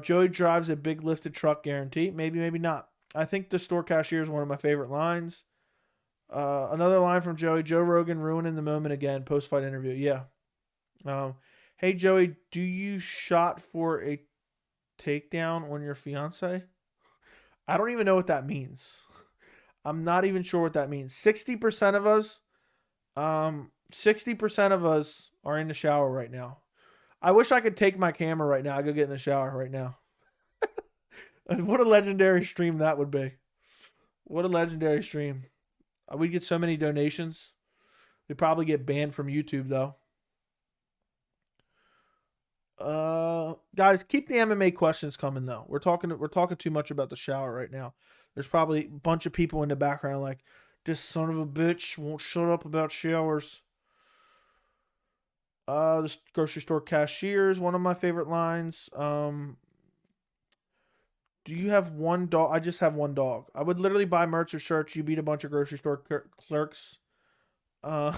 Joey drives a big lifted truck, guarantee. Maybe, maybe not. I think the store cashier is one of my favorite lines. Another line from Joey. Joe Rogan ruining the moment again. Post-fight interview. Yeah. Hey, Joey, do you shot for a takedown on your fiance? I don't even know what that means. I'm not even sure what that means. 60% of us, 60% of us are in the shower right now. I wish I could take my camera right now. I go get in the shower right now. What a legendary stream that would be. What a legendary stream. We'd get so many donations. We'd probably get banned from YouTube though. Guys, keep the MMA questions coming though. We're talking too much about the shower right now. There's probably a bunch of people in the background like, this son of a bitch won't shut up about showers. This grocery store cashier is one of my favorite lines. Do you have one dog? I just have one dog. I would literally buy merch or shirts. You beat a bunch of grocery store clerks. Hey,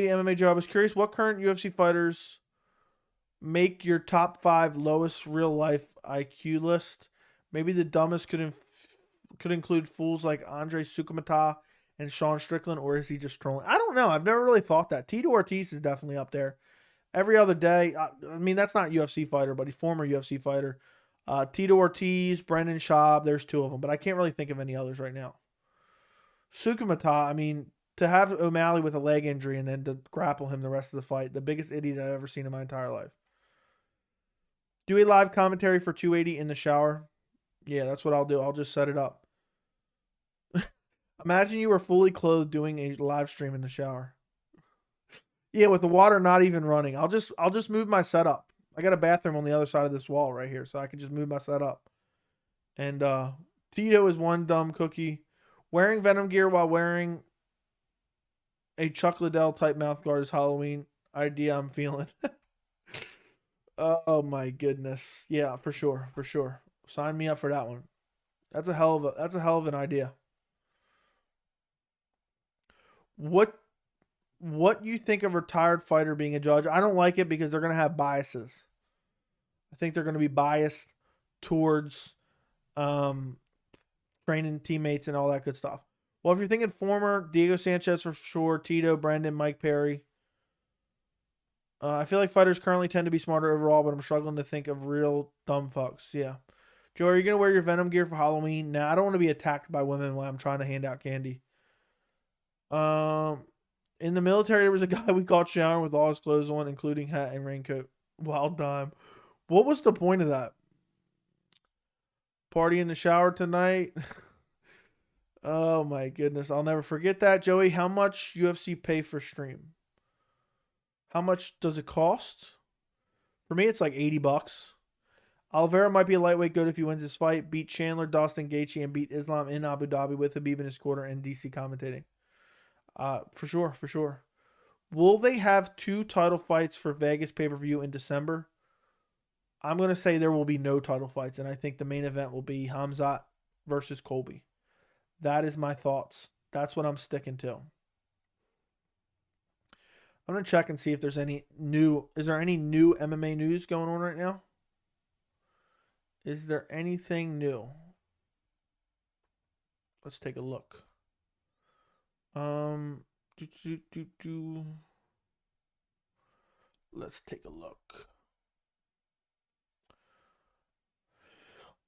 MMA Joe, I was curious, what current UFC fighters make your top 5 lowest real life IQ list? Maybe the dumbest could include fools like Andre Sukumata and Sean Strickland, or is he just trolling? I don't know. I've never really thought that. Tito Ortiz is definitely up there. Every other day, I mean, that's not UFC fighter, but he's former UFC fighter. Tito Ortiz, Brendan Schaub, there's 2 of them, but I can't really think of any others right now. Sukumata, I mean, to have O'Malley with a leg injury and then to grapple him the rest of the fight, the biggest idiot I've ever seen in my entire life. Do a live commentary for 280 in the shower. Yeah, that's what I'll do. I'll just set it up. Imagine you were fully clothed doing a live stream in the shower. Yeah, with the water not even running. I'll just move my setup. I got a bathroom on the other side of this wall right here, so I can just move my setup. And Tito is one dumb cookie. Wearing Venom gear while wearing a Chuck Liddell type mouthguard is Halloween idea I'm feeling. Oh my goodness. Yeah, for sure. For sure. Sign me up for that one. That's a hell of an idea. What you think of a retired fighter being a judge? I don't like it because they're going to have biases. I think they're going to be biased towards training teammates and all that good stuff. Well, if you're thinking former, Diego Sanchez for sure, Tito, Brendan, Mike Perry. I feel like fighters currently tend to be smarter overall, but I'm struggling to think of real dumb fucks. Yeah. Joe, are you going to wear your Venom gear for Halloween? Nah, I don't want to be attacked by women while I'm trying to hand out candy. In the military, there was a guy we caught showering with all his clothes on, including hat and raincoat. Wild time. What was the point of that? Party in the shower tonight? Oh my goodness. I'll never forget that. Joey, how much UFC pay for stream? How much does it cost? For me, it's like $80. Oliveira might be a lightweight good if he wins this fight. Beat Chandler, Dustin Gaethje, and beat Islam in Abu Dhabi with Habib in his corner and DC commentating. For sure. Will they have 2 title fights for Vegas pay-per-view in December? I'm going to say there will be no title fights, and I think the main event will be Khamzat versus Colby. That is my thoughts. That's what I'm sticking to. I'm going to check and see if there's any new... Is there any new MMA news going on right now? Is there anything new? Let's take a look. Let's take a look.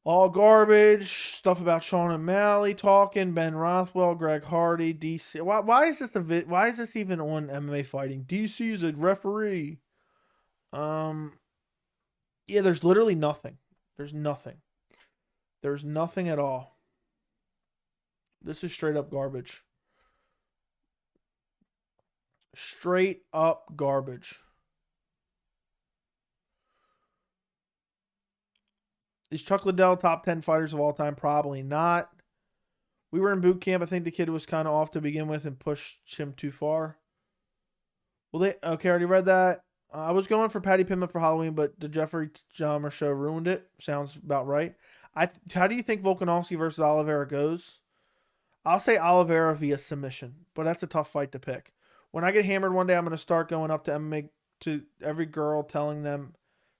All garbage stuff about Sean O'Malley talking. Ben Rothwell, Greg Hardy, DC. Why is this why is this even on MMA Fighting? DC is a referee. Yeah, there's literally nothing. There's nothing. There's nothing at all. This is straight up garbage. Straight up garbage. Is Chuck Liddell top 10 fighters of all time? Probably not. We were in boot camp. I think the kid was kind of off to begin with and pushed him too far. Okay, I already read that. I was going for Patty Pittman for Halloween, but the Jeffrey Dahmer show ruined it. Sounds about right. How do you think Volkanovski versus Oliveira goes? I'll say Oliveira via submission, but that's a tough fight to pick. When I get hammered one day, I'm going to start going up to MMA, to every girl, telling them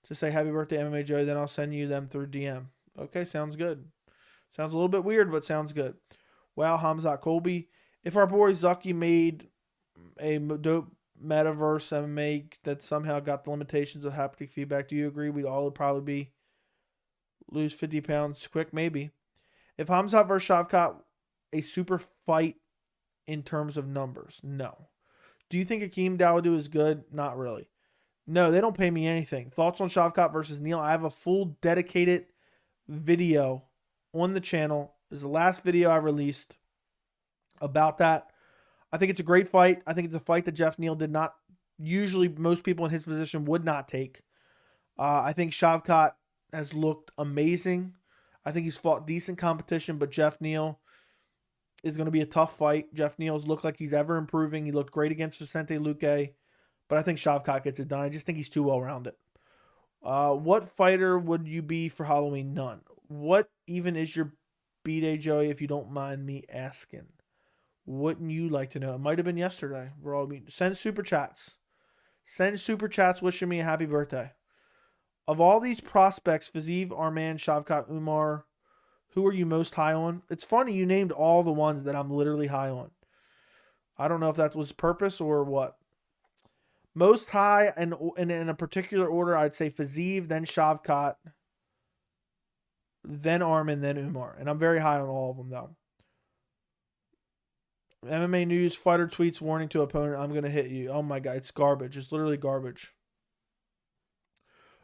to say happy birthday MMA Joey, then I'll send you them through DM. Okay, sounds good. Sounds a little bit weird, but sounds good. Wow, Khamzat Colby. If our boy Zucky made a dope metaverse MMA that somehow got the limitations of haptic feedback, do you agree we'd all probably lose 50 pounds quick? Maybe. If Khamzat versus Shavkat, a super fight in terms of numbers? No. Do you think Akeem Dawodu is good? Not really. No, they don't pay me anything. Thoughts on Shavkat versus Neal? I have a full dedicated video on the channel. This is the last video I released about that. I think it's a great fight. I think it's a fight that Geoff Neal did not, usually most people in his position would not take. I think Shavkat has looked amazing. I think he's fought decent competition, but Geoff Neal is going to be a tough fight. Geoff Neal's looked like he's ever improving. He looked great against Vicente Luque. But I think Shavkat gets it done. I just think he's too well-rounded. What fighter would you be for Halloween? None. What even is your B-Day, Joey, if you don't mind me asking? Wouldn't you like to know? It might have been yesterday. Send super chats. Send super chats wishing me a happy birthday. Of all these prospects, Fiziev, Arman, Shavkat, Umar, who are you most high on? It's funny you named all the ones that I'm literally high on. I don't know if that was purpose or what. Most high, and in a particular order, I'd say Fiziev, then Shavkat, then Arman, then Umar. And I'm very high on all of them, though. MMA news, fighter tweets, warning to opponent, I'm going to hit you. Oh my God, it's garbage. It's literally garbage.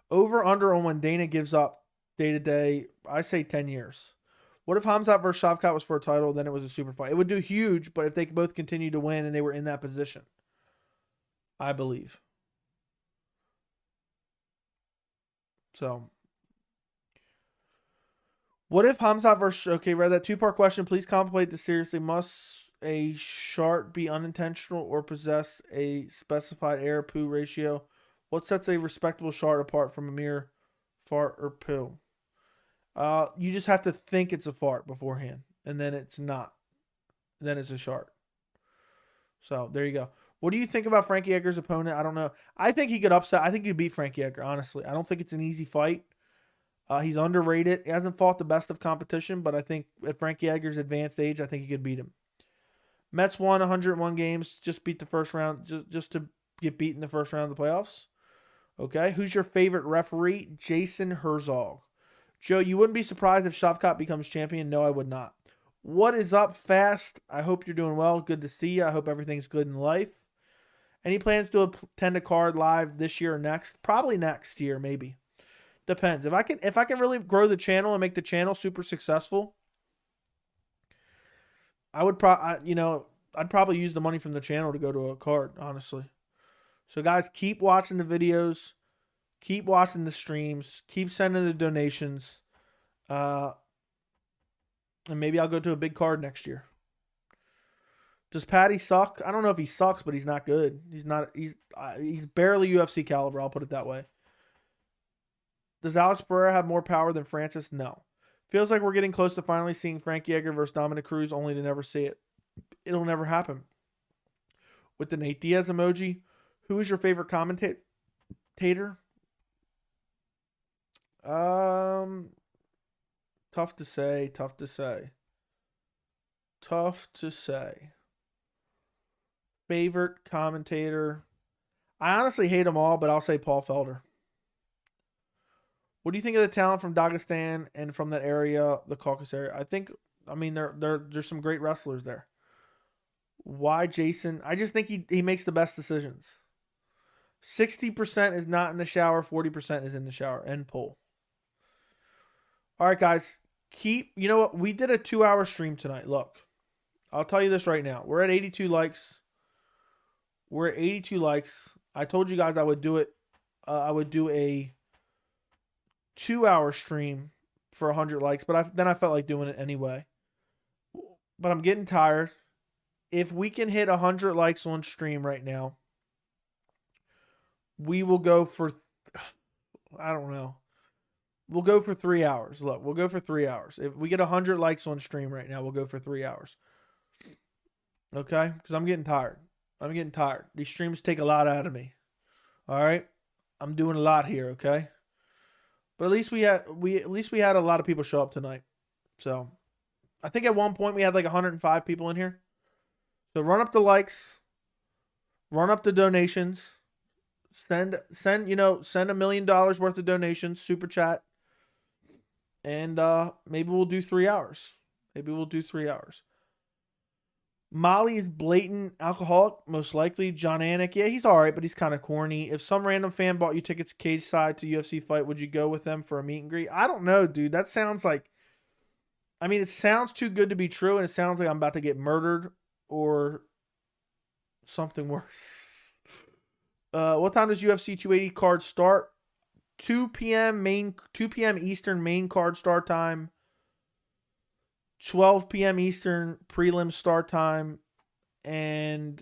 Over, under on when Dana gives up day-to-day, I say 10 years. What if Khamzat versus Shavkat was for a title, then it was a super fight? It would do huge, but if they both continue to win and they were in that position, I believe. So, what if Khamzat versus... Okay, read that 2-part question. Please contemplate this seriously. Must a shart be unintentional or possess a specified air-poo ratio? What sets a respectable shart apart from a mere fart or poo? You just have to think it's a fart beforehand, and then it's not. Then it's a shart. So there you go. What do you think about Frankie Edgar's opponent? I don't know. I think he could upset. I think he'd beat Frankie Edgar, honestly. I don't think it's an easy fight. He's underrated. He hasn't fought the best of competition, but I think at Frankie Edgar's advanced age, I think he could beat him. Mets won 101 games, just beat the first round, just to get beat in the first round of the playoffs. Okay, who's your favorite referee? Jason Herzog. Joe, you wouldn't be surprised if Shavkat becomes champion? No, I would not. What is up, Fast? I hope you're doing well. Good to see you. I hope everything's good in life. Any plans to attend a card live this year or next? Probably next year, maybe. Depends. If I can really grow the channel and make the channel super successful, I would I'd probably use the money from the channel to go to a card, honestly. So guys, keep watching the videos, keep watching the streams, keep sending the donations, and maybe I'll go to a big card next year. Does Patty suck? I don't know if he sucks, but he's not good. He's barely UFC caliber, I'll put it that way. Does Alex Pereira have more power than Francis? No. Feels like we're getting close to finally seeing Frankie Edgar versus Dominic Cruz, only to never see it. It'll never happen. With the Nate Diaz emoji, who is your favorite commentator? Tough to say. Favorite commentator? I honestly hate them all, but I'll say Paul Felder. What do you think of the talent from Dagestan and from that area, the Caucasus area? There's some great wrestlers there. Why Jason? I just think he makes the best decisions. 60% is not in the shower, 40% is in the shower. End poll. All right, guys. You know what? We did a 2-hour stream tonight. Look, I'll tell you this right now. We're at 82 likes. I told you guys I would do it. I would do a 2-hour stream for 100 likes, but then I felt like doing it anyway. But I'm getting tired. If we can hit 100 likes on stream right now, we will go for, I don't know. We'll go for 3 hours. Look, we'll go for 3 hours. If we get 100 likes on stream right now, we'll go for 3 hours. Okay? Because I'm getting tired. These streams take a lot out of me. All right? I'm doing a lot here, okay? But at least we had a lot of people show up tonight. So I think at one point we had like 105 people in here. So run up the likes, run up the donations, send $1 million worth of donations, super chat, and maybe we'll do 3 hours. Molly is blatant alcoholic, most likely. John Anik, yeah, he's all right, but he's kind of corny. If some random fan bought you tickets cage side to UFC fight, would you go with them for a meet and greet? I don't know, dude. That sounds like, it sounds too good to be true, and it sounds like I'm about to get murdered or something worse. What time does UFC 280 card start? 2 p.m. Eastern main card start time. 12 p.m. Eastern prelim start time, and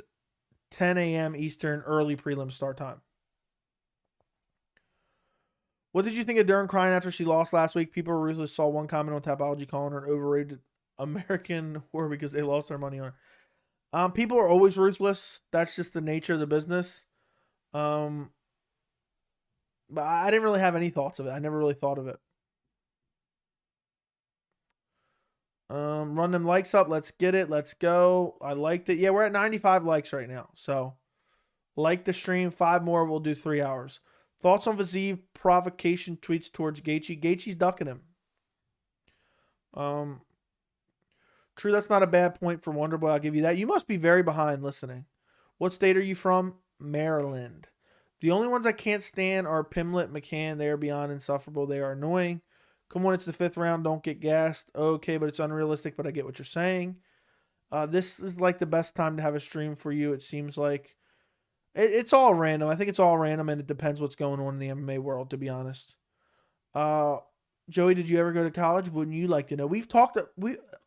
10 a.m. Eastern early prelim start time. What did you think of Dern crying after she lost last week? People recently saw one comment on Tapology calling her an overrated American whore because they lost their money on her. People are always ruthless. That's just the nature of the business. But I didn't really have any thoughts of it. I never really thought of it. Run them likes up. Let's get it. Let's go. I liked it. Yeah, we're at 95 likes right now. So, like the stream. 5 more. We'll do 3 hours. Thoughts on Vazeev provocation tweets towards Gaethje? Gaethje's ducking him. True, that's not a bad point for Wonderboy. I'll give you that. You must be very behind listening. What state are you from? Maryland. The only ones I can't stand are Pimlet, McCann. They are beyond insufferable. They are annoying. Come on, it's the 5th round. Don't get gassed. Okay, but it's unrealistic, but I get what you're saying. This is like the best time to have a stream for you, it seems like. It's all random. I think it's all random, and it depends what's going on in the MMA world, to be honest. Joey, did you ever go to college? Wouldn't you like to know?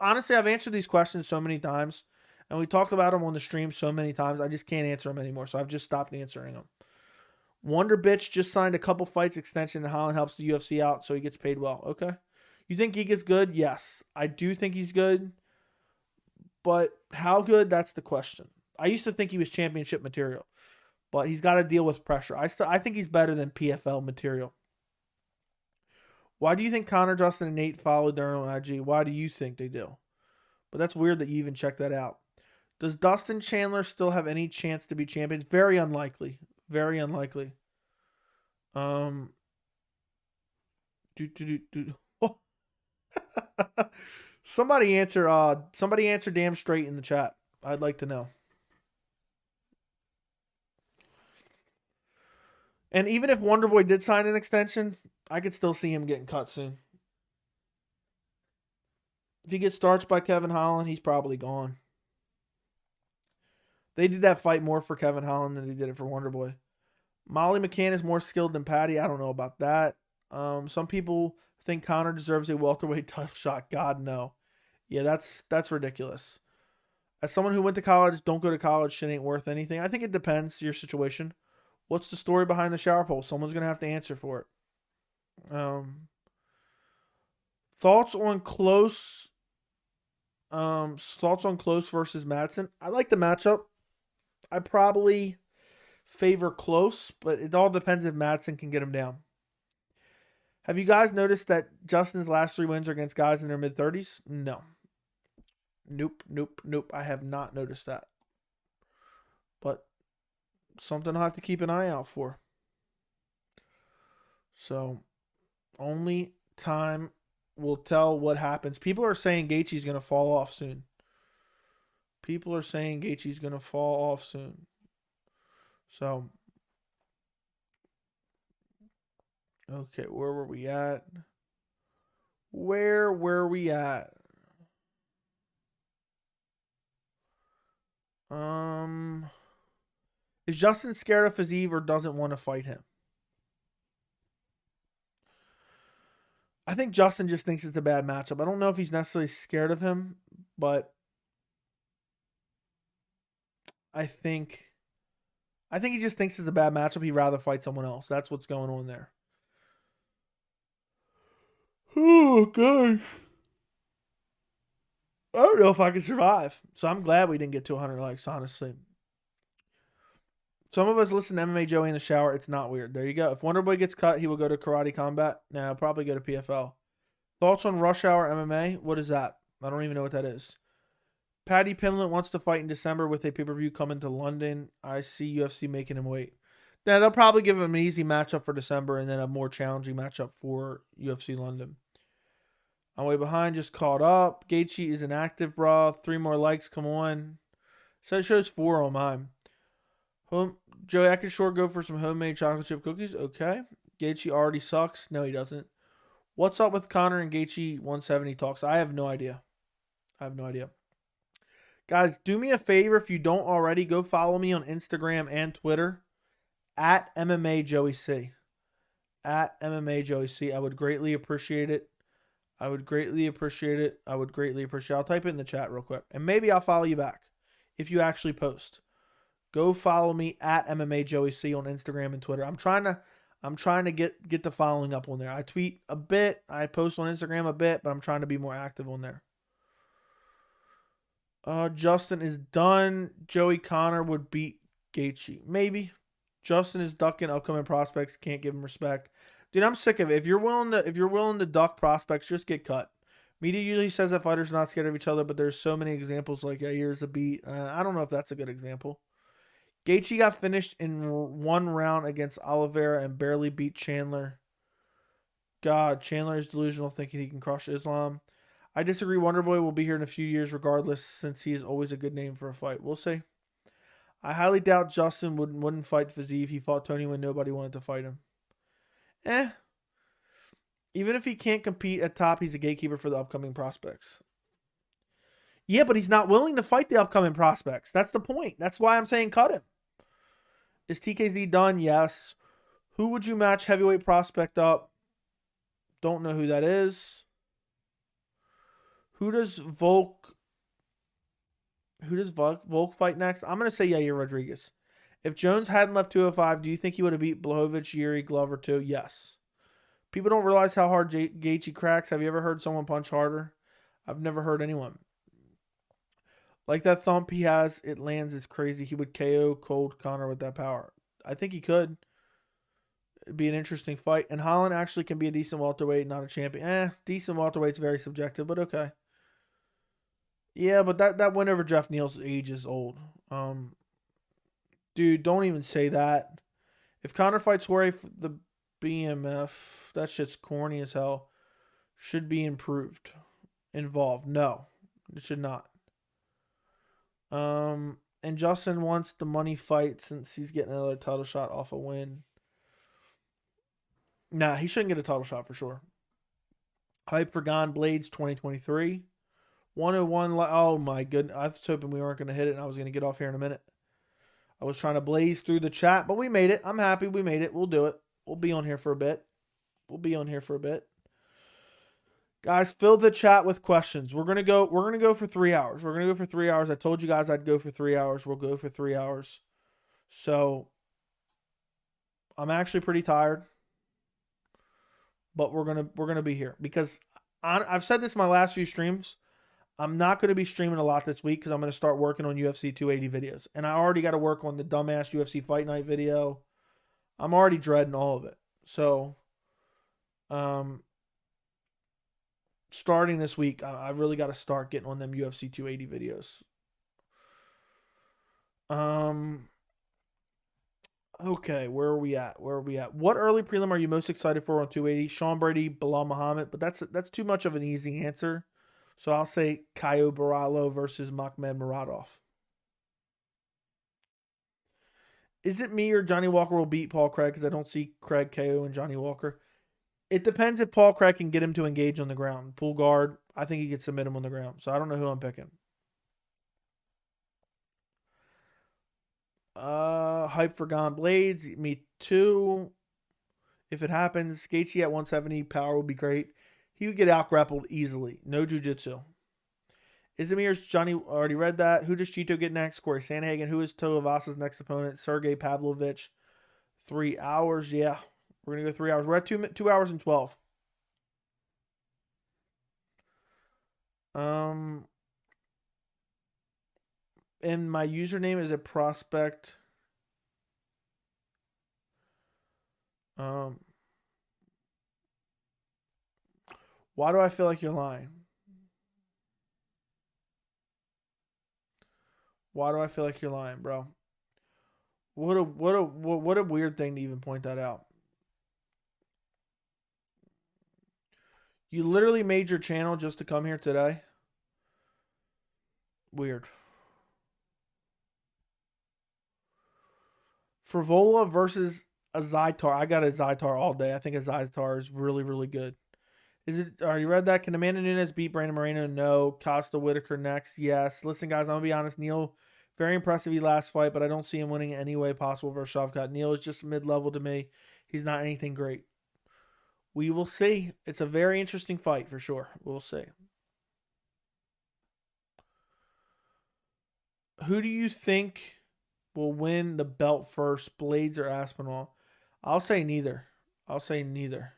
Honestly, I've answered these questions so many times, and we talked about them on the stream so many times, I just can't answer them anymore, so I've just stopped answering them. Wonder Bitch just signed a couple fights extension, and Holland helps the UFC out, so he gets paid well. Okay. You think Geek is good? Yes. I do think he's good. But how good? That's the question. I used to think he was championship material, but he's got to deal with pressure. I think he's better than PFL material. Why do you think Connor, Justin, and Nate followed their own IG? Why do you think they do? But that's weird that you even checked that out. Does Dustin Chandler still have any chance to be champions? Very unlikely. Very unlikely. Somebody answer damn straight in the chat. I'd like to know. And even if Wonderboy did sign an extension, I could still see him getting cut soon. If he gets starched by Kevin Holland, he's probably gone. They did that fight more for Kevin Holland than they did it for Wonderboy. Molly McCann is more skilled than Patty. I don't know about that. Some people think Connor deserves a welterweight title shot. God, no. Yeah, that's ridiculous. As someone who went to college, don't go to college. Shit ain't worth anything. I think it depends your situation. What's the story behind the shower pole? Someone's going to have to answer for it. Thoughts on close versus Madsen? I like the matchup. I probably favor close, but it all depends if Madsen can get him down. Have you guys noticed that Justin's last 3 wins are against guys in their mid-30s? No. Nope. I have not noticed that. But something I'll have to keep an eye out for. So, only time will tell what happens. People are saying Gaethje's going to fall off soon. So, okay, where were we at? Is Justin scared of Fiziev or doesn't want to fight him? I think Justin just thinks it's a bad matchup. I don't know if he's necessarily scared of him, but I think he just thinks it's a bad matchup. He'd rather fight someone else. That's what's going on there. Oh, gosh. I don't know if I can survive. So I'm glad we didn't get to 100 likes, honestly. Some of us listen to MMA Joey in the shower. It's not weird. There you go. If Wonderboy gets cut, he will go to Karate Combat. No, he'll probably go to PFL. Thoughts on Rush Hour MMA? What is that? I don't even know what that is. Paddy Pimblett wants to fight in December with a pay-per-view coming to London. I see UFC making him wait. Now, they'll probably give him an easy matchup for December and then a more challenging matchup for UFC London. I'm way behind, just caught up. Gaethje is inactive, bro. 3 more likes, come on. So it shows 4 on mine. Joey, I can sure go for some homemade chocolate chip cookies. Okay. Gaethje already sucks. No, he doesn't. What's up with Connor and Gaethje 170 talks? I have no idea. Guys, do me a favor if you don't already. Go follow me on Instagram and Twitter at MMA Joey C. At MMA Joey C. I would greatly appreciate it. I'll type it in the chat real quick. And maybe I'll follow you back if you actually post. Go follow me at MMA Joey C on Instagram and Twitter. I'm trying to get the following up on there. I tweet a bit, I post on Instagram a bit, but I'm trying to be more active on there. Justin is done. Joey Connor would beat Gaethje. Maybe. Justin is ducking upcoming prospects. Can't give him respect. Dude, I'm sick of it. If you're willing to duck prospects, just get cut. Media usually says that fighters are not scared of each other, but there's so many examples like Yair's a beat. I don't know if that's a good example. Gaethje got finished in 1 round against Oliveira and barely beat Chandler. God, Chandler is delusional, thinking he can crush Islam. I disagree. Wonderboy will be here in a few years regardless, since he is always a good name for a fight. We'll see. I highly doubt Justin wouldn't fight Fiziev. He fought Tony when nobody wanted to fight him. Even if he can't compete at top, he's a gatekeeper for the upcoming prospects. Yeah, but he's not willing to fight the upcoming prospects. That's the point. That's why I'm saying cut him. Is TKZ done? Yes. Who would you match heavyweight prospect up? Don't know who that is. Who does Volk fight next? I'm going to say Yair Rodriguez. If Jones hadn't left 205, do you think he would have beat Blachowicz, Yuri, Glover too? Yes. People don't realize how hard Gaethje cracks. Have you ever heard someone punch harder? I've never heard anyone. Like that thump he has, it lands. It's crazy. He would KO Cold Connor with that power. I think he could. It'd be an interesting fight. And Holland actually can be a decent welterweight, not a champion. Decent welterweight's very subjective, but okay. Yeah, but that win over Geoff Neal's age is old. Dude, don't even say that. If Connor fights Jorge for the BMF, that shit's corny as hell. Should be improved. Involved. No, it should not. And Justin wants the money fight since he's getting another title shot off a win. Nah, he shouldn't get a title shot for sure. Hype for Gone Blades 2023. 101. Oh my goodness. I was hoping we weren't going to hit it and I was going to get off here in a minute. I was trying to blaze through the chat, but we made it. I'm happy we made it. We'll do it. We'll be on here for a bit. Guys, fill the chat with questions. We're gonna go for 3 hours. I told you guys I'd go for 3 hours. We'll go for 3 hours. So I'm actually pretty tired. But we're gonna be here. Because I've said this in my last few streams. I'm not going to be streaming a lot this week because I'm going to start working on UFC 280 videos. And I already got to work on the dumbass UFC Fight Night video. I'm already dreading all of it. So, starting this week, I really got to start getting on them UFC 280 videos. Okay, where are we at? What early prelim are you most excited for on 280? Sean Brady, Bilal Muhammad, but that's too much of an easy answer. So I'll say Caio Borralho versus Makhmed Muradov. Is it me or Johnny Walker will beat Paul Craig? Because I don't see Craig KO and Johnny Walker. It depends if Paul Craig can get him to engage on the ground. Pull guard, I think he could submit him on the ground. So I don't know who I'm picking. Hype for Gone Blades. Me too. If it happens, Gaethje at 170, power would be great. He would get out grappled easily. No jiu-jitsu. Izamir's Johnny, already read that. Who does Chito get next? Corey Sandhagen. Who is Tuivasa's next opponent? Sergey Pavlovich. 3 hours. Yeah. We're going to go 3 hours. We're at 2 hours and 12. And my username is a prospect. Why do I feel like you're lying? Why do I feel like you're lying, bro? What a weird thing to even point that out. You literally made your channel just to come here today? Weird. Frivola versus a Zytar. I got a Zytar all day. I think a Zytar is really, really good. Is it? Already read that? Can Amanda Nunes beat Brandon Moreno? No. Costa Whitaker next? Yes. Listen, guys, I'm going to be honest. Neal, very impressive he last fight, but I don't see him winning any way possible versus Shavkat. Neal is just mid-level to me. He's not anything great. We will see. It's a very interesting fight for sure. We'll see. Who do you think will win the belt first, Blades or Aspinall? I'll say neither. I'll say neither.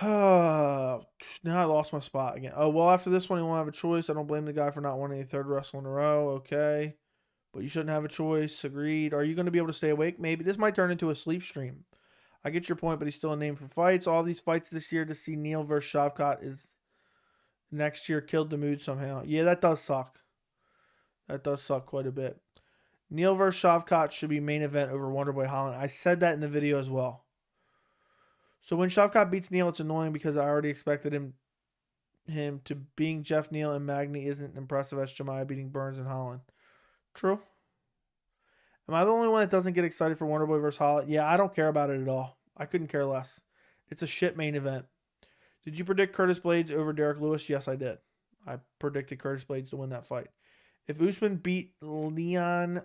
Now I lost my spot again. Oh, well, after this one, you won't have a choice. I don't blame the guy for not winning a third wrestle in a row. Okay. But you shouldn't have a choice. Agreed. Are you going to be able to stay awake? Maybe. This might turn into a sleep stream. I get your point, but he's still a name for fights. All these fights this year to see Neal versus Shavkat is next year killed the mood somehow. Yeah, that does suck. That does suck quite a bit. Neal versus Shavkat should be main event over Wonderboy Holland. I said that in the video as well. So when Shavkat beats Neal, it's annoying because I already expected him to being Geoff Neal and Magny isn't impressive as Chimaev beating Burns and Holland. True. Am I the only one that doesn't get excited for Wonderboy versus Holland? Yeah, I don't care about it at all. I couldn't care less. It's a shit main event. Did you predict Curtis Blades over Derek Lewis? Yes, I did. I predicted Curtis Blades to win that fight. If Usman beat Leon,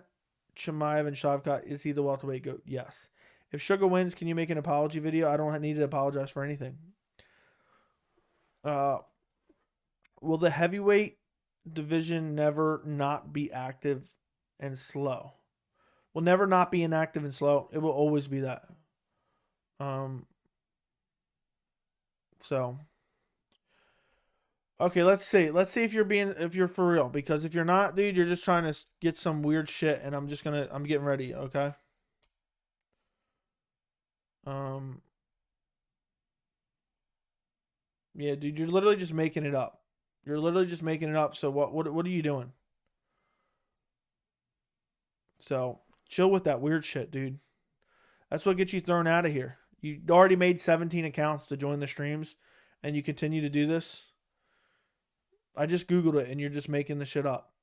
Chimaev, and Shavkat, is he the welterweight GOAT? Yes. If Sugar wins, can you make an apology video? I don't need to apologize for anything. Will the heavyweight division never not be active and slow? Will never not be inactive and slow. It will always be that. So okay, let's see. Let's see if you're for real. Because if you're not, dude, you're just trying to get some weird shit, and I'm getting ready. Okay. Yeah, dude, you're literally just making it up. You're literally just making it up. So what are you doing? So chill with that weird shit, dude. That's what gets you thrown out of here. You already made 17 accounts to join the streams, and you continue to do this. I just Googled it, and you're just making the shit up.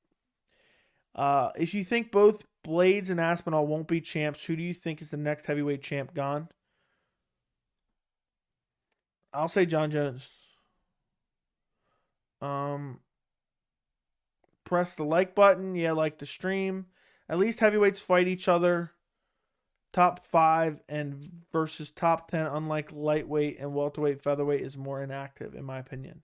If you think both Blades and Aspinall won't be champs, who do you think is the next heavyweight champ gone? I'll say John Jones. Press the like button. Yeah, like the stream. At least heavyweights fight each other. Top 5 and versus top 10, unlike lightweight and welterweight, featherweight is more inactive, in my opinion.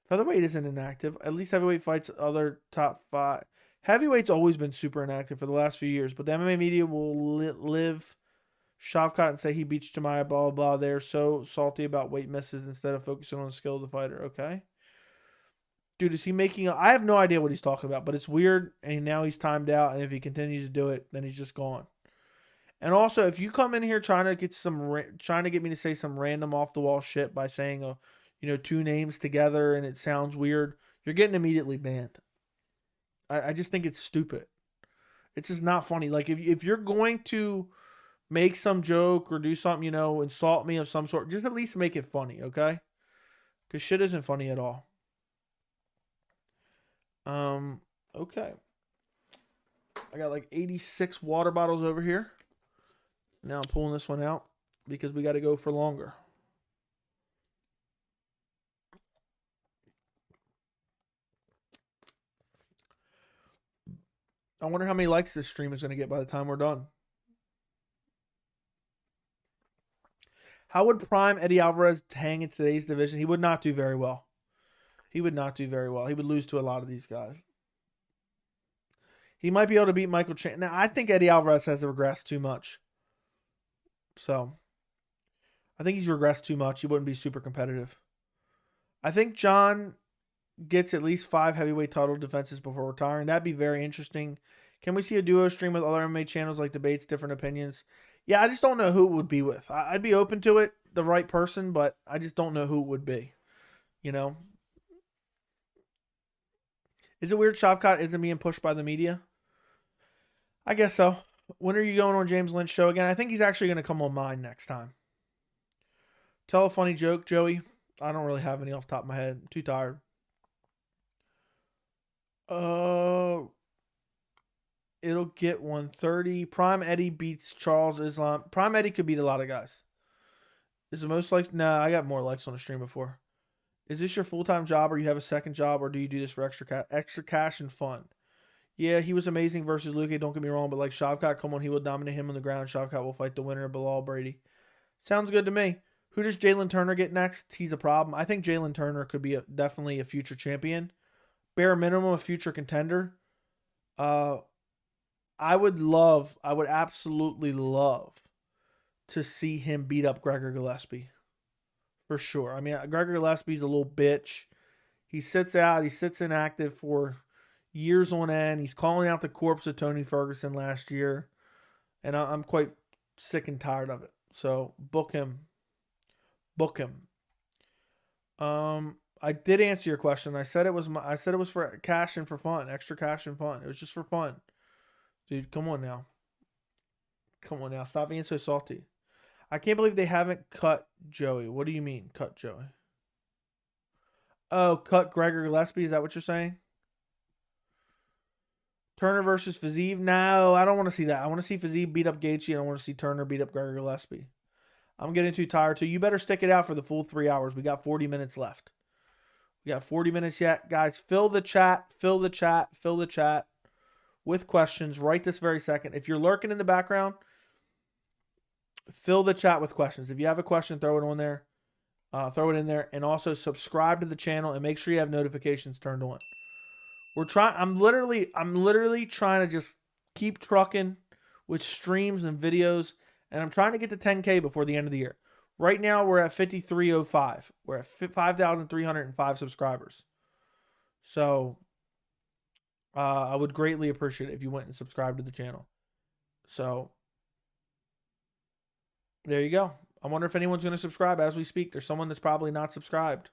Featherweight isn't inactive. At least heavyweight fights other top 5. Heavyweight's always been super inactive for the last few years, but the MMA media will live Shavkat and say he beats Chimaev, blah, blah, blah. They're so salty about weight misses instead of focusing on the skill of the fighter, okay? Dude, is he making I have no idea what he's talking about, but it's weird, and now he's timed out, and if he continues to do it, then he's just gone. And also, if you come in here trying to get me to say some random off the wall shit by saying, two names together and it sounds weird, you're getting immediately banned. I just think it's stupid. It's just not funny. Like if you're going to make some joke or do something, insult me of some sort, just at least make it funny, okay? Because shit isn't funny at all. Okay. I got like 86 water bottles over here. Now I'm pulling this one out because we got to go for longer. I wonder how many likes this stream is going to get by the time we're done. How would Prime Eddie Alvarez hang in today's division? He would not do very well. He would lose to a lot of these guys. He might be able to beat Michael Chan. Now, I think Eddie Alvarez has regressed too much. So, I think he's regressed too much. He wouldn't be super competitive. I think John gets at least 5 heavyweight title defenses before retiring. That'd be very interesting. Can we see a duo stream with other MMA channels like debates, different opinions? Yeah, I just don't know who it would be with. I'd be open to it, the right person, but I just don't know who it would be. Is it weird Shavkat isn't being pushed by the media? I guess so. When are you going on James Lynch's show again? I think he's actually going to come on mine next time. Tell a funny joke, Joey. I don't really have any off the top of my head. I'm too tired. It'll get 130. Prime Eddie beats Charles Islam. Prime Eddie could beat a lot of guys. Is the most likes? Nah, I got more likes on the stream before. Is this your full-time job or you have a second job or do you do this for extra cash and fun? Yeah, he was amazing versus Luque, don't get me wrong, but like Shavkat, come on, he will dominate him on the ground. Shavkat will fight the winner of Bilal Brady. Sounds good to me. Who does Jalen Turner get next? He's a problem. I think Jalen Turner could be definitely a future champion. Bare minimum, a future contender. I would absolutely love to see him beat up Gregor Gillespie. For sure. I mean, Gregor Gillespie's a little bitch. He sits inactive for years on end. He's calling out the corpse of Tony Ferguson last year. And I'm quite sick and tired of it. So book him. I did answer your question. I said it was for cash and for fun, extra cash and fun. It was just for fun. Dude, come on now. Stop being so salty. I can't believe they haven't cut Joey. What do you mean, cut Joey? Oh, cut Gregor Gillespie. Is that what you're saying? Turner versus Fiziev? No, I don't want to see that. I want to see Fiziev beat up Gaethje, and I want to see Turner beat up Gregor Gillespie. I'm getting too tired, too. You better stick it out for the full 3 hours. We got 40 minutes left. We got 40 minutes yet. Guys, fill the chat with questions right this very second. If you're lurking in the background, fill the chat with questions. If you have a question, throw it on there. Throw it in there, and also subscribe to the channel and make sure you have notifications turned on. I'm literally trying to just keep trucking with streams and videos, and I'm trying to get to 10K before the end of the year. Right now, we're at 5,305. We're at 5,305 subscribers. So, I would greatly appreciate it if you went and subscribed to the channel. So, there you go. I wonder if anyone's going to subscribe as we speak. There's someone that's probably not subscribed.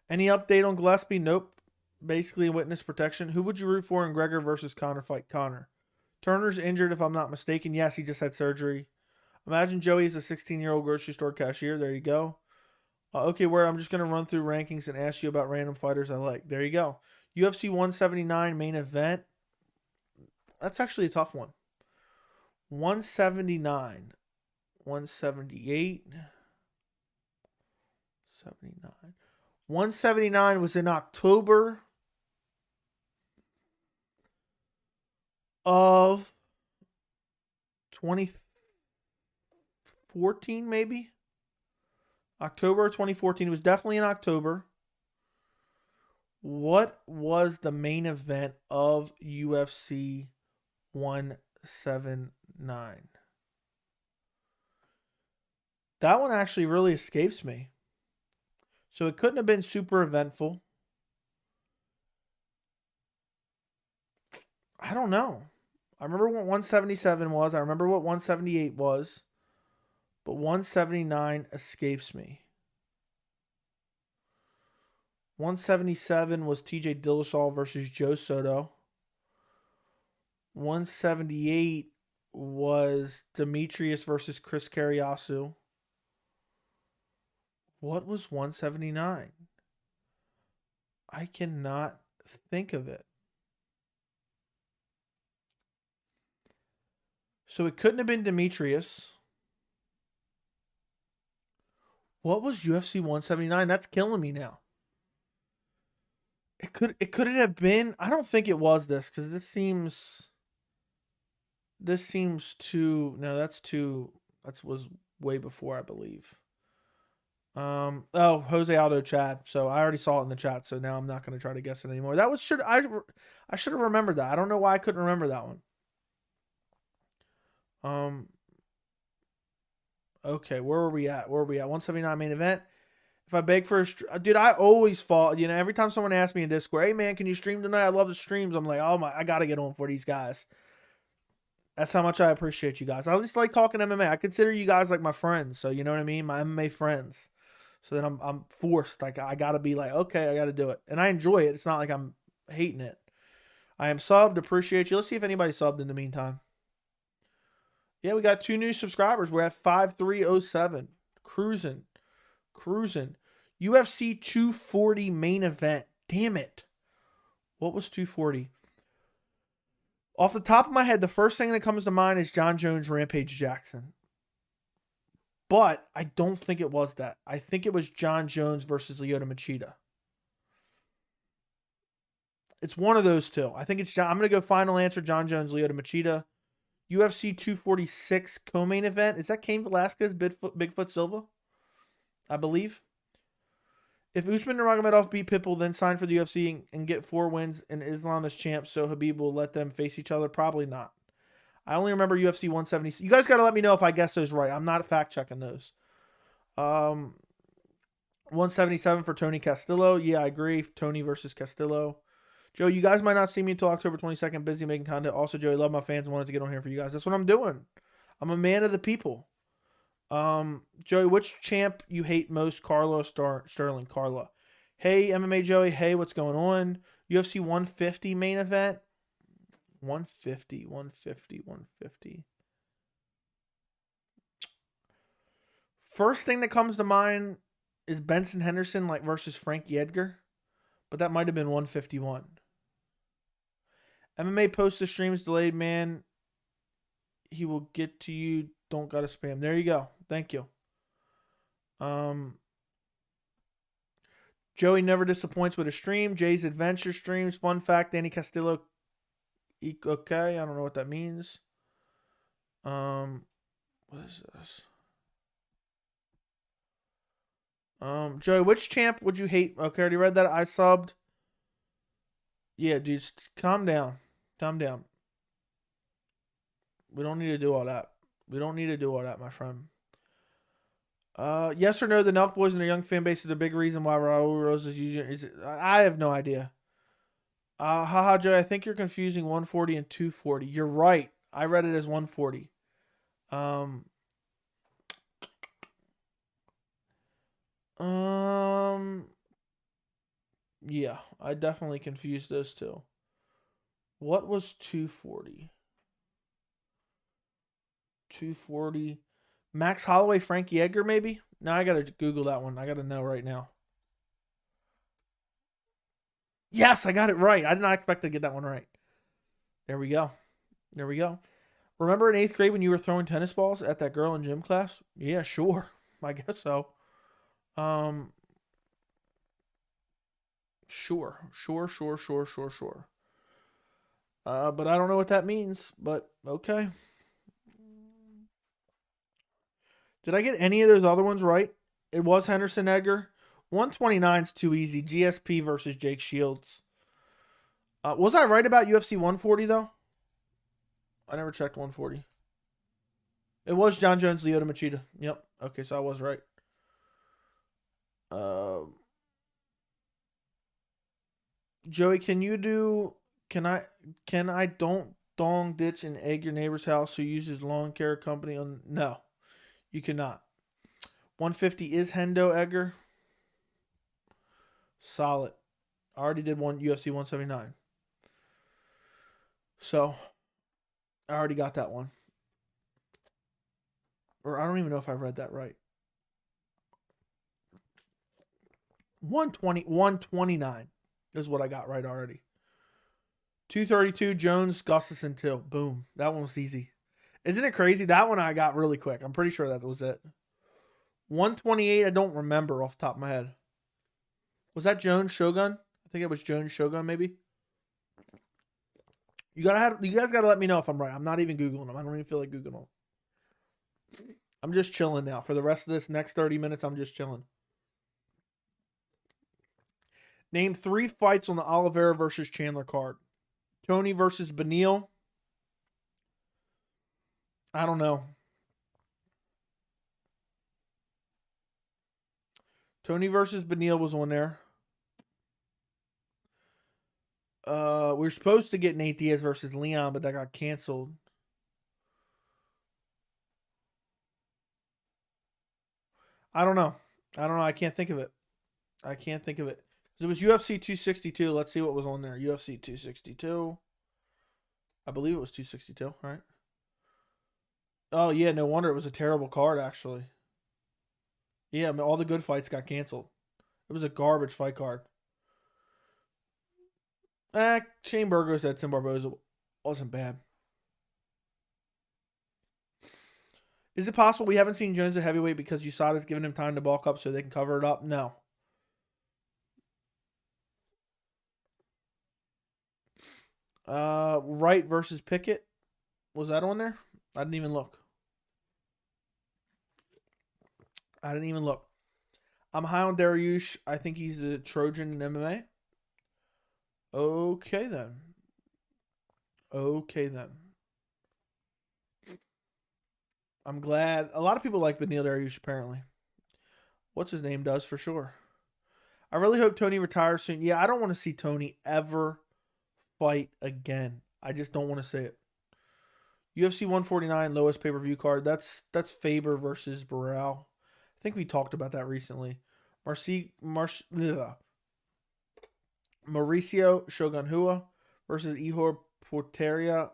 Any update on Gillespie? Nope. Basically, witness protection. Who would you root for in Gregor versus Conor fight? Conor. Turner's injured, if I'm not mistaken. Yes, he just had surgery. Imagine Joey is a 16-year-old grocery store cashier. There you go. Okay, where I'm just going to run through rankings and ask you about random fighters I like. There you go. UFC 179 main event. That's actually a tough one. 179. 178. 79. 179 was in October of 2014, maybe? October of 2014. It was definitely in October. What was the main event of UFC 179? That one actually really escapes me. So it couldn't have been super eventful. I don't know. I remember what 177 was. I remember what 178 was. But 179 escapes me. 177 was TJ Dillashaw versus Joe Soto. 178 was Demetrius versus Chris Carriasu. What was 179? I cannot think of it. So it couldn't have been Demetrius. What was UFC 179? That's killing me now. It could have been. I don't think it was this, because this seems too. No, that was way before, I believe. Oh, Jose Aldo Chad. So I already saw it in the chat, so now I'm not going to try to guess it anymore. I should have remembered that. I don't know why I couldn't remember that one. Okay, where were we at? 179 main event. If I beg for a dude, I always fall. You know, every time someone asks me in Discord, "Hey man, can you stream tonight? I love the streams." I'm like, "Oh my, I gotta get on for these guys." That's how much I appreciate you guys. I just like talking MMA. I consider you guys like my friends. So you know what I mean, my MMA friends. So then I'm forced. Like I gotta be like, okay, I gotta do it, and I enjoy it. It's not like I'm hating it. I am subbed. Appreciate you. Let's see if anybody subbed in the meantime. Yeah, we got 2 new subscribers. We're at 5307. Cruising. UFC 240 main event. Damn it. What was 240? Off the top of my head, the first thing that comes to mind is John Jones, Rampage Jackson. But I don't think it was that. I think it was John Jones versus Lyoto Machida. It's one of those two. I think it's John. I'm going to go final answer, John Jones, Lyoto Machida. UFC 246 co-main event. Is that Cain Velasquez, Bigfoot Silva? I believe. If Usman Nurmagomedov beat Pitbull, then sign for the UFC and get 4 wins and Islam as champ, so Khabib will let them face each other? Probably not. I only remember UFC 170. You guys got to let me know if I guess those right. I'm not fact-checking those. 177 for Tony Castillo. Yeah, I agree. Tony versus Castillo. Joe, you guys might not see me until October 22nd. Busy making content. Also, Joey, love my fans. Wanted to get on here for you guys. That's what I'm doing. I'm a man of the people. Joey, which champ you hate most? Carla or Sterling? Carla. Hey, MMA Joey. Hey, what's going on? UFC 150 main event. 150. First thing that comes to mind is Benson Henderson versus Frankie Edgar, but that might have been 151. MMA post the streams delayed, man. He will get to you. Don't gotta spam. There you go. Thank you. Joey never disappoints with a stream. Jay's adventure streams. Fun fact: Danny Castillo. Okay, I don't know what that means. What is this? Joey, which champ would you hate? Okay, already read that. I subbed. Yeah, dude, calm down. Calm down. We don't need to do all that. We don't need to do all that, my friend. Yes or no, the Nelk Boys and their young fan base is a big reason why Raul Rose is using. I have no idea. Haha, Joey, I think you're confusing 140 and 240. You're right. I read it as 140. Um, yeah, I definitely confused those two. What was 240? 240. Max Holloway, Frankie Edgar, maybe? No, I gotta Google that one. I gotta know right now. Yes, I got it right. I did not expect to get that one right. There we go. There we go. Remember in 8th grade when you were throwing tennis balls at that girl in gym class? Yeah, sure. I guess so. Sure. But I don't know what that means, but okay. Did I get any of those other ones right? It was Henderson Edgar. 129 is too easy. GSP versus Jake Shields. Was I right about UFC 140 though? I never checked 140. It was John Jones, Lyoto Machida. Yep. Okay, so I was right. Joey, can you do? Can I don't dong ditch and egg your neighbor's house who uses lawn care company on? No, you cannot. 150 is Hendo Edgar. Solid. I already did one UFC 179. So I already got that one. Or I don't even know if I read that right. 129 is what I got right already. 232 Jones, Gustafson Till. Boom. That one was easy. Isn't it crazy? That one I got really quick. I'm pretty sure that was it. 128, I don't remember off the top of my head. Was that Jones Shogun? I think it was Jones Shogun, maybe. You guys gotta let me know if I'm right. I'm not even Googling them. I don't even feel like Googling them. I'm just chilling now. For the rest of this next 30 minutes, I'm just chilling. Name 3 fights on the Oliveira versus Chandler card. Tony versus Beneil. I don't know. Tony versus Beneil was on there. We were supposed to get Nate Diaz versus Leon, but that got canceled. I don't know. I can't think of it. It was UFC 262. Let's see what was on there. UFC 262. I believe it was 262, right? Oh, yeah, no wonder it was a terrible card, actually. Yeah, I mean, all the good fights got canceled. It was a garbage fight card. Shane Burgos at Tim Barboza wasn't bad. Is it possible we haven't seen Jones at heavyweight because USADA's giving him time to bulk up so they can cover it up? No. Wright versus Pickett. Was that on there? I didn't even look. I'm high on Dariush. I think he's the Trojan in MMA. Okay then. I'm glad. A lot of people like Beneil Dariush apparently. What's his name does for sure. I really hope Tony retires soon. Yeah, I don't want to see Tony ever fight again. I just don't want to see it. UFC 149 lowest pay-per-view card. That's Faber versus Burrell. I think we talked about that recently. Mauricio Shogun Hua versus Ihor Porteria.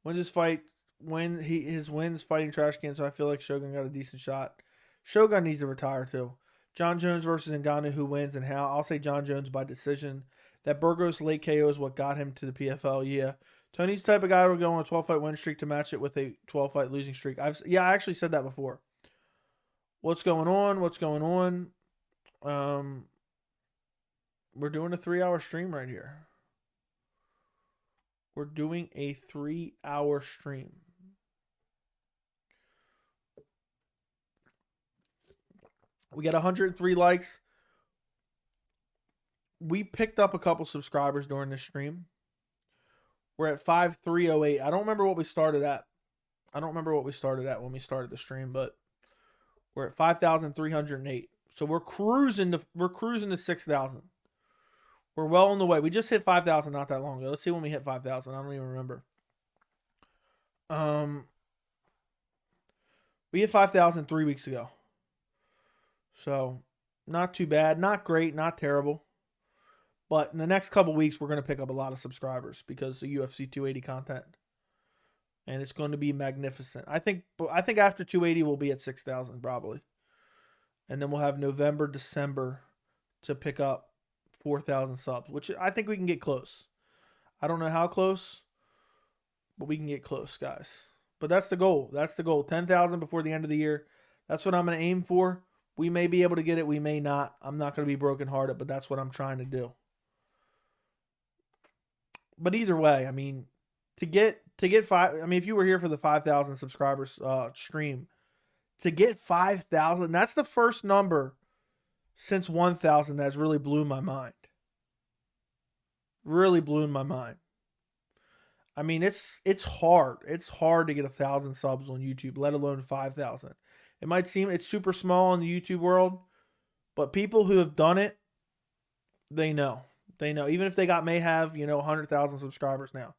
Wins his fight. His wins fighting trash cans, so I feel like Shogun got a decent shot. Shogun needs to retire too. John Jones versus Ngannou, who wins and how? I'll say John Jones by decision. That Burgos late KO is what got him to the PFL. Yeah, Tony's the type of guy who will go on a 12-fight win streak to match it with a 12-fight losing streak. I actually said that before. What's going on? We're doing a 3-hour stream right here. We're doing a 3-hour stream. We got 103 likes. We picked up a couple subscribers during this stream. We're at 5308. I don't remember what we started at. when we started the stream, but we're at 5,308. So we're cruising to 6,000. We're well on the way. We just hit 5,000 not that long ago. Let's see when we hit 5,000. I don't even remember. We hit 5,000 3 weeks ago. So not too bad, not great, not terrible. But in the next couple weeks, we're going to pick up a lot of subscribers because of UFC 280 content. And it's going to be magnificent. I think after 280, we'll be at 6,000 probably. And then we'll have November, December to pick up 4,000 subs, which I think we can get close. I don't know how close, but we can get close, guys. But that's the goal. 10,000 before the end of the year. That's what I'm going to aim for. We may be able to get it. We may not. I'm not going to be brokenhearted, but that's what I'm trying to do. But either way, I mean, to get five. I mean, if you were here for the 5,000 subscribers stream, to get 5,000, that's the first number since 1,000 that's really blew my mind. Really blew my mind. I mean, it's hard. It's hard to get 1,000 subs on YouTube, let alone 5,000. It might seem it's super small in the YouTube world, but people who have done it, they know. They know. Even if they may have 100,000 subscribers now.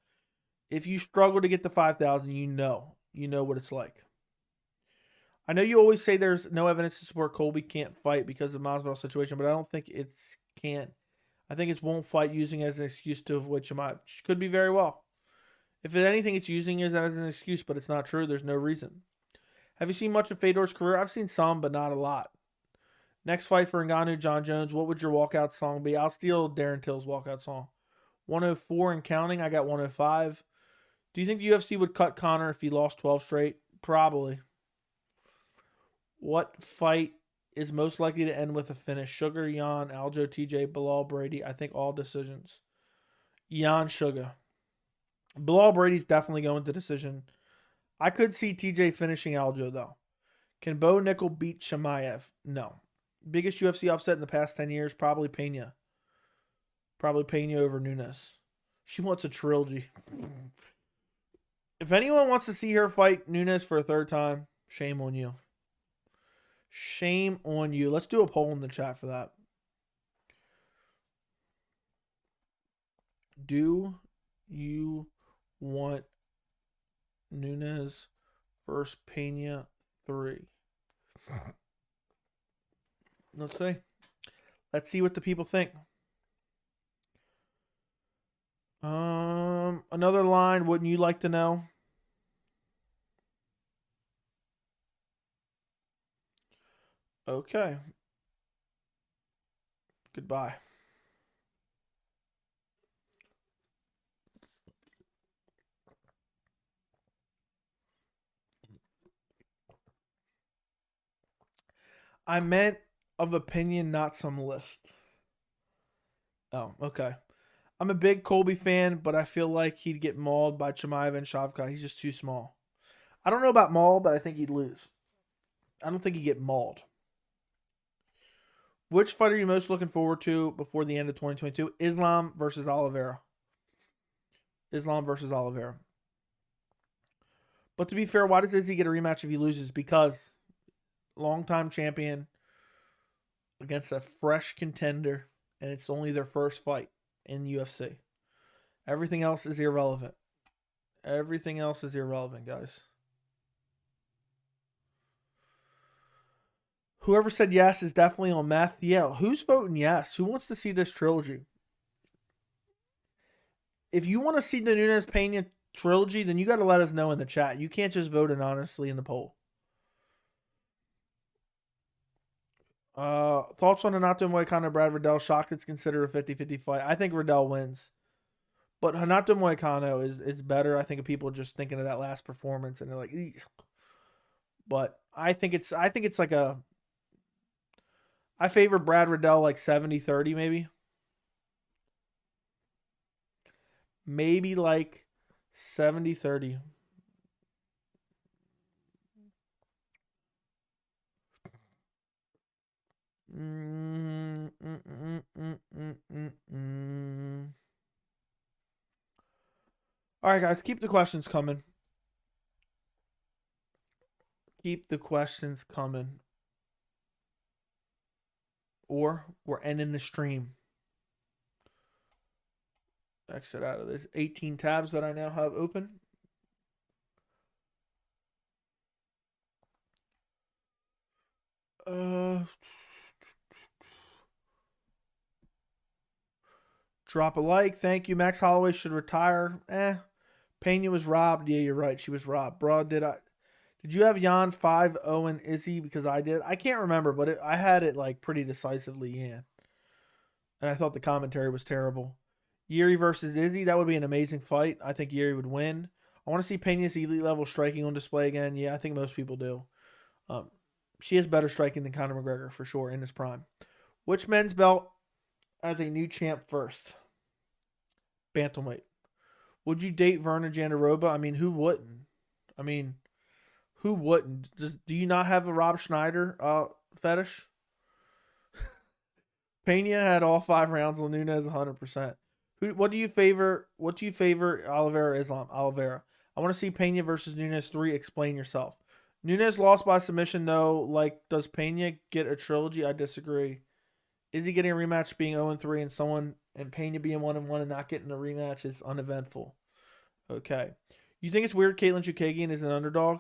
If you struggle to get to 5,000, you know what it's like. I know you always say there's no evidence to support Colby can't fight because of the Masvidal situation, but I don't think it's can't. I think it's won't fight using it as an excuse to avoid Chimaev. Could be very well. If anything, it's using it as an excuse, but it's not true. There's no reason. Have you seen much of Fedor's career? I've seen some, but not a lot. Next fight for Ngannou, John Jones. What would your walkout song be? I'll steal Darren Till's walkout song. 104 and counting. I got 105. Do you think the UFC would cut Conor if he lost 12 straight? Probably. What fight is most likely to end with a finish? Sugar, Jan, Aljo, TJ, Bilal, Brady. I think all decisions. Jan, Sugar. Bilal Brady's definitely going to decision. I could see TJ finishing Aljo, though. Can Bo Nickel beat Chimaev? No. Biggest UFC upset in the past 10 years? Probably Pena. Probably Pena over Nunes. She wants a trilogy. If anyone wants to see her fight Nunes for a third time, shame on you. Shame on you. Let's do a poll in the chat for that. Do you want Nunes versus Pena 3? Let's see. Let's see what the people think. Another line, wouldn't you like to know? Okay. Goodbye. I meant of opinion, not some list. Oh, okay. I'm a big Colby fan, but I feel like he'd get mauled by Chimaev and Shavkat. He's just too small. I don't know about mauled, but I think he'd lose. I don't think he'd get mauled. Which fight are you most looking forward to before the end of 2022? Islam versus Oliveira. Islam versus Oliveira. But to be fair, why does Izzy get a rematch if he loses? Because longtime champion against a fresh contender, and it's only their first fight in UFC. Everything else is irrelevant. Everything else is irrelevant, guys. Whoever said yes is definitely on meth. Yeah, who's voting yes? Who wants to see this trilogy? If you want to see the Nunes Pena trilogy, then you got to let us know in the chat. You can't just vote anonymously in the poll. Thoughts on Renato Moicano, Brad Riddell? Shocked it's considered a 50-50 fight. I think Riddell wins. But Renato Moicano is better. I think people are just thinking of that last performance and they're like, eesh. But I think it's like a, I favor Brad Riddell like 70-30 maybe. Maybe like 70-30. All right, guys, keep the questions coming. Keep the questions coming. Or we're ending the stream. Exit out of this 18 tabs that I now have open. Drop a like. Thank you. Max Holloway should retire. Pena was robbed. Yeah, you're right. She was robbed. Bro, did you have Jan 5-0 and Izzy? Because I did. I can't remember, but I had it like pretty decisively, yeah. And I thought the commentary was terrible. Yuri versus Izzy, that would be an amazing fight. I think Yuri would win. I want to see Pena's elite level striking on display again. Yeah, I think most people do. She has better striking than Conor McGregor for sure in his prime. Which men's belt as a new champ first? Bantamweight. Would you date Verna Jandiroba? I mean, who wouldn't? Who wouldn't? Do you not have a Rob Schneider fetish? Pena had all 5 rounds on Nunes 100%. What do you favor? What do you favor? Oliveira, Islam, Oliveira. I want to see Pena versus Nunes 3. Explain yourself. Nunes lost by submission though. Like, does Pena get a trilogy? I disagree. Is he getting a rematch being 0-3 and Pena being 1-1 and not getting a rematch is uneventful? Okay. You think it's weird Caitlin Chukagian is an underdog?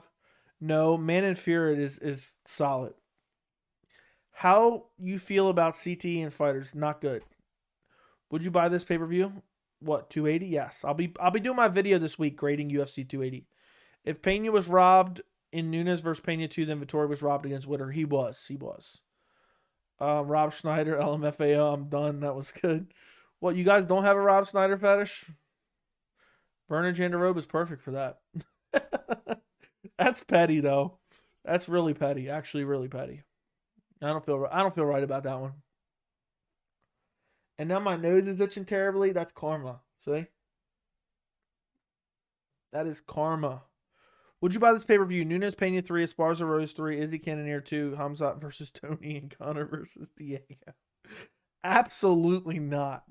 No, Man and Fear is solid. How you feel about CTE and fighters? Not good. Would you buy this pay-per-view? What, 280? Yes. I'll be doing my video this week grading UFC 280. If Pena was robbed in Nunes versus Pena 2, then Vittori was robbed against Witter. He was. Rob Schneider, LMFAO, I'm done. That was good. What, you guys don't have a Rob Schneider fetish? Verna Jandiroba is perfect for that. That's petty, though. That's really petty. Actually, really petty. I don't feel right about that one. And now my nose is itching terribly. That's karma. See? That is karma. Would you buy this pay-per-view? Nunes Pena 3, Esparza Rose 3, Izzy Cannonier 2, Khamzat versus Tony, and Connor versus Diego. Absolutely not.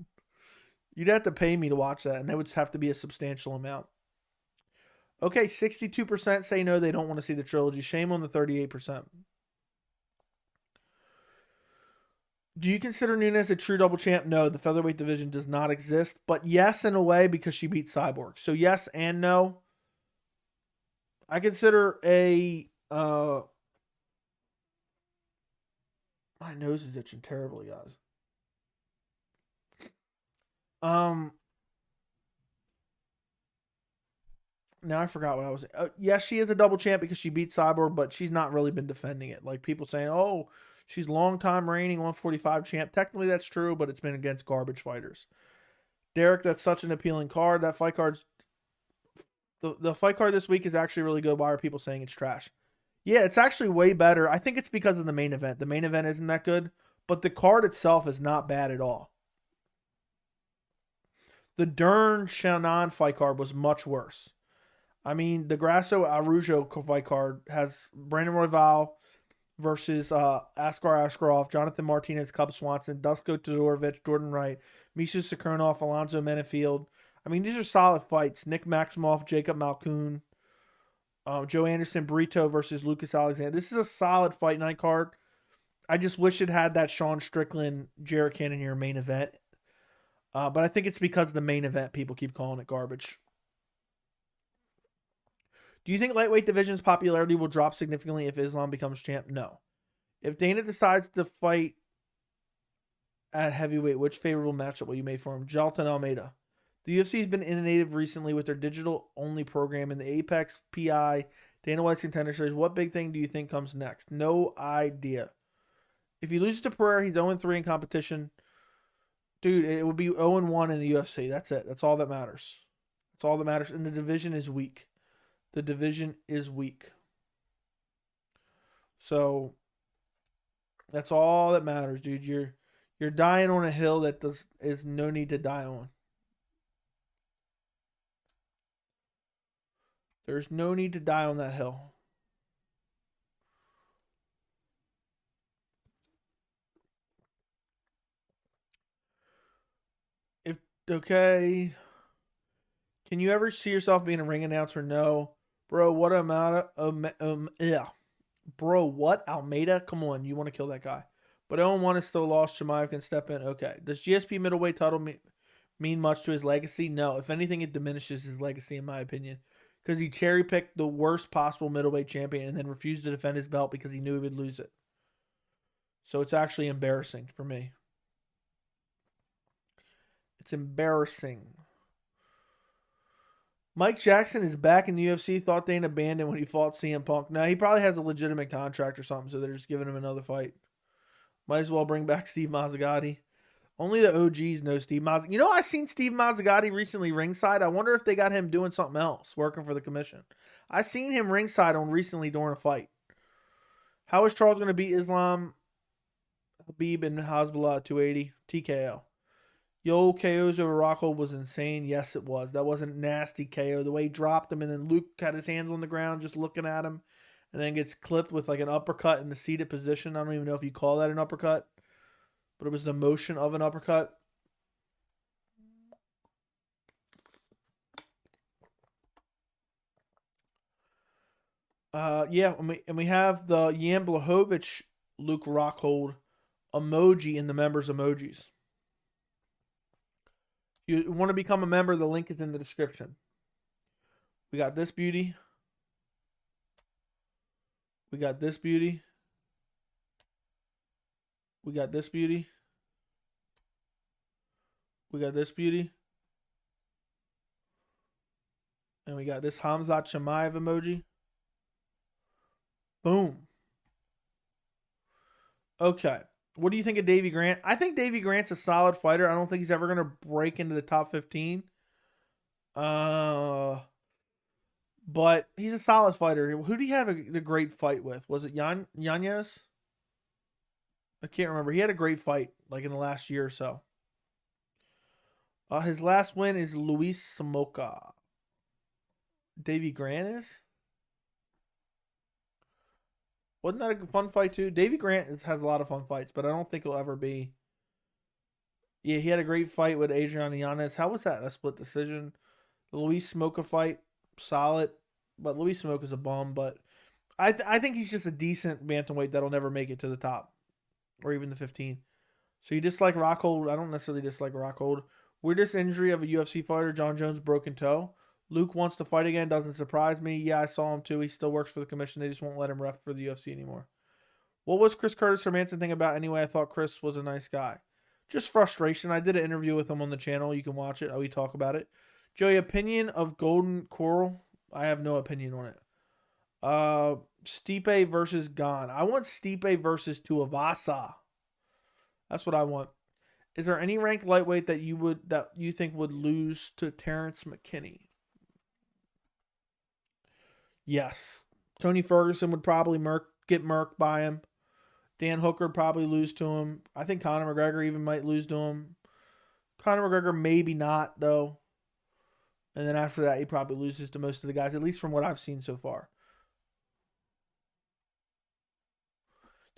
You'd have to pay me to watch that, and that would have to be a substantial amount. Okay, 62% say no, they don't want to see the trilogy. Shame on the 38%. Do you consider Nunes a true double champ? No, the featherweight division does not exist. But yes, in a way, because she beat Cyborg. So yes and no. I consider my nose is itching terribly, guys. Now I forgot what I was saying. Yes, she is a double champ because she beat Cyborg, but she's not really been defending it. Like people saying, oh, she's long-time reigning 145 champ. Technically, that's true, but it's been against garbage fighters. Derek, that's such an appealing card. That fight card's the fight card this week is actually really good. Why are people saying it's trash? Yeah, it's actually way better. I think it's because of the main event. The main event isn't that good, but the card itself is not bad at all. The Dern Shannon fight card was much worse. I mean, the Grasso Arujo fight card has Brandon Royval versus Askar Askarov, Jonathan Martinez, Cub Swanson, Dusko Todorovic, Jordan Wright, Misha Sakurnov, Alonzo Menefield. I mean, these are solid fights. Nick Maximoff, Jacob Malkoon, Joe Anderson, Brito versus Lucas Alexander. This is a solid fight night card. I just wish it had that Sean Strickland, Jarrett Cannonier main event. But I think it's because of the main event people keep calling it garbage. Do you think lightweight division's popularity will drop significantly if Islam becomes champ? No. If Dana decides to fight at heavyweight, which favorable matchup will you make for him? Jalton Almeida. The UFC has been innovative recently with their digital-only program in the Apex, PI, Dana White's Contender Series. What big thing do you think comes next? No idea. If he loses to Pereira, he's 0-3 in competition. Dude, it would be 0-1 in the UFC. That's it. That's all that matters. That's all that matters. And the division is weak. The division is weak. So that's all that matters, dude. You're dying on a hill that is no need to die on. There's no need to die on that hill. Okay. Can you ever see yourself being a ring announcer? No. Bro, what Almeida? Yeah. Bro, what? Almeida? Come on, you want to kill that guy. But 0-1 is still lost. Chimaev can step in. Okay. Does GSP middleweight title mean much to his legacy? No. If anything, it diminishes his legacy, in my opinion. Because he cherry-picked the worst possible middleweight champion and then refused to defend his belt because he knew he would lose it. So it's actually embarrassing for me. It's embarrassing. Mike Jackson is back in the UFC. Thought Dana banned him when he fought CM Punk. Now, he probably has a legitimate contract or something, so they're just giving him another fight. Might as well bring back Steve Mazzagatti. Only the OGs know Steve Mazzagatti. You know, I seen Steve Mazzagatti recently ringside. I wonder if they got him doing something else, working for the commission. I seen him ringside on recently during a fight. How is Charles going to beat Islam Habib and Hasbullah at 280? TKO. Yo, KOs over Rockhold was insane. Yes, it was. That wasn't nasty KO. The way he dropped him and then Luke had his hands on the ground just looking at him and then gets clipped with like an uppercut in the seated position. I don't even know if you call that an uppercut, but it was the motion of an uppercut. Yeah, and we have the Jan Blachowicz Luke Rockhold emoji in the members emojis. You want to become a member, the link is in the description. We got this beauty. We got this beauty. We got this beauty. We got this beauty. And we got this Khamzat Chimaev emoji. Boom. Okay. What do you think of Davey Grant? I think Davey Grant's a solid fighter. I don't think he's ever going to break into the top 15. But he's a solid fighter. Who did he have the great fight with? Was it Yanez? I can't remember. He had a great fight like in the last year or so. His last win is Luis Samoka. Davey Grant is? Wasn't that a fun fight too? Davey Grant has a lot of fun fights, but I don't think he'll ever be. Yeah, he had a great fight with Adrian Yanez. How was that? A split decision. The Luis Smoka fight, solid, but Luis Smoka's a bum. But I think he's just a decent bantamweight that'll never make it to the top or even the 15. So you dislike Rockhold? I don't necessarily dislike Rockhold. Weirdest injury of a UFC fighter: John Jones broken toe. Luke wants to fight again. Doesn't surprise me. Yeah, I saw him too. He still works for the commission. They just won't let him ref for the UFC anymore. What was Chris Curtis Hermanson thing about anyway? I thought Chris was a nice guy. Just frustration. I did an interview with him on the channel. You can watch it. We talk about it. Joey, opinion of Golden Coral? I have no opinion on it. Stipe versus Gon. I want Stipe versus Tuivasa. That's what I want. Is there any ranked lightweight that you think would lose to Terrence McKinney? Yes. Tony Ferguson would probably get murked by him. Dan Hooker would probably lose to him. I think Conor McGregor even might lose to him. Conor McGregor maybe not, though. And then after that, he probably loses to most of the guys, at least from what I've seen so far.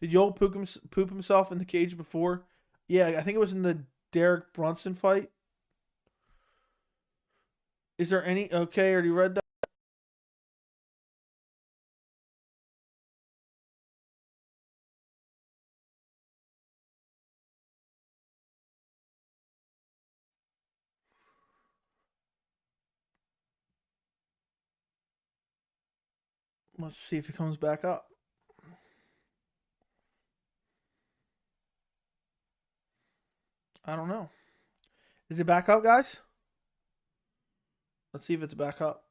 Did Yoel poop himself in the cage before? Yeah, I think it was in the Derek Brunson fight. Is there any... Okay, already read that. Let's see if it comes back up. I don't know. Is it back up, guys? Let's see if it's back up.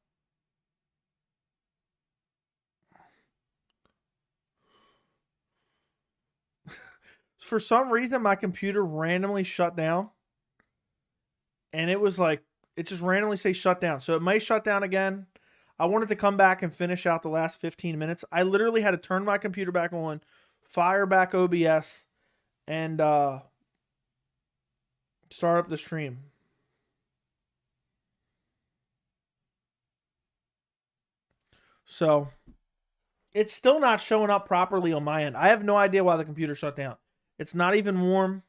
For some reason, my computer randomly shut down. And it was like, it just randomly say shut down. So it might shut down again. I wanted to come back and finish out the last 15 minutes. I literally had to turn my computer back on, fire back OBS, and start up the stream. So it's still not showing up properly on my end. I have no idea why the computer shut down. It's not even warm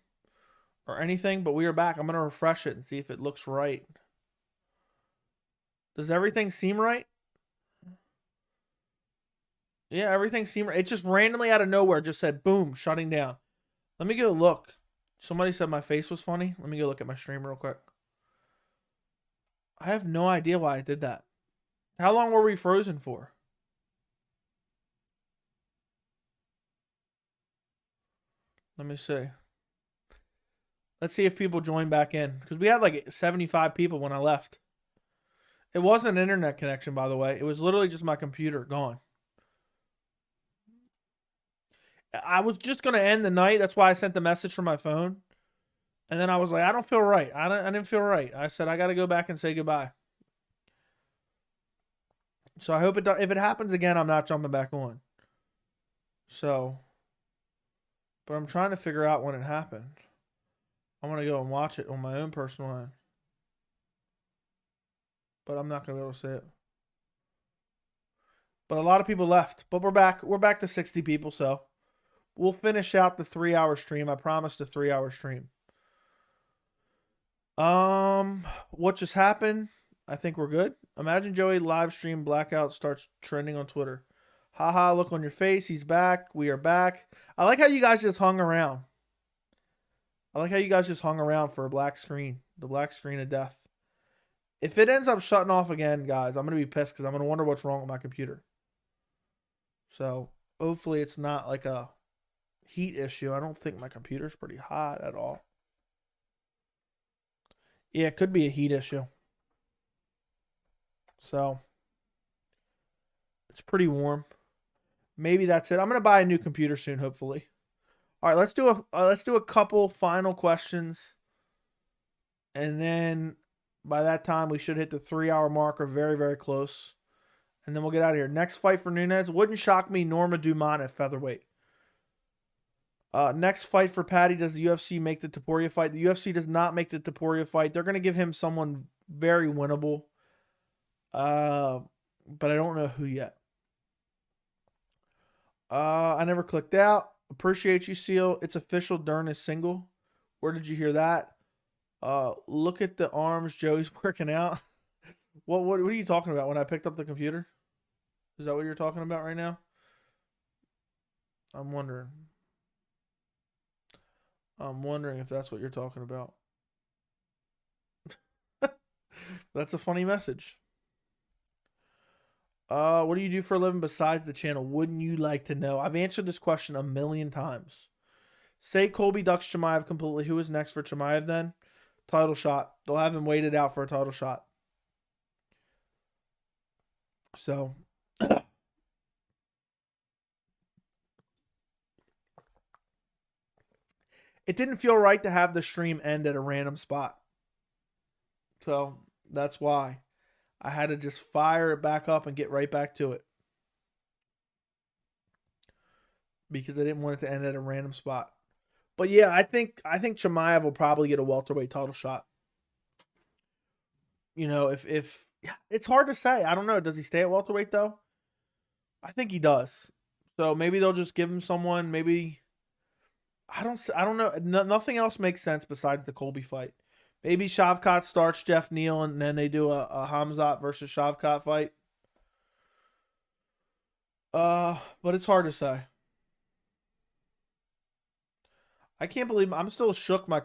or anything, but we are back. I'm going to refresh it and see if it looks right. Does everything seem right? Yeah, everything seemed right. It just randomly out of nowhere just said, boom, shutting down. Let me go look. Somebody said my face was funny. Let me go look at my stream real quick. I have no idea why I did that. How long were we frozen for? Let me see. Let's see if people join back in. Because we had like 75 people when I left. It wasn't an internet connection, by the way. It was literally just my computer gone. I was just going to end the night. That's why I sent the message from my phone. And then I was like, I don't feel right. I didn't feel right. I said, I got to go back and say goodbye. So I hope if it happens again, I'm not jumping back on. So, but I'm trying to figure out when it happened. I want to go and watch it on my own personal end. But I'm not going to be able to see it. But a lot of people left. But we're back. We're back to 60 people, so we'll finish out the 3-hour stream. I promised a 3-hour stream. What just happened? I think we're good. Imagine Joey live stream blackout starts trending on Twitter. Haha, look on your face. He's back. We are back. I like how you guys just hung around. I like how you guys just hung around for a black screen. The black screen of death. If it ends up shutting off again, guys, I'm going to be pissed because I'm going to wonder what's wrong with my computer. So, hopefully it's not like a heat issue. I don't think my computer's pretty hot at all. Yeah, it could be a heat issue. So, it's pretty warm. Maybe that's it. I'm going to buy a new computer soon, hopefully. All right, let's do a couple final questions. And then by that time, we should hit the 3-hour mark or very, very close. And then we'll get out of here. Next fight for Nunes. Wouldn't shock me, Norma Dumont at featherweight. Next fight for Patty. Does the UFC make the Topuria fight? The UFC does not make the Topuria fight. They're going to give him someone very winnable. But I don't know who yet. I never clicked out. Appreciate you, Seal. It's official. Dern is single. Where did you hear that? Look at the arms. Joey's working out. What are you talking about when I picked up the computer? Is that what you're talking about right now? I'm wondering. I'm wondering if that's what you're talking about. That's a funny message. What do you do for a living besides the channel? Wouldn't you like to know? I've answered this question a million times. Say Colby ducks Chimaev completely. Who is next for Chimaev then? Title shot. They'll have him waited out for a title shot. So. It didn't feel right to have the stream end at a random spot. So, that's why. I had to just fire it back up and get right back to it. Because I didn't want it to end at a random spot. But yeah, I think Chimaev will probably get a welterweight title shot. You know, if it's hard to say. I don't know. Does he stay at welterweight though? I think he does. So maybe they'll just give him someone. Maybe I don't know. Nothing else makes sense besides the Colby fight. Maybe Shavkat starts Geoff Neal and then they do a Khamzat versus Shavkat fight. But it's hard to say. I can't believe I'm still shook. I'm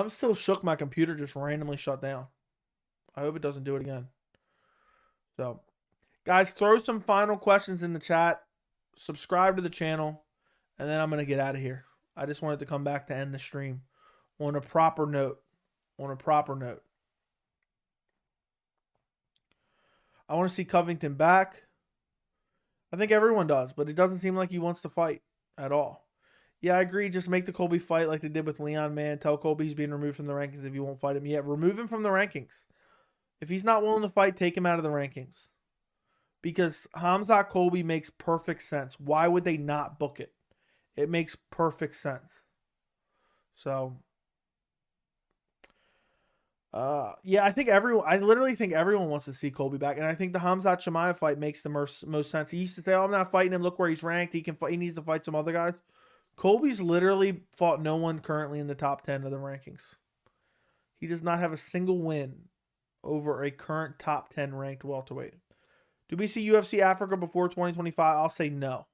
still shook. My computer just randomly shut down. I hope it doesn't do it again. So, guys, throw some final questions in the chat. Subscribe to the channel, and then I'm going to get out of here. I just wanted to come back to end the stream on a proper note. I want to see Covington back. I think everyone does, but it doesn't seem like he wants to fight at all. Yeah, I agree. Just make the Colby fight like they did with Leon, man. Tell Colby he's being removed from the rankings if you won't fight him. Yeah, remove him from the rankings. If he's not willing to fight, take him out of the rankings. Because Khamzat Colby makes perfect sense. Why would they not book it? It makes perfect sense. So, yeah, I literally think everyone wants to see Colby back. And I think the Khamzat Chimaev fight makes the most sense. He used to say, oh, I'm not fighting him. Look where he's ranked. He needs to fight some other guys. Colby's literally fought no one currently in the top 10 of the rankings. He does not have a single win over a current top 10 ranked welterweight. Do we see UFC Africa before 2025? I'll say no.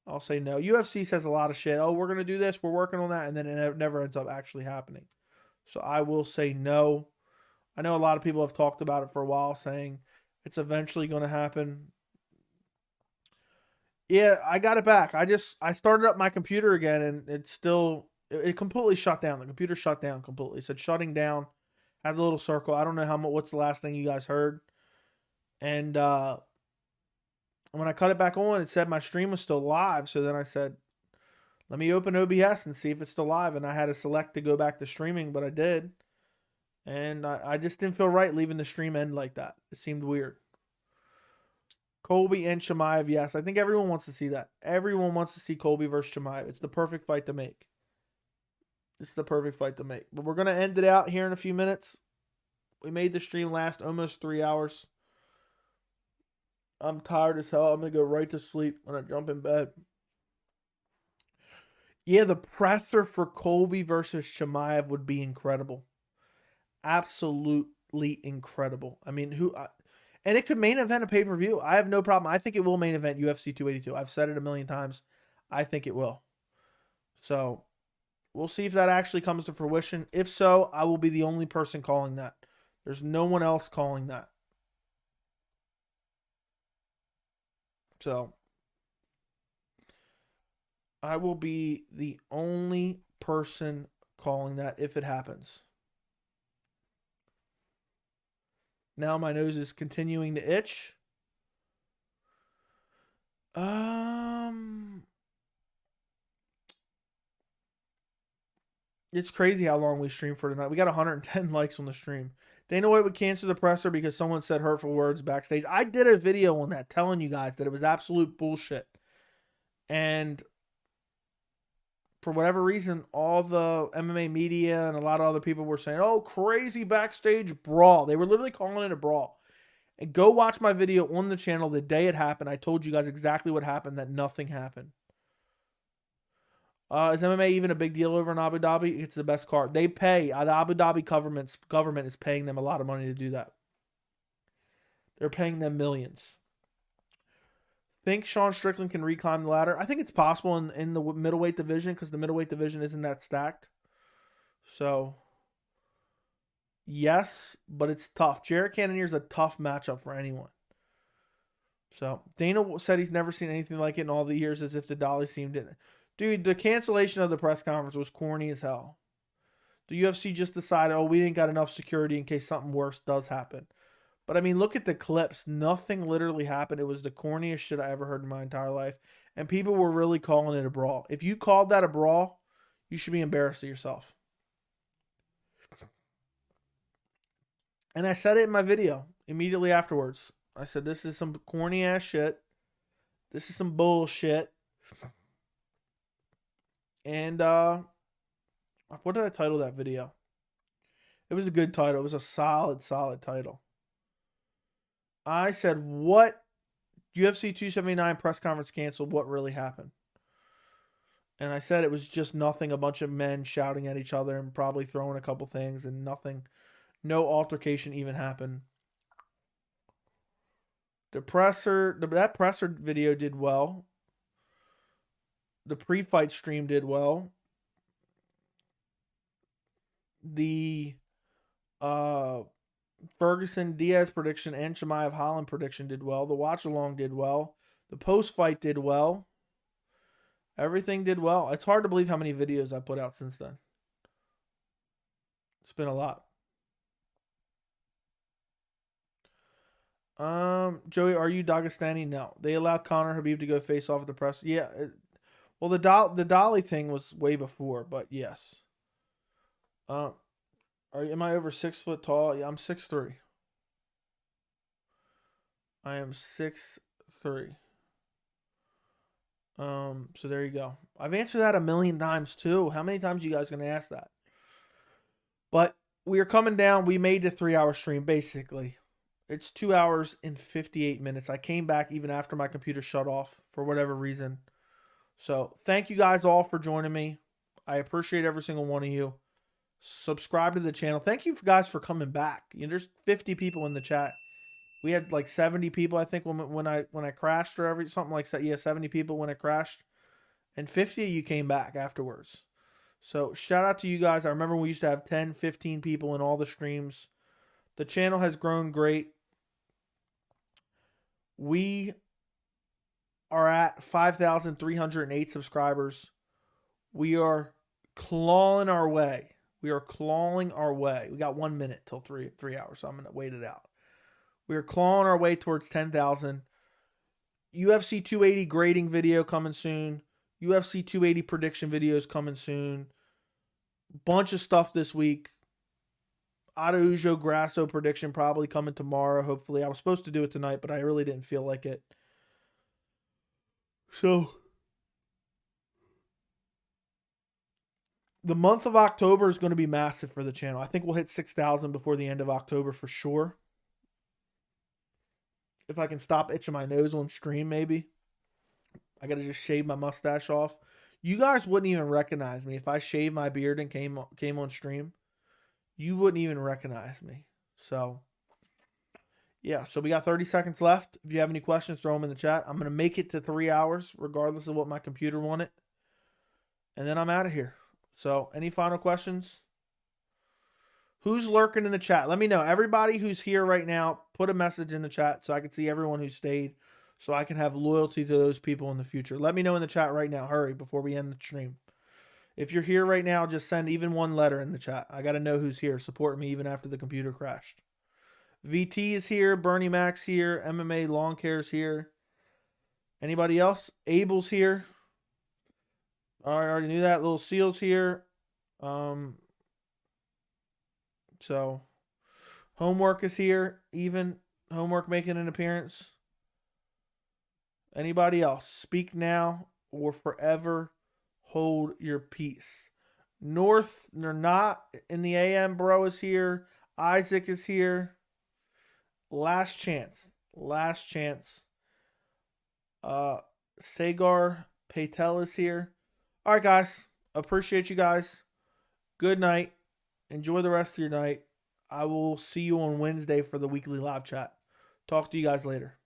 I'll say no. UFC says a lot of shit. Oh, we're going to do this. We're working on that. And then it never ends up actually happening. So I will say no. I know a lot of people have talked about it for a while, saying it's eventually going to happen. Yeah, I got it back. I started up my computer again, and it completely shut down. The computer shut down completely. It said shutting down. Had the little circle. I don't know what's the last thing you guys heard. And when I cut it back on, it said my stream was still live. So then I said, let me open OBS and see if it's still live. And I had to select to go back to streaming, but I did. And I just didn't feel right leaving the stream end like that. It seemed weird. Colby and Chimaev, yes. I think everyone wants to see that. Everyone wants to see Colby versus Chimaev. It's the perfect fight to make. It's the perfect fight to make. But we're going to end it out here in a few minutes. We made the stream last almost 3 hours. I'm tired as hell. I'm going to go right to sleep when I jump in bed. Yeah, the presser for Colby versus Chimaev would be incredible. Absolutely incredible. I mean, and it could main event a pay-per-view. I have no problem. I think it will main event UFC 282. I've said it a million times. I think it will. So, we'll see if that actually comes to fruition. If so, I will be the only person calling that. There's no one else calling that. So, I will be the only person calling that if it happens. Now my nose is continuing to itch. It's crazy how long we streamed for tonight. We got 110 likes on the stream. Dana White would cancel the presser because someone said hurtful words backstage. I did a video on that telling you guys that it was absolute bullshit. And for whatever reason, all the MMA media and a lot of other people were saying, oh, crazy backstage brawl. They were literally calling it a brawl. And go watch my video on the channel the day it happened. I told you guys exactly what happened, that nothing happened. Is MMA even a big deal over in Abu Dhabi? It's the best card. They pay. The Abu Dhabi government is paying them a lot of money to do that. They're paying them millions. Think Sean Strickland can reclimb the ladder? I think it's possible in the middleweight division because the middleweight division isn't that stacked. So, yes, but it's tough. Jared Cannonier is a tough matchup for anyone. So, Dana said he's never seen anything like it in all the years, as if the Dolly seemed it. Dude, the cancellation of the press conference was corny as hell. The UFC just decided, oh, we didn't got enough security in case something worse does happen. But, I mean, look at the clips. Nothing literally happened. It was the corniest shit I ever heard in my entire life. And people were really calling it a brawl. If you called that a brawl, you should be embarrassed of yourself. And I said it in my video immediately afterwards. I said, this is some corny-ass shit. This is some bullshit. And, what did I title that video? It was a good title. It was a solid title. I said, what? UFC 279 press conference canceled. What really happened? And I said it was just nothing. A bunch of men shouting at each other and probably throwing a couple things and nothing. No altercation even happened. That presser video did well. The pre-fight stream did well. The Ferguson Diaz prediction and Chimaev Holland prediction did well. The watch along did well. The post-fight did well. Everything did well. It's hard to believe how many videos I put out since then. It's been a lot. Joey, are you Dagestani? No. They allowed Conor Habib to go face off at the press. Yeah. Well, the Dolly thing was way before, but yes. Am I over 6 foot tall? Yeah, I'm 6'3". I am 6'3". So there you go. I've answered that a million times too. How many times are you guys gonna ask that? But we are coming down. We made the 3-hour stream basically. It's 2 hours and 58 minutes. I came back even after my computer shut off for whatever reason. So thank you guys all for joining me. I appreciate every single one of you. Subscribe to the channel. Thank you guys for coming back. There's 50 people in the chat. We had like 70 people, I think, when I crashed or something like that. Yeah, 70 people when it crashed, and 50 of you came back afterwards. So shout out to you guys. I remember we used to have 10, 15 people in all the streams. The channel has grown great. We are at 5,308 subscribers. We are clawing our way. We got 1 minute till 3 hours, so I'm going to wait it out. We are clawing our way towards 10,000. UFC 280 grading video coming soon. UFC 280 prediction videos coming soon. Bunch of stuff this week. Araujo Grasso prediction probably coming tomorrow, hopefully. I was supposed to do it tonight, but I really didn't feel like it. So, the month of October is going to be massive for the channel. I think we'll hit 6,000 before the end of October for sure. If I can stop itching my nose on stream, maybe. I got to just shave my mustache off. You guys wouldn't even recognize me if I shaved my beard and came on stream. You wouldn't even recognize me. So, yeah. So we got 30 seconds left. If you have any questions, throw them in the chat. I'm going to make it to 3 hours, regardless of what my computer wanted. And then I'm out of here. So, any final questions? Who's lurking in the chat? Let me know. Everybody who's here right now, put a message in the chat so I can see everyone who stayed, so I can have loyalty to those people in the future. Let me know in the chat right now. Hurry before we end the stream. If you're here right now, just send even one letter in the chat. I got to know who's here. Support me even after the computer crashed. VT is here. Bernie Mac's here. MMA Lawn Care's here. Anybody else? Abel's here. I already knew that. Little Seal's here. So, Homework is here. Even Homework making an appearance. Anybody else? Speak now or forever hold your peace. North, they're not in the AM, bro, is here. Isaac is here. Last chance. Last chance. Sagar Patel is here. All right, guys. Appreciate you guys. Good night. Enjoy the rest of your night. I will see you on Wednesday for the weekly live chat. Talk to you guys later.